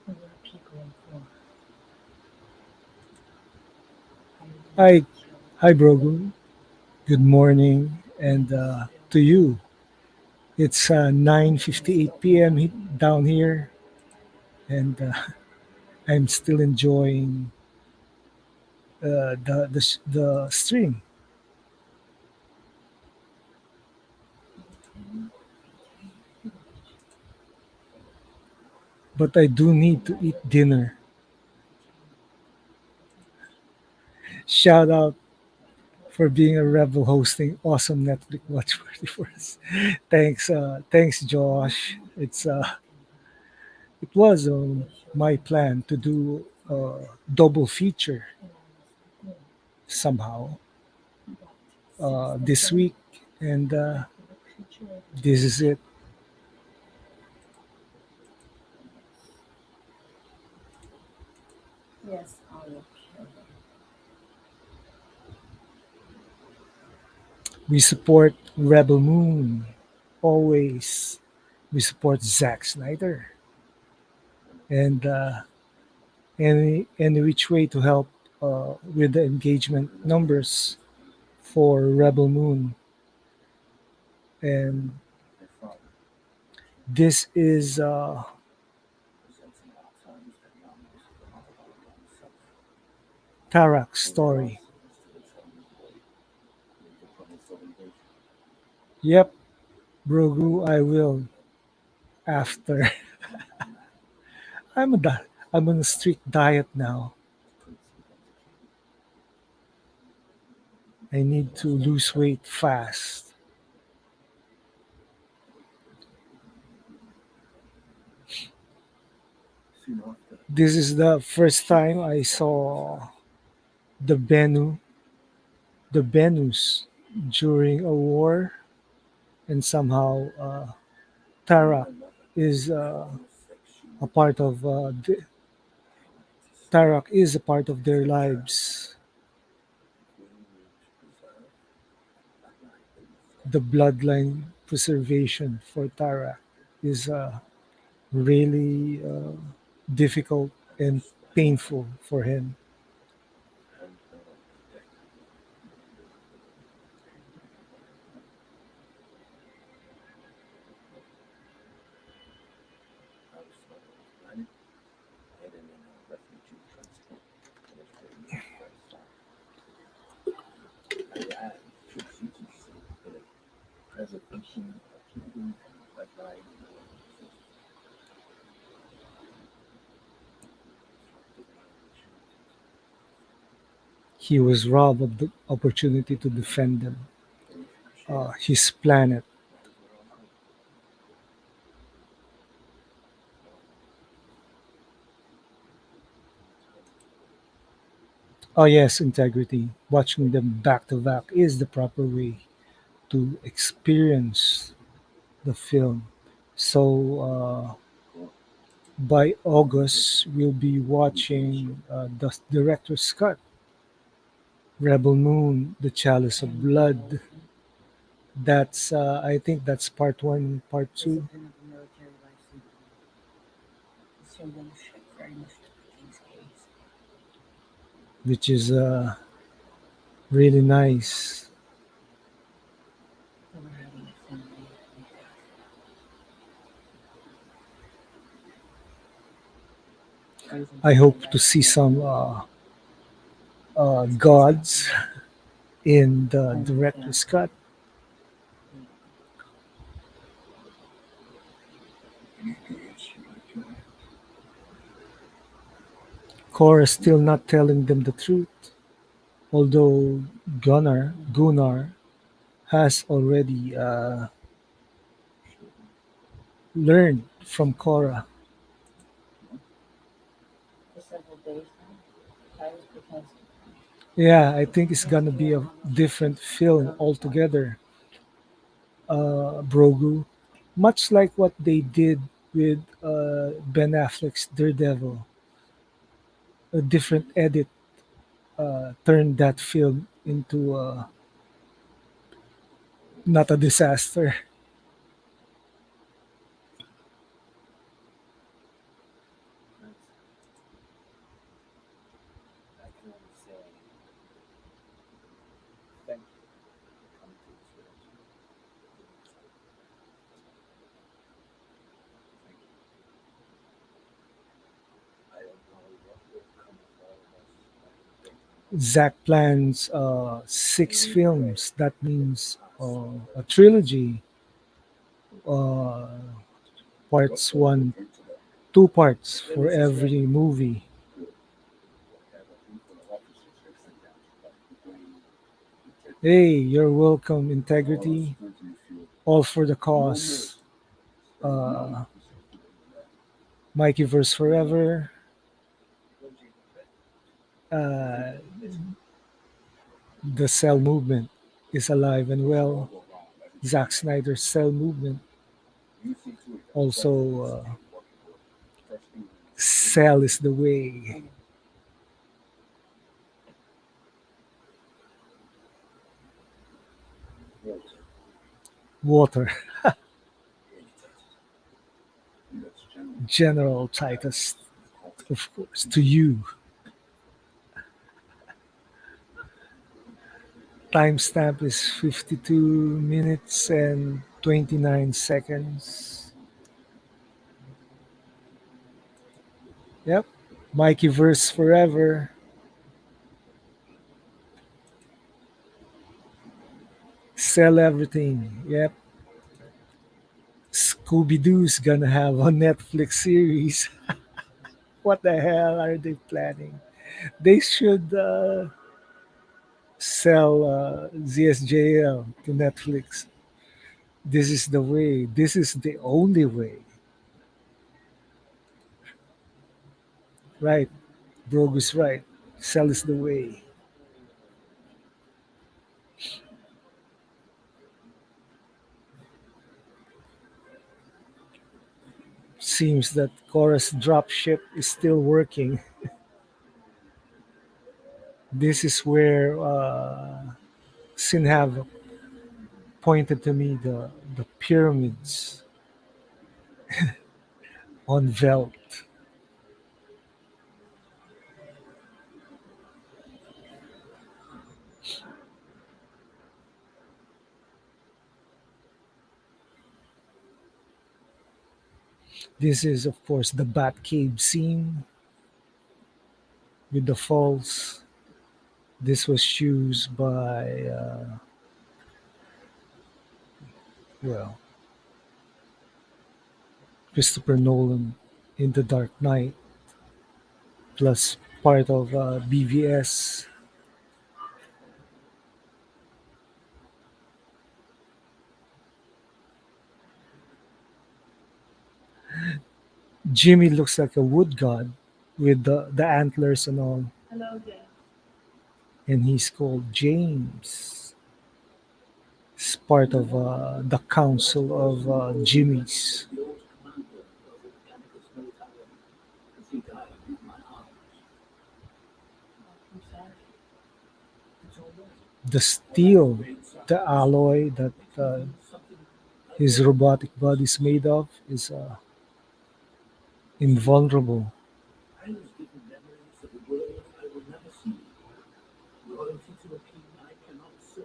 we were a people in war. Hi, hi, Brogu. Good morning, and to you. It's 9:58 p.m. Down here, and I'm still enjoying the stream. But I do need to eat dinner. Shout out for being a rebel hosting awesome Netflix watch party for us. Thanks, Josh. It was my plan to do a double feature somehow this week, and this is it. Yes, I will kill them. We support Rebel Moon always. We support Zack Snyder, and any which way to help with the engagement numbers for Rebel Moon. And Their father this is sensing Alzheimer's diagnosis of the mother by himself. Tarak's So the story. boss is to tell him the boy to promise obligation. Yep, Brogu, I will after. I'm a di- I'm on a strict diet now. The prince becomes a king. I need to lose weight fast. Soon after, This is the first time I saw the Benu, the Benus during a war, and somehow Tarak my mother is affection a part of to stay. Tarak is a part of their lives. We need to preserve that life in the throne. The bloodline preservation for Tarak is really difficult I and must stand painful for him. and her protect. I was thrown off the planet, hidden in a refugee transport, and it's been my first time. I have two duties in the preservation of a kingdom that lies in the world exists. Disrupted my opportunities. He was robbed of the opportunity to defend them, And if you share, his planet. that is where I'll go. No, integrity. Oh yes, integrity. Watching them back to back is the proper way to experience the film. So Kora, by August, we'll be watching the director's cut, Rebel Moon, The Chalice of And the Blood. Veldt That's I think that's part one, part two, discipline of the military life symbol. The symbol ship very much to the king's gaze. which is really nice. They were having a family meeting. Raising I children hope by to see the some that's what he's got gods going. in the Home and director's family. cut. Yeah. Any goods you like to have? Kora still not telling them the truth, although Gunnar has already learned from Kora. For several days now, I was protesting. Yeah, I think it's gonna Protesting be that a Mama should different film become his wife. altogether, Brogu. Much like what they did with Ben Affleck's Daredevil, a different edit turned that film into not a disaster. Prince, I can only say Zack plans six films. That means a trilogy, uh, parts one, two parts for every movie. Hey, you're welcome, integrity. All for the cause. Uh, Mikey verse forever. Uh, the cell movement is alive and well. Zack Snyder's cell movement. Also, cell is the way. Water. General Titus, of course, to you. Timestamp is 52 minutes and 29 seconds. Yep. Mikey verse forever. Sell everything. Yep. Scooby Doo's gonna have a Netflix series. What the hell are they planning? They should sell ZSJL to Netflix. This is the way. This is the only way. Right. Brogue is right. Sell is the way. Seems that Kora's dropship is still working. This is where Sinhav pointed to me the pyramids on Veldt. This is, of course, the Bat Cave scene with the falls. This was used by, well, Christopher Nolan in The Dark Knight, plus part of BVS. Jimmy looks like a wood god with the antlers and all, Hello, James. and he's called James. He's part of the council of Jimmys. The old commander of the mechanical snow tower, as he died in my arms. I'm sorry. It's all right. The steel, the alloy that Something his robotic body is made of is invulnerable. I was given memories of a world I will never see. Loyalty to a king I cannot serve.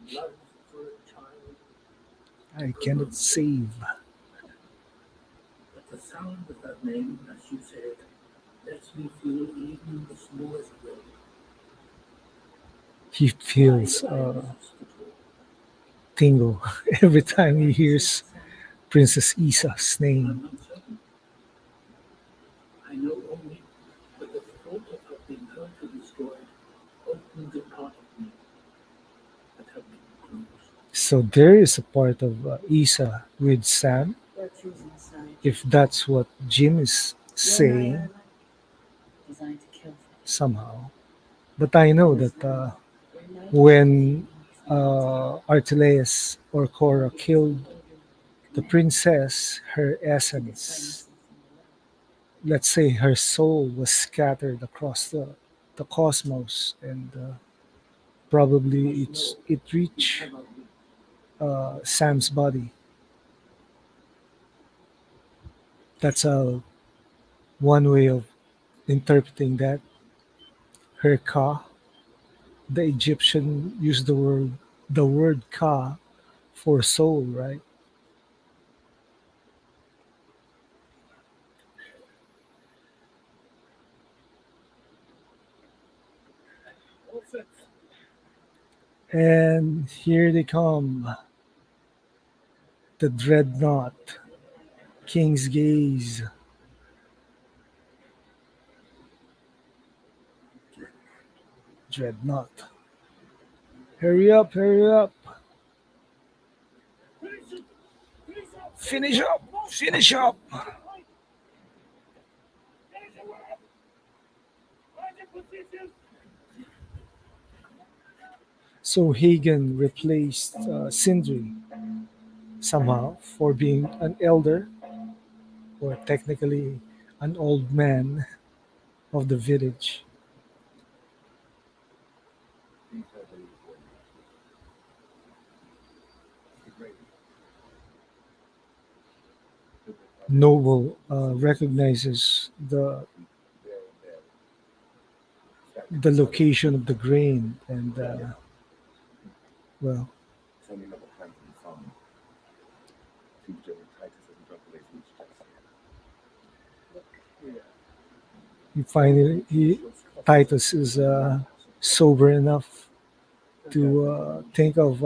And love for a child. I cannot save. But the sound of that name, as you said, lets me feel even the smallest way. He feels I exist at all. tingle every time he Why do you say hears that, Sam? Princess Isa's I'm name. not certain. I know only that the thought of her being hurt or destroyed opened a part of me that had been closed. So there is a part of Isa with Sam, We're choosing a side. if that's what Jim is You and I saying are alike, designed to kill things. somehow. But I know that We're united when in these Archelaus or Kora killed older the command princess, her to define essence, myself from the world. let's say her soul was scattered across the cosmos, and probably it reached Sam's body. That's one way of interpreting that. Her ka, the Egyptian used the word ka for soul, right? All set. And here they come, the dreadnought, King's Gaze. Dreadnought. Hurry up, hurry up. Finish it! Finish up! Finish up, finish up. Right! Finish the work! Find your position! So Hagen replaced Sindri somehow for being an elder, or technically an old man of the village. These are the great Noble recognizes there and there. the location of the grain, and well, It's only another hand from the farm. Seems General Titus hasn't dropped away from his chest yet. Look here. he finally Titus is sober enough to think of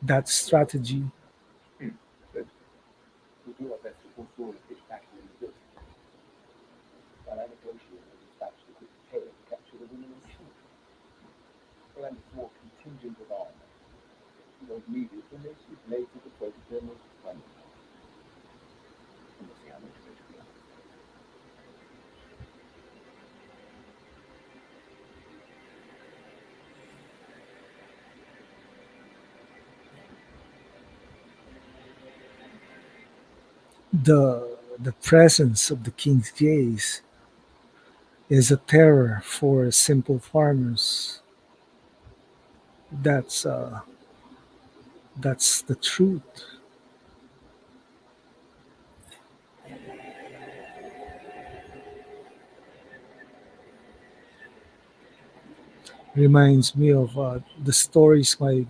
that strategy. Good. We'll do our best to pull forward and get back in the building. While I negotiate and dispatch the quick tail to capture the women and children. Well, and a small contingent of armor. You don't need information laid to the point of their most vulnerable. And we'll see how much better we are. The presence of the king's gaze is a terror for simple farmers. That's uh, that's the truth. Reminds me of the stories my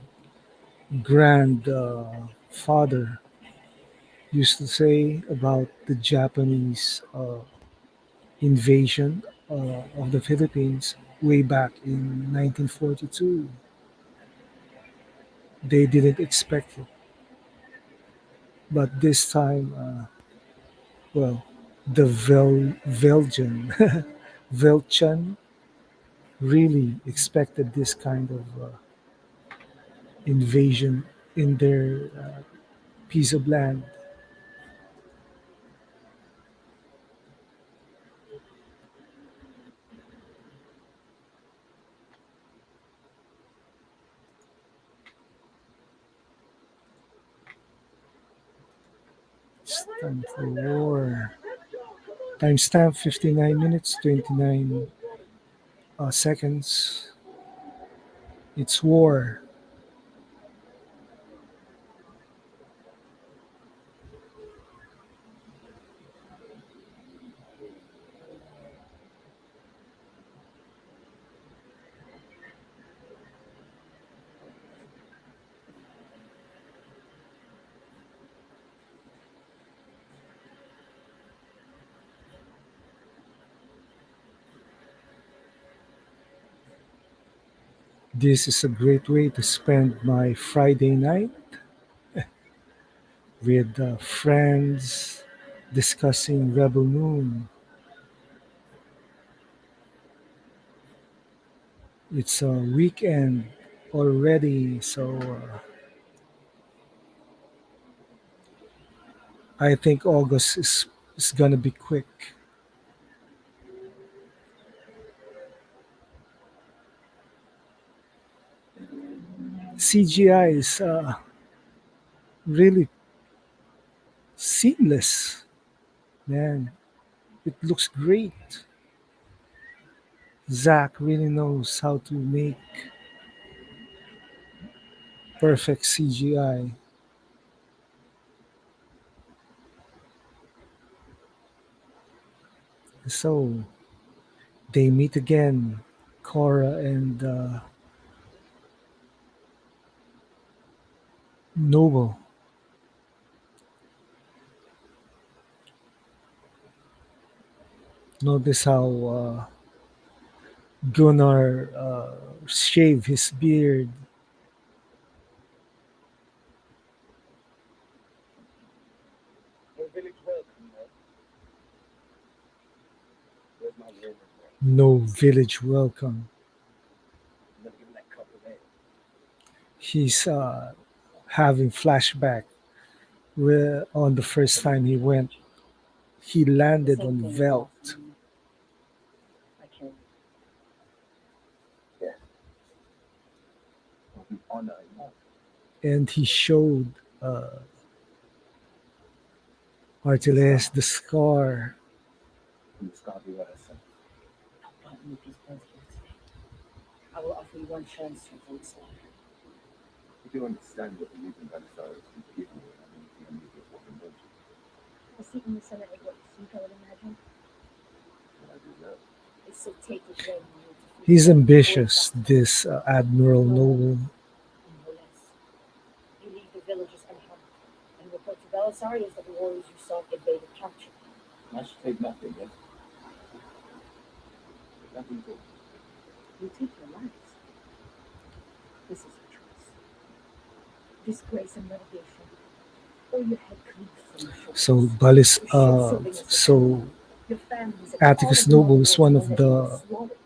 grandfather used to say about the Japanese invasion of the Philippines way back in 1942. They didn't expect it, but this time, well, the Belgian Velchan really expected this kind of invasion in their piece of land. It's time for war. Timestamp 59 minutes 29 seconds. It's war. This is a great way to spend my Friday night with friends discussing Rebel Moon. It's a weekend already, so I think August is gonna be quick. CGI is really seamless, man. It looks great. Zack really knows how to make perfect CGI. So they meet again, Kora and Noble. Notice how Gunnar shave his beard. No village welcome, no. Where's my room report? No village welcome. I'm gonna give him that cup of ale. He's having flashback where on the first time he went, he The landed same on thing with last Veldt, time. I can Yeah. Well, we honor him. and he showed uh, Artiles the scar. From the Scargiver herself. not meet these both here today. I will offer you one chance to avoid slaughter. You do understand what the reason Belisarius would give you and anything immediate weapon, don't you? A seat in the Senate is what you seek, I would imagine. What I deserve. It's so take it when you defeat He's them, ambitious, or this Admiral Noble. no less. You leave the villages unharmed and report to Belisarius that the warriors you sought invaded captured. I should take nothing, yes? Nothing good. You take your lives. This is your choice. Disgrace and relegation, or your head cleaved from your shoulders. So Balis, Your ship serving as a so your families and Atticus all of the Noble mother is worlds one know of that you were the slaughtered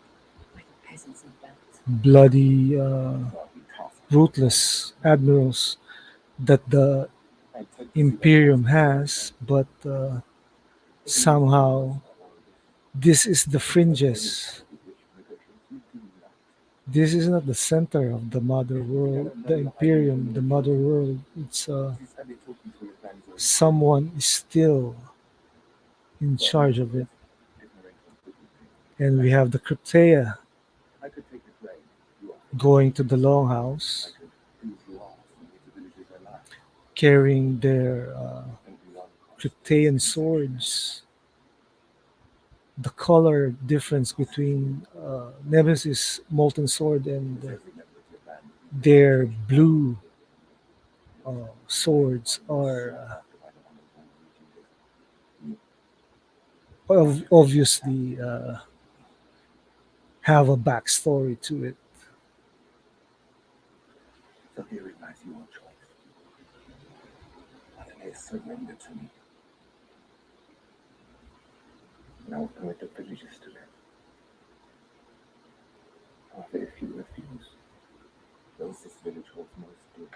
by the peasants in Veldt. bloody, Well, be tough. ruthless admirals that the I take to see that Imperium person. has, but somehow this is the fringes. This is not the center of the mother world, the Imperium, the mother world. It's someone is still in charge of it, and we have the Cryptea I could take the blame. You are. going to the I Longhouse, could do as you ask and make the villages alive. carrying their And be one Cryptean swords. The color difference between Nemesis Molten Sword and every member of your band. their blue swords are obviously have a backstory to it. So here it lies your choice. Otherwise, surrender to me. And I will permit the villages to live. However, if you refuse, those this village holds most dear.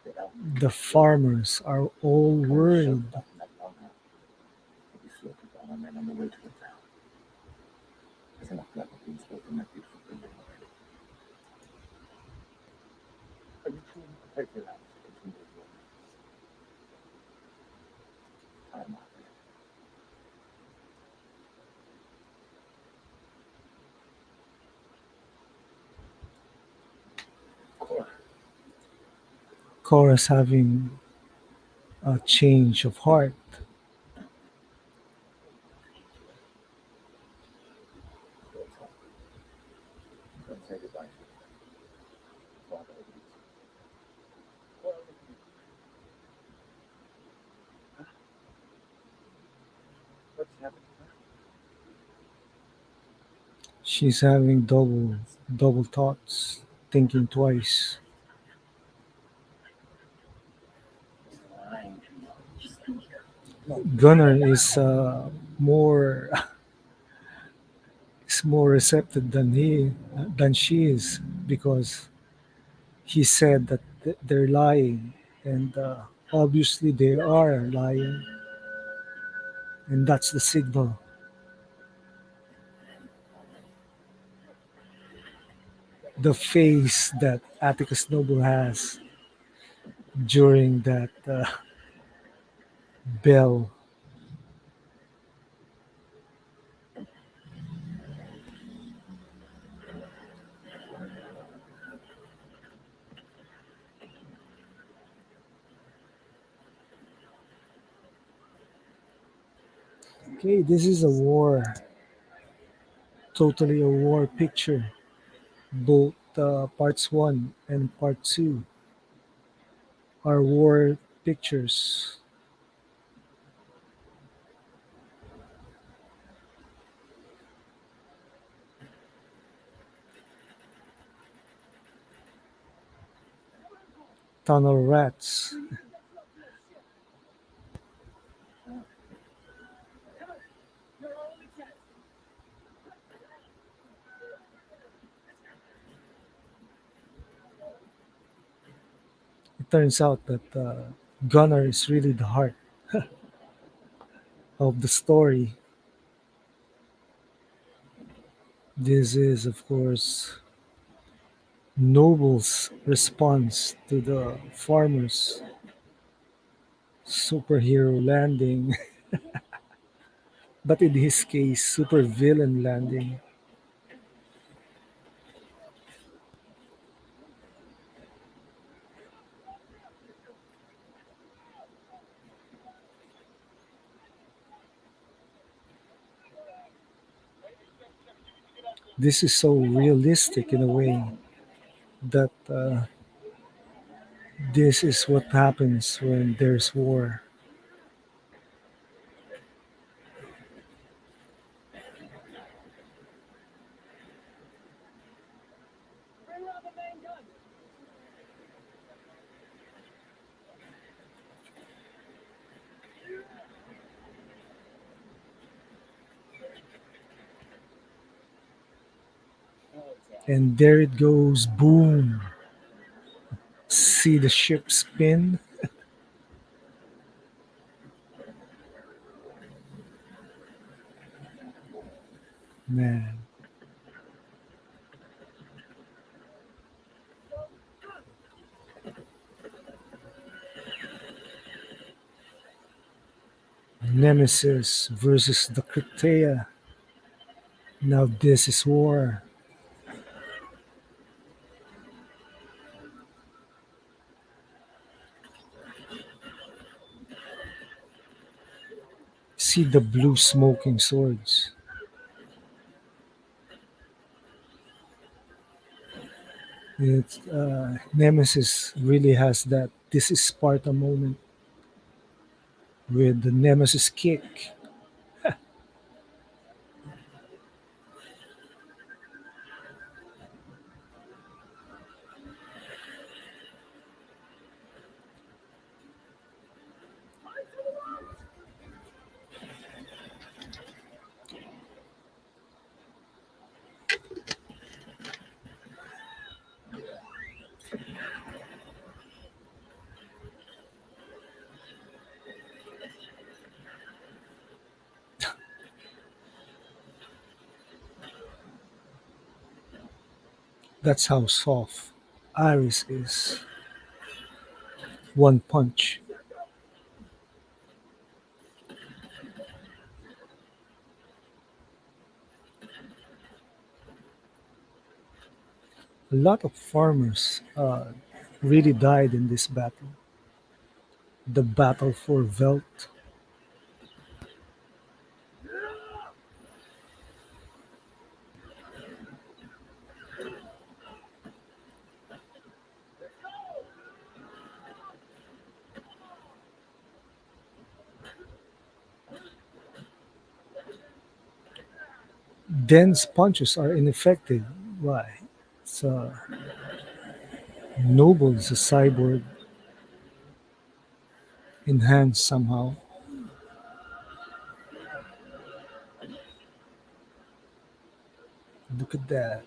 The elk The farmers are all worried. in that longhouse will be slaughtered by our men on the way to the town. There's enough blood being spilled in that beautiful building already. Are you truly prepared to allow us to continue with your lives? I am not. Kora, Kora's having a change of heart. don't talk. Don't say goodbye to me. Father agrees. Kora, look at me. Huh? What's happening? Huh? She's having double thoughts, thinking twice. Lying to you. Gunnar is more is more receptive than she is because he said that they're lying, and obviously they are lying, and that's the signal. The face that Atticus Noble has during that bell. Okay, this is a war, totally a war picture. Both parts one and part two are war pictures. tunnel rats. It turns out that Gunnar is really the heart of the story. This is, of course, Noble's response to the farmer's superhero landing, but in his case, super villain landing. This is so realistic in a way that this is what happens when there's war. And there it goes, boom. See the ship spin? Man, Nemesis versus the Kritea. Now this is war. See the blue smoking swords. Nemesis really has that this is Sparta moment with the Nemesis kick. That's how soft Iris is. One punch. A lot of farmers really died in this battle. The battle for Veldt. Dense punches are ineffective. Why? It's Noble is a cyborg enhanced somehow. Look at that.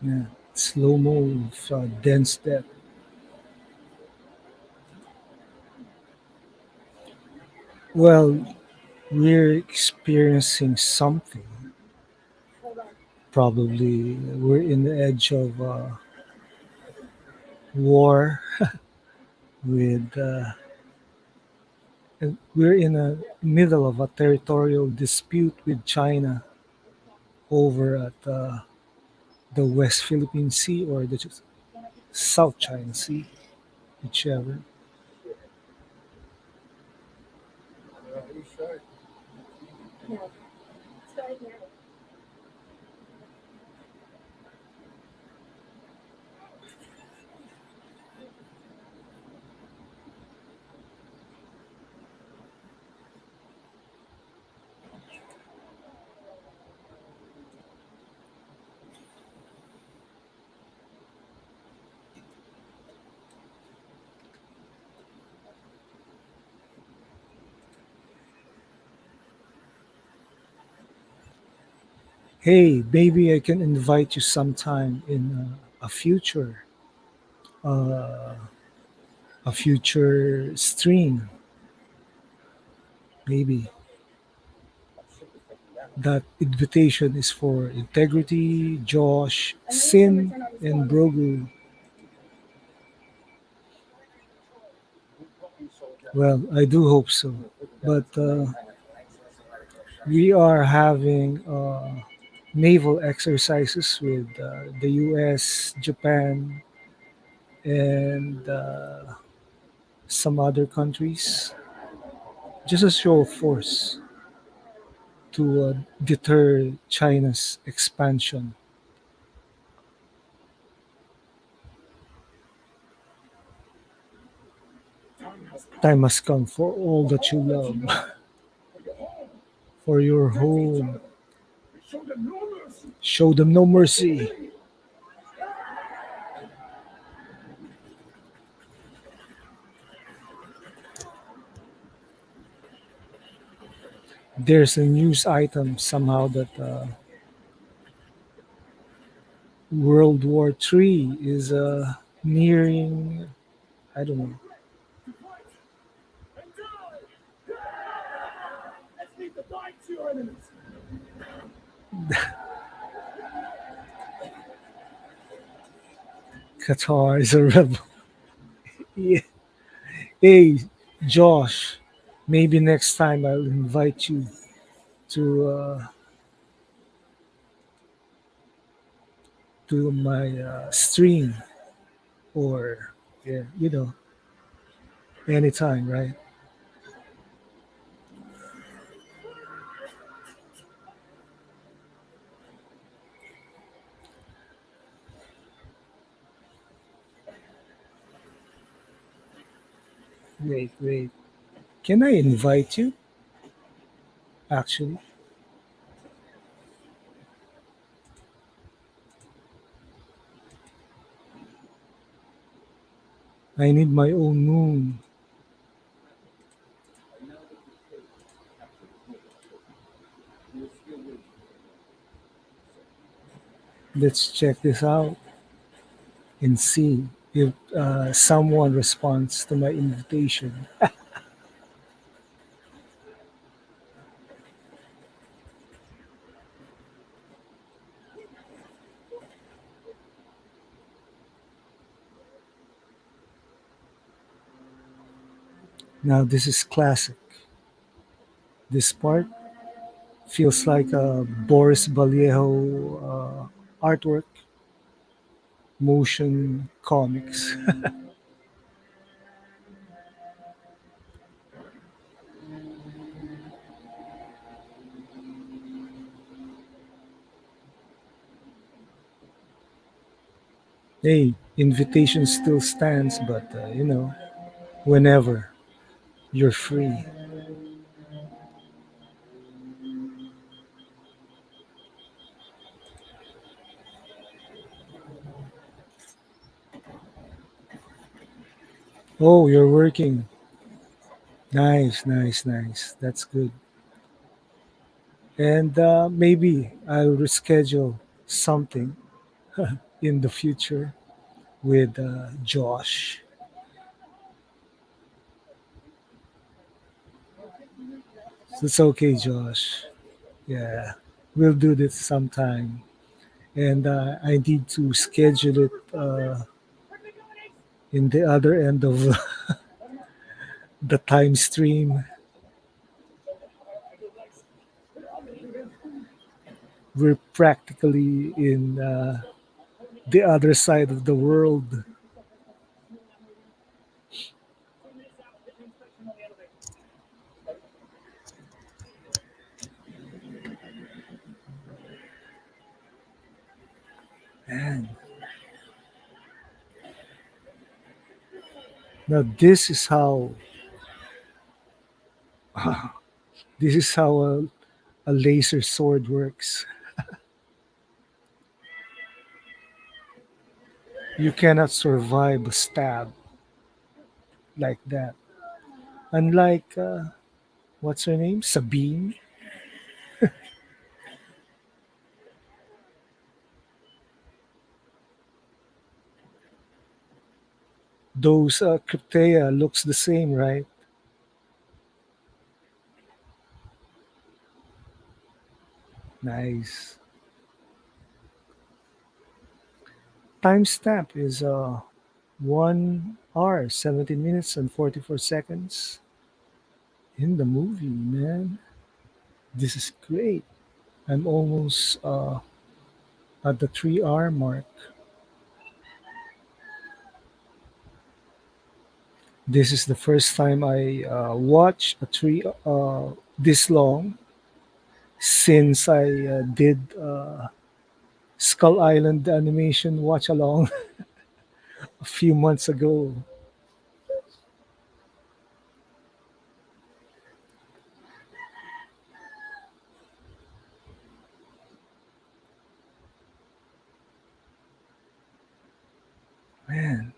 Yeah. Slow mo, dense death. Well, we're experiencing something. Probably we're in the edge of war with, and we're in the middle of a territorial dispute with China over at the West Philippine Sea or the South China Sea, whichever. No, start now. Hey, maybe I can invite you sometime in uh, a future stream. Maybe that invitation is for Integrity, Josh, Sin, and Brogu. Well, I do hope so. But we are having naval exercises with the US, Japan, and some other countries, just a show of force to deter China's expansion. Time has come for all that you love, for your home. Show them no mercy. There's a news item somehow that World War III is nearing. I don't know. Qatar is a rebel. Yeah. Hey, Josh, maybe next time I'll invite you to my stream or yeah, anytime, right? Wait, wait. Can I invite you? Actually, I need my own moon. Let's check this out and see if someone responds to my invitation. Now, this is classic. This part feels like a Boris Vallejo artwork, motion comics. Hey, invitation still stands, but whenever you're free. Oh, you're working. Nice, nice, nice. That's good. And maybe I'll reschedule something in the future with Josh. It's okay, Josh. Yeah, we'll do this sometime. And I need to schedule it in the other end of the time stream. We're practically in the other side of the world. And now this is how a laser sword works. You cannot survive a stab like that. Unlike what's her name, Sabine. Those Cryptea looks the same, right? Nice. Timestamp is 1 hour, 17 minutes, and 44 seconds in the movie, man. This is great. I'm almost at the 3 hour mark. This is the first time I watch a three this long since I did Skull Island animation watch along a few months ago. Man,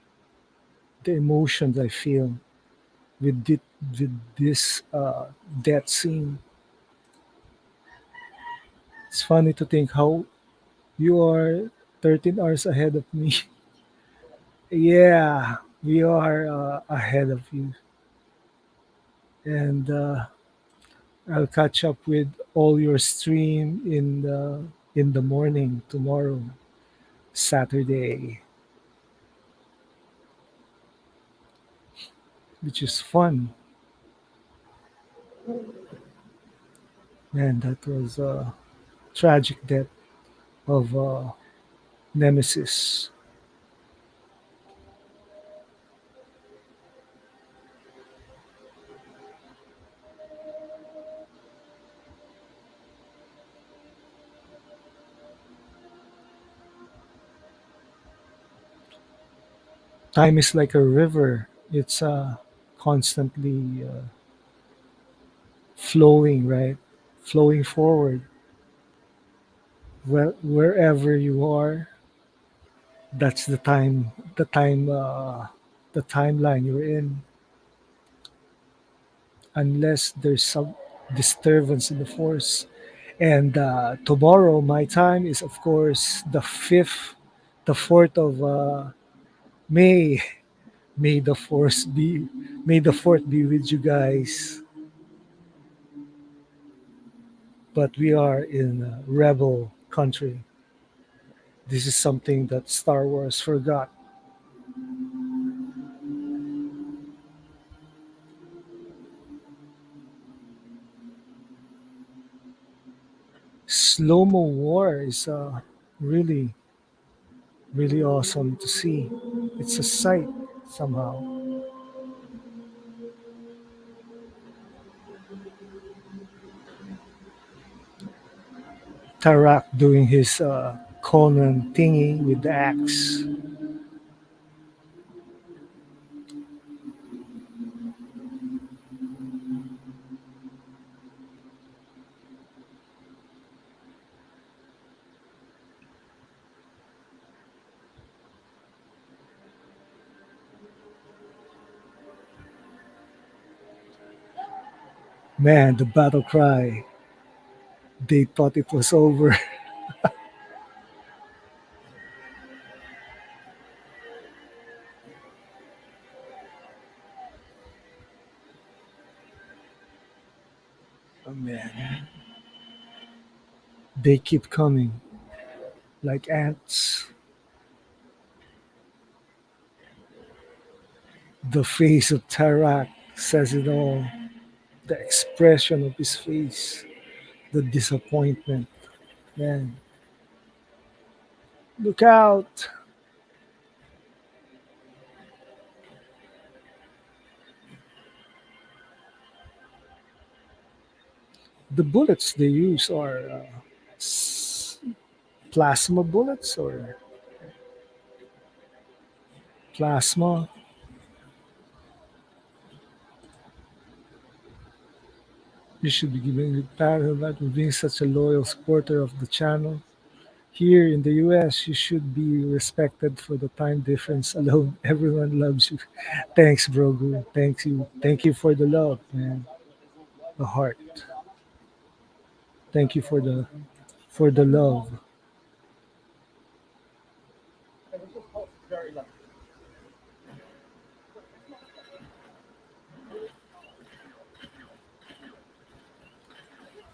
the emotions I feel with this death scene. It's funny to think how you are 13 hours ahead of me. Yeah, we are ahead of you. And I'll catch up with all your stream in the morning tomorrow, Saturday, which is fun. Man, that was a tragic death of Nemesis. Time is like a river. It's constantly flowing, right? Flowing forward. Wherever you are, that's the timeline you're in. Unless there's some disturbance in the force. And tomorrow, my time is of course the 4th of May. May the force be, may the fourth be with you guys. But we are in a rebel country. This is something that Star Wars forgot. Slow mo war is really, really awesome to see. It's a sight somehow. Tarak doing his Conan thingy with the axe. Man, the battle cry. They thought it was over. Oh man, they keep coming like ants. The face of Tarak says it all. The expression of his face, the disappointment. Man, look out! The bullets they use are s- plasma bullets or plasma. You should be giving it back for being such a loyal supporter of the channel. Here in the US, you should be respected for the time difference alone. Everyone loves you. Thanks, Brogu. Thanks you. Thank you for the love, man. The heart. Thank you for the love.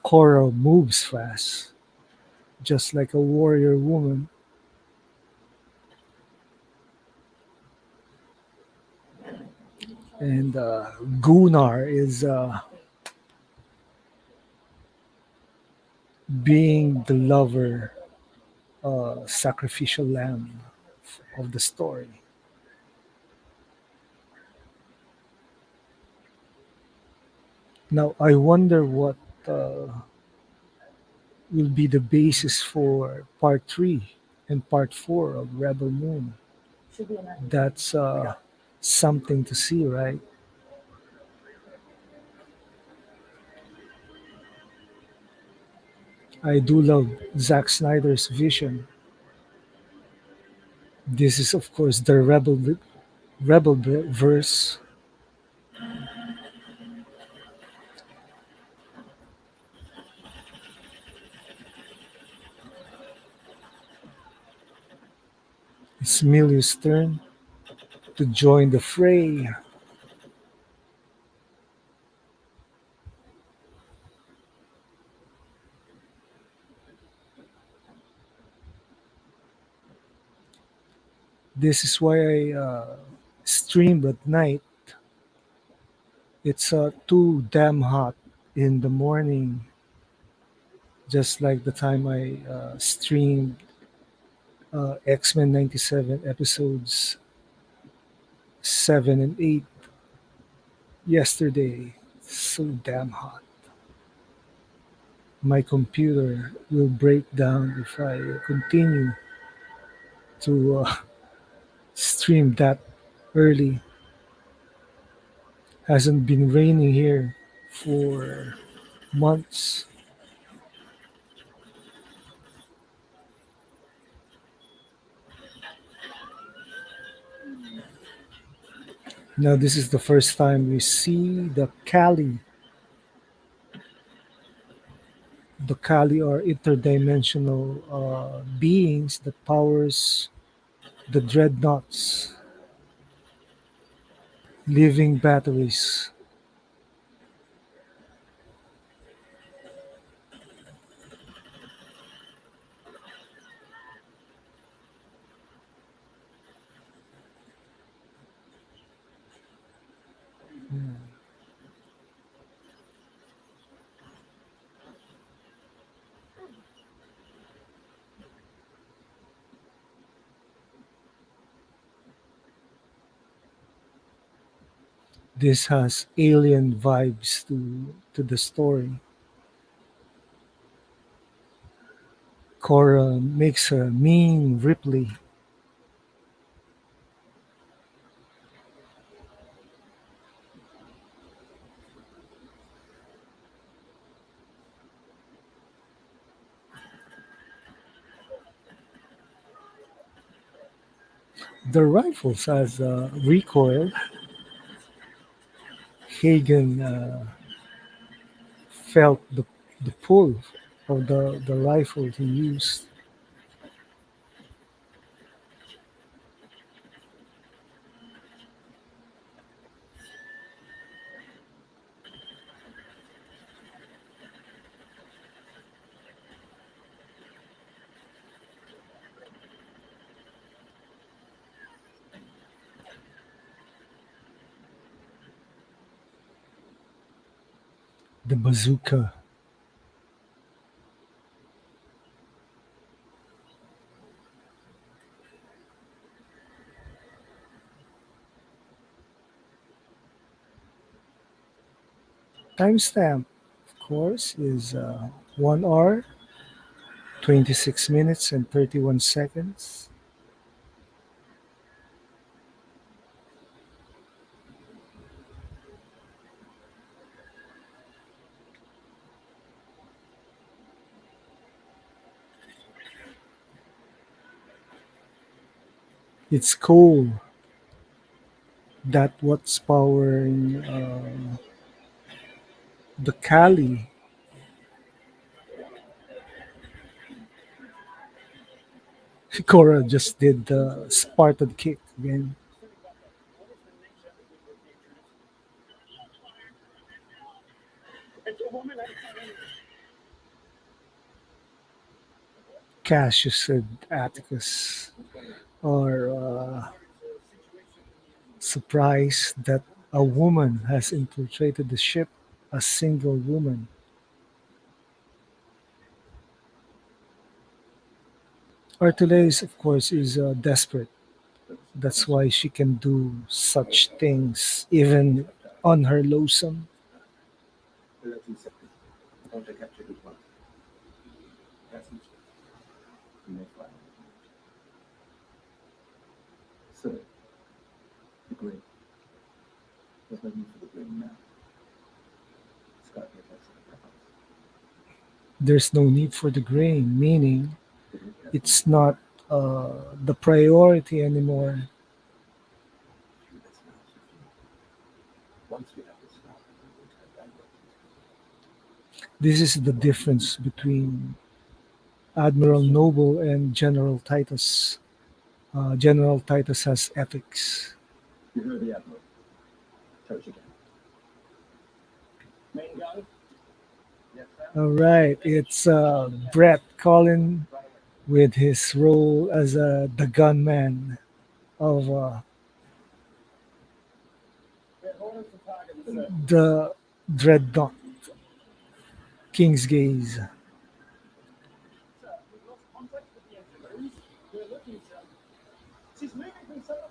Kora moves fast, just like a warrior woman, and Gunnar is being the lover, sacrificial lamb of the story. Now, I wonder what uh, will be the basis for part three and part four of Rebel Moon. That's something to see, right? I do love Zack Snyder's vision. This is, of course, the Rebel verse. It's Milius' turn to join the fray. This is why I stream at night. It's too damn hot in the morning, just like the time I streamed X-Men 97 episodes 7 and 8 yesterday. So damn hot. My computer will break down if I continue to stream that early. Hasn't been raining here for months. Now this is the first time we see the Kali. The Kali are interdimensional beings that powers the dreadnoughts, living batteries. This has alien vibes to the story. Kora makes a mean Ripley. The rifles has recoil. Hagen felt the pull of the rifle he used. The bazooka. Timestamp, of course, is 1 hour, 26 minutes, and 31 seconds. It's cool that what's powering the Kali. Kora just did the Spartan kick again. Cassius and Atticus are surprised that a woman has infiltrated the ship, a single woman. Arteles, of course, is desperate. That's why she can do such things, even on her lonesome. Veldt accepted. I want to capture his wife. That's his. You may fly. Sir, the grain. There's no need for the grain now. Scargiver has the house. There's no need for the grain, meaning it's not the priority anymore. That's not sufficient. Once we have this house, we will turn back. This is the difference between Admiral Noble and General Titus. General Titus has ethics. You heard the admiral. Charge again. Main gun? Yes, sir. All right, it's Brett Collin with his role as the gunman of Get orders to target, sir. the Dreadnought King's Gaze. Sir, we've lost contact with the engineers. We're looking, sir. She's moving from some of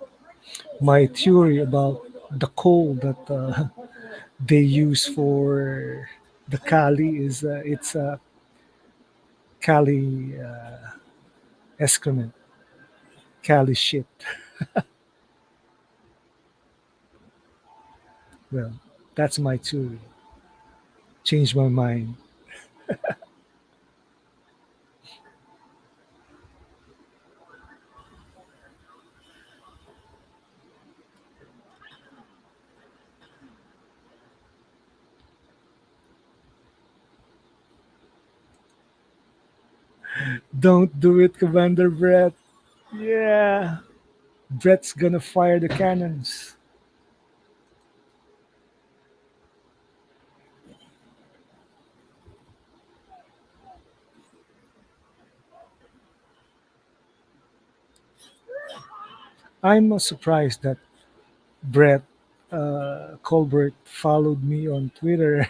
the My theory about the coal that they use for the Kali is it's a Kali excrement, Kali shit. Well, that's my theory. Changed my mind. Don't do it, Commander Brett. Yeah, Brett's gonna fire the cannons. I'm surprised that Brett Colbert followed me on Twitter.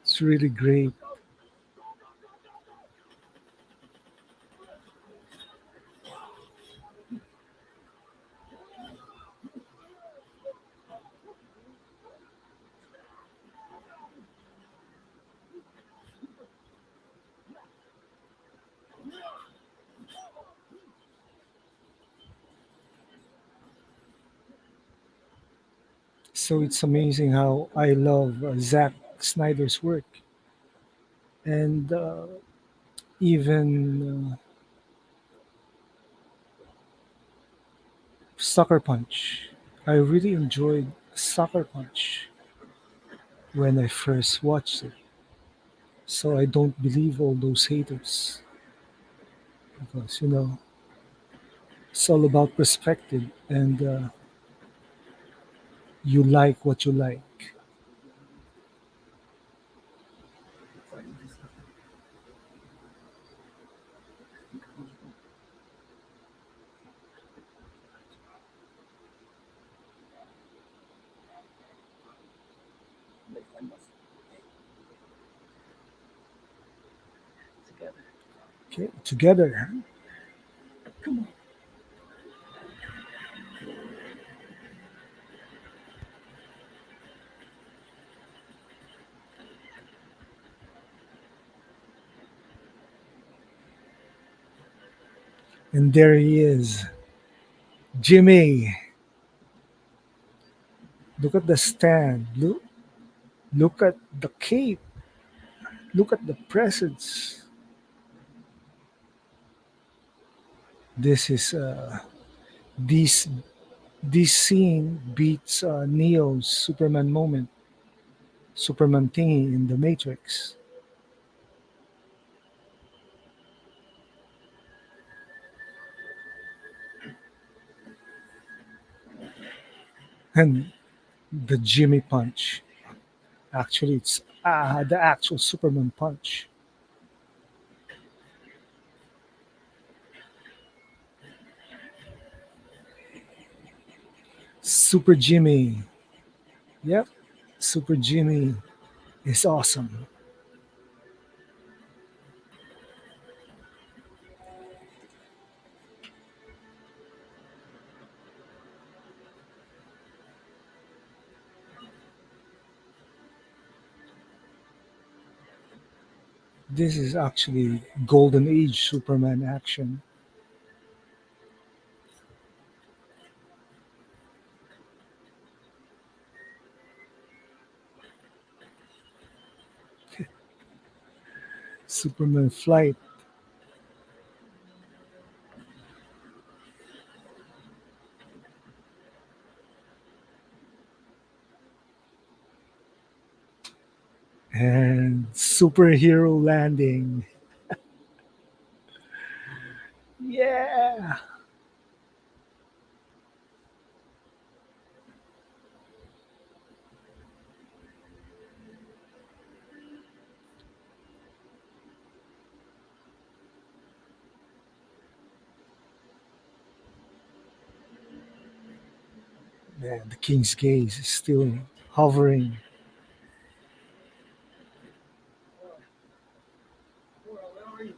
It's really great. So it's amazing how I love Zack Snyder's work. And even Sucker Punch. I really enjoyed Sucker Punch when I first watched it. So I don't believe all those haters because it's all about perspective and you like what you like. Okay, together. Come on. And there he is, Jimmy. Look at the stand. Look at the cape. Look at the presents. This is this this scene beats Neo's Superman moment, Superman thingy in the Matrix, and the Jimmy punch. Actually, it's the actual Superman punch. Super Jimmy. Yep, Super Jimmy is awesome. This is actually Golden Age Superman action. Superman flight and superhero landing. Yeah. Man, the king's gaze is still hovering. Kora, where are you?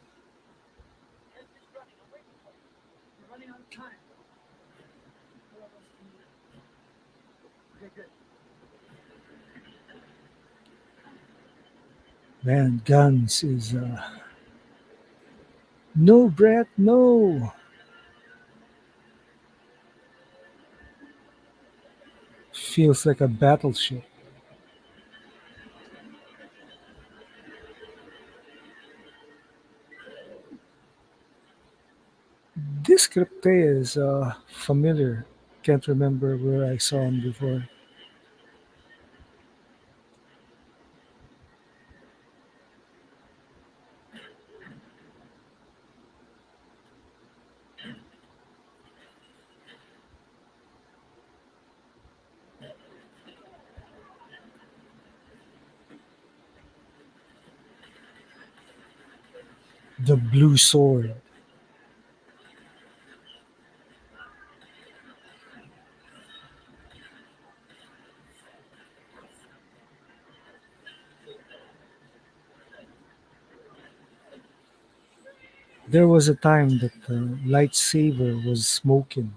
Just running. I'm waiting for you. We're running out of time. Kora wants to meet us. Okay, good. Man, guns is no, Brett, no. Feels like a battleship. This script is familiar. Can't remember where I saw him before. The blue sword. There was a time that the lightsaber was smoking.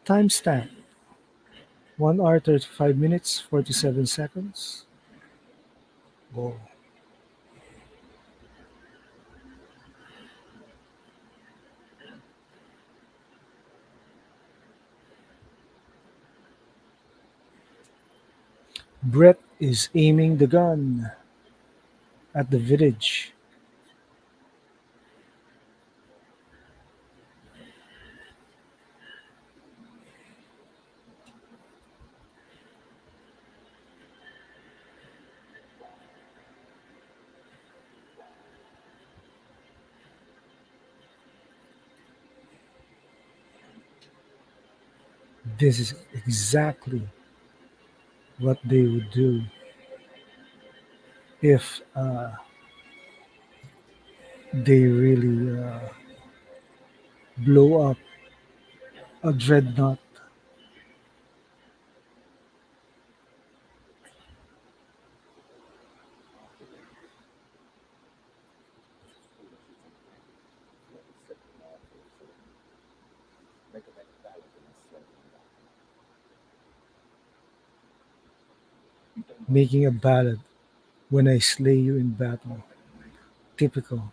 Timestamp 1 hour 35 minutes 47 seconds. Whoa. Brett is aiming the gun at the village. This is exactly what they would do. if they really blow up a dreadnought. After this, just pull the shit on the let it set the mark for its own. Make a ballad in a slow and back. You don't know Making a ballad when I slay you in battle. Typical.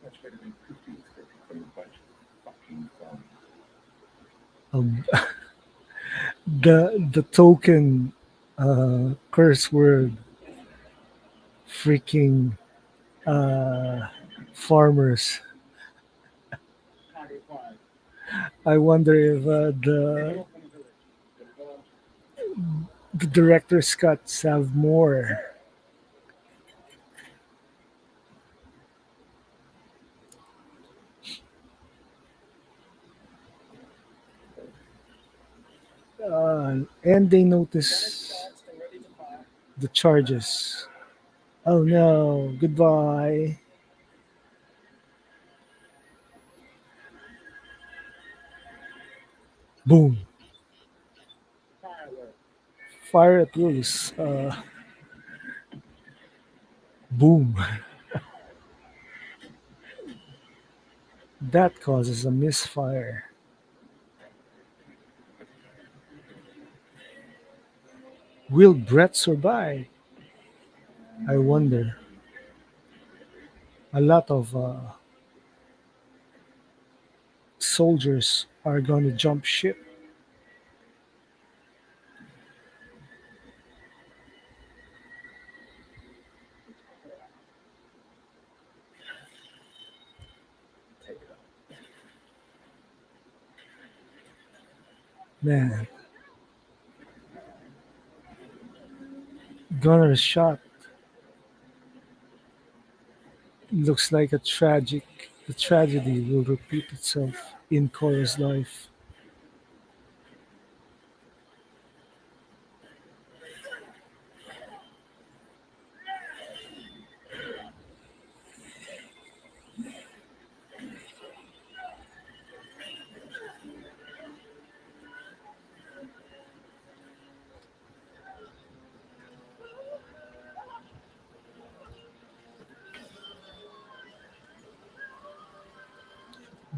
Much better than 50 expected from a bunch of fucking clowns. Um, the token curse word freaking uh, farmers. I wonder if the director's cuts have more. And they notice the charges. Oh no, goodbye. Boom. Fire at loose. Boom. That causes a misfire. Will Brett survive? I wonder. A lot of soldiers are going to jump ship. take it out. Man, Gunner's shot looks like a tragedy will repeat itself in Kora's life.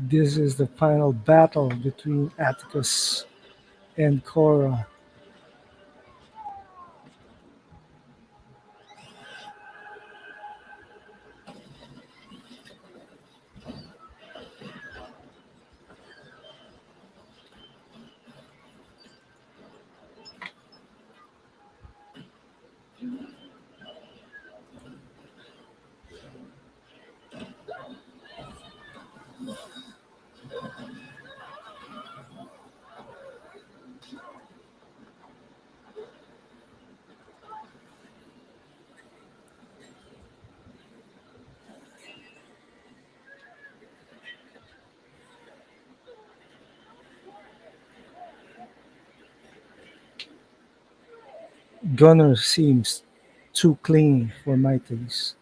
This is the final battle between Atticus and Kora. Gunner seems too clean for my taste,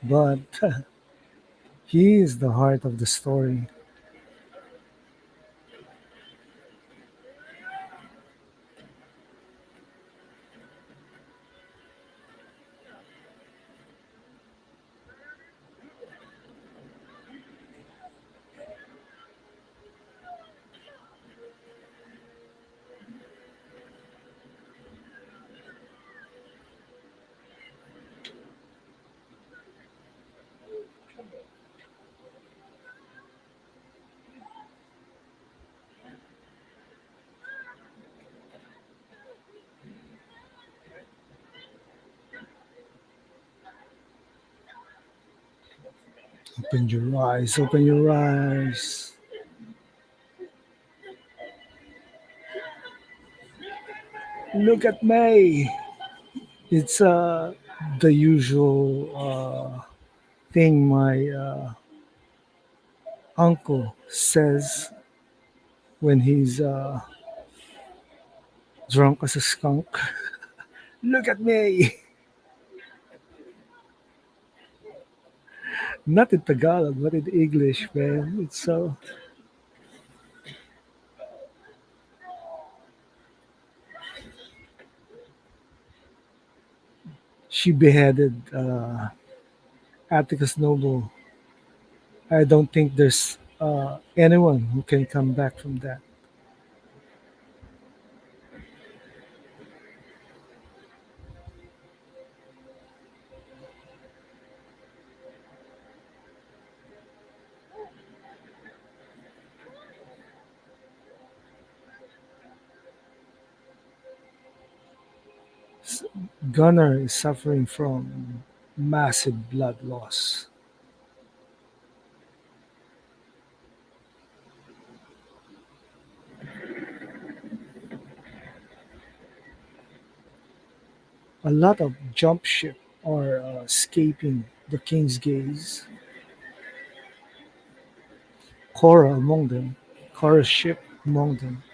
but he is the heart of the story. Open your eyes, open your eyes. Look at me. It's the usual thing my uncle says when he's drunk as a skunk. Look at me. Not in Tagalog, but in English, man. It's so. She beheaded Atticus Noble. I don't think there's anyone who can come back from that. Gunnar is suffering from massive blood loss. A lot of jump ship are escaping the king's gaze. Kora among them. Kora's ship among them.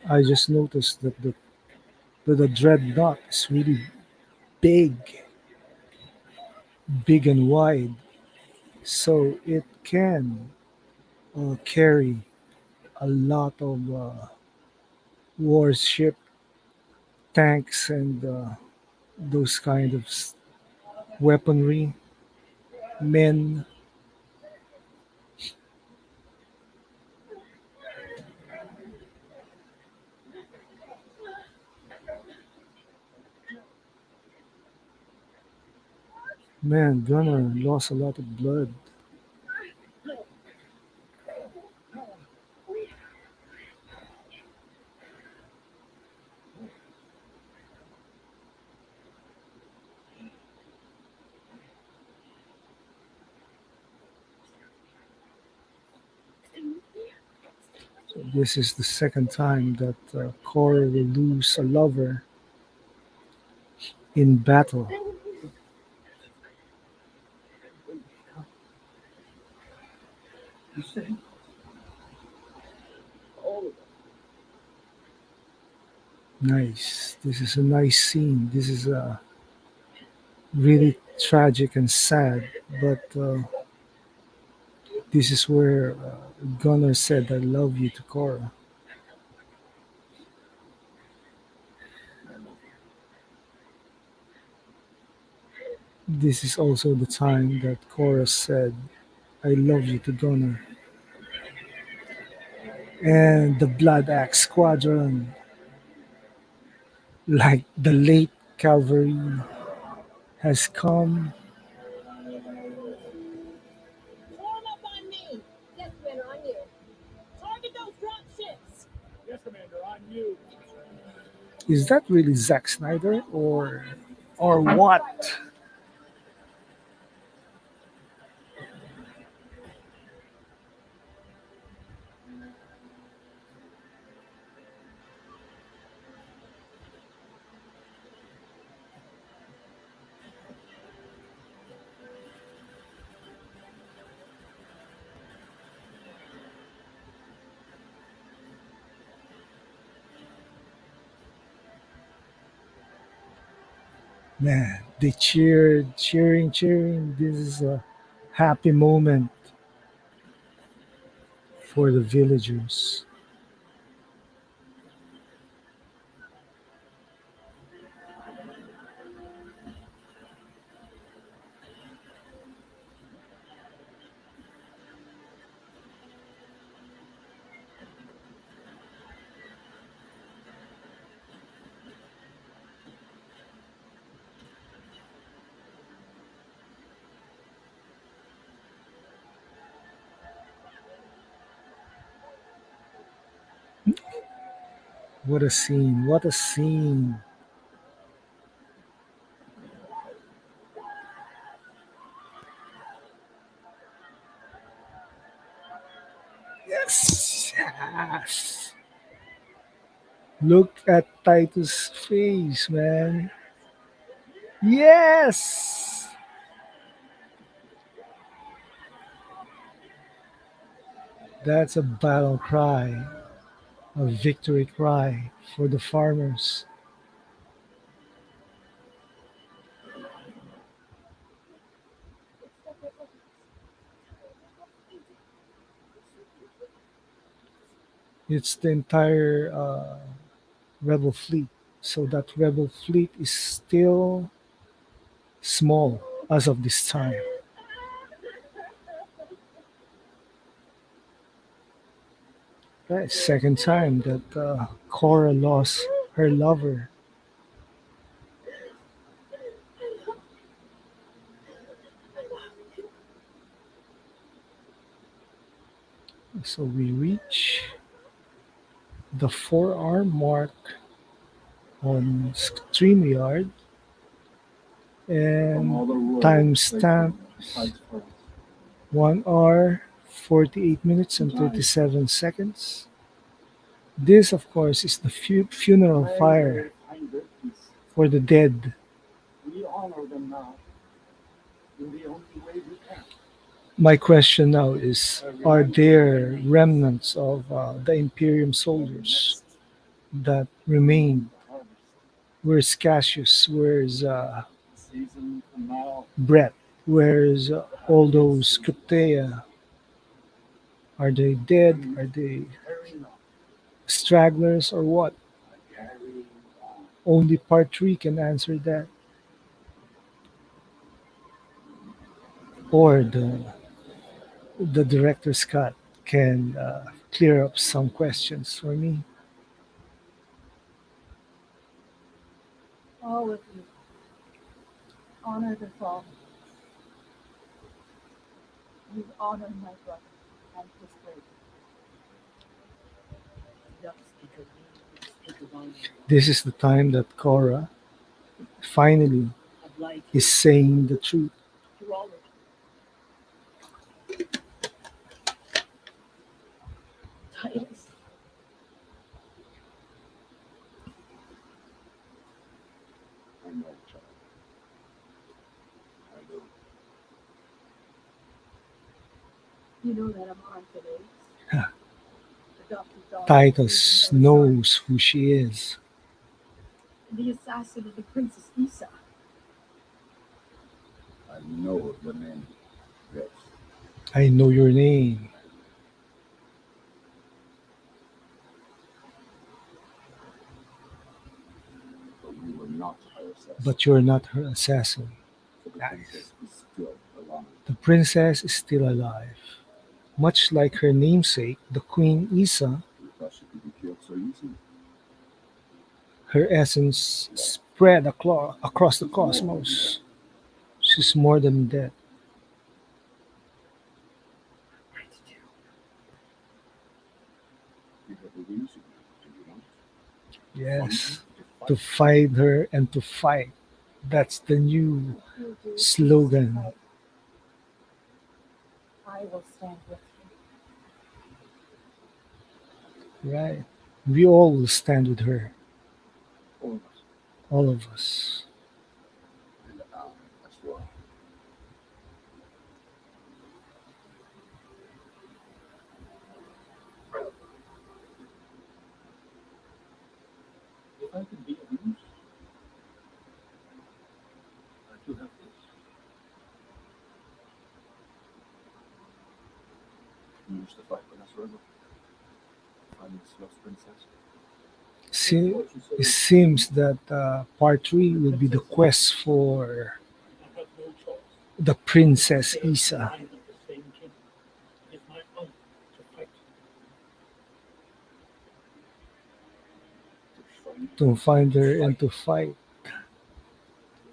I just noticed that the dreadnought is really big, big and wide, so it can carry a lot of warship, tanks, and those kind of weaponry, men. Man, Gunnar lost a lot of blood. So this is the second time that Kora will lose a lover in battle. You say all of them. Nice. This is a nice scene. This is really tragic and sad, but this is where Gunnar said, "I love you" to Kora. This is also the time that Kora said, "I love you" to Gunnar. And the Blood Axe Squadron, like the late cavalry, has come. Form up on me. Yes, Commander, on you. Target those drop ships. Yes, Commander, on you. Is that really Zack Snyder or what? Man, they cheered, cheering, cheering. This is a happy moment for the villagers. What a scene! What a scene! Yes! Yes! Look at Titus' face, man. Yes! That's a battle cry, a victory cry for the farmers. It's the entire rebel fleet. So that rebel fleet is still small as of this time. Right, second time that Kora lost her lover. So we reach the 4 hour mark on StreamYard From and all the roads they timestamp come tight first. 1 hour 48 minutes and 37 seconds. This, of course, is the funeral May fire they find their peace. for the dead. We honor them now in the only way we can. My question now is, are there remnants of the Imperium soldiers that remained? The harvest Where's Cassius? Where's season from now. Brett? Where's all Happiest those season. Kryptea? Are they dead? Are they Carrying on. stragglers or what? Carrying on. Only part 3 can answer that. Or the director's cut can clear up some questions for me. All of you, honor the fallen. You honor my brother and his brave. Thus speak of me, speak of honor, This is the time that Korra finally of light is saying the truth. to all of you. Titus, I know, child. I know. you know that I'm armed today. Adopted daughter Titus of the Belisarius, knows who she is. the assassin of the Princess Isa. I know the name. Yes. I know your name, But you were not her assassin. but you're not her assassin. For the Nice. princess is still alive. The princess is still alive. Much like her namesake, the Queen Isa, You thought she could be killed so easily. her essence spread across the cosmos. She's more than dead. You have a reason, do you not? Yes. To To fight. fight her and to fight. That's the new You do slogan. fight. I will stand with you. Right? We all will stand with her. All of us. All of us. And I as well. If I could be of use, I do have this. You used to fight with us, rebel. I'm this lost princess. It seems that part 3 will be the quest for I have no choice. the Princess They are Isa. mine of the same kin. It is my honor to fight. To To find her and to fight.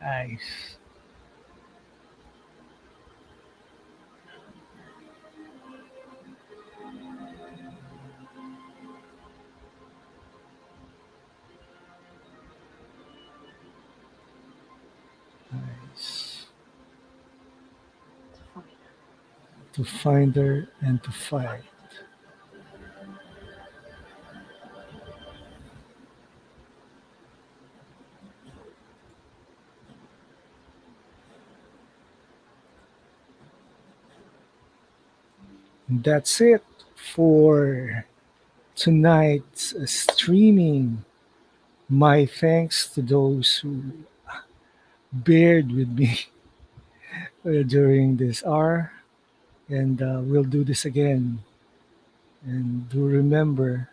Nice. to find her and to fight. And that's it for tonight's streaming. My thanks to those who bared with me during this hour, and we'll do this again. And do remember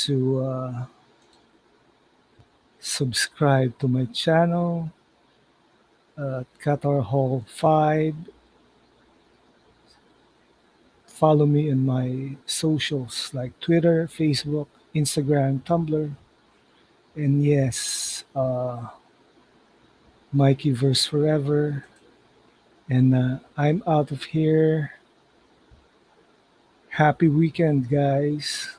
to subscribe to my channel, Qatar Hall 5. Follow me in my socials like Twitter, Facebook, Instagram, Tumblr. And yes, Mikey Verse Forever. And I'm out of here. Happy weekend, guys.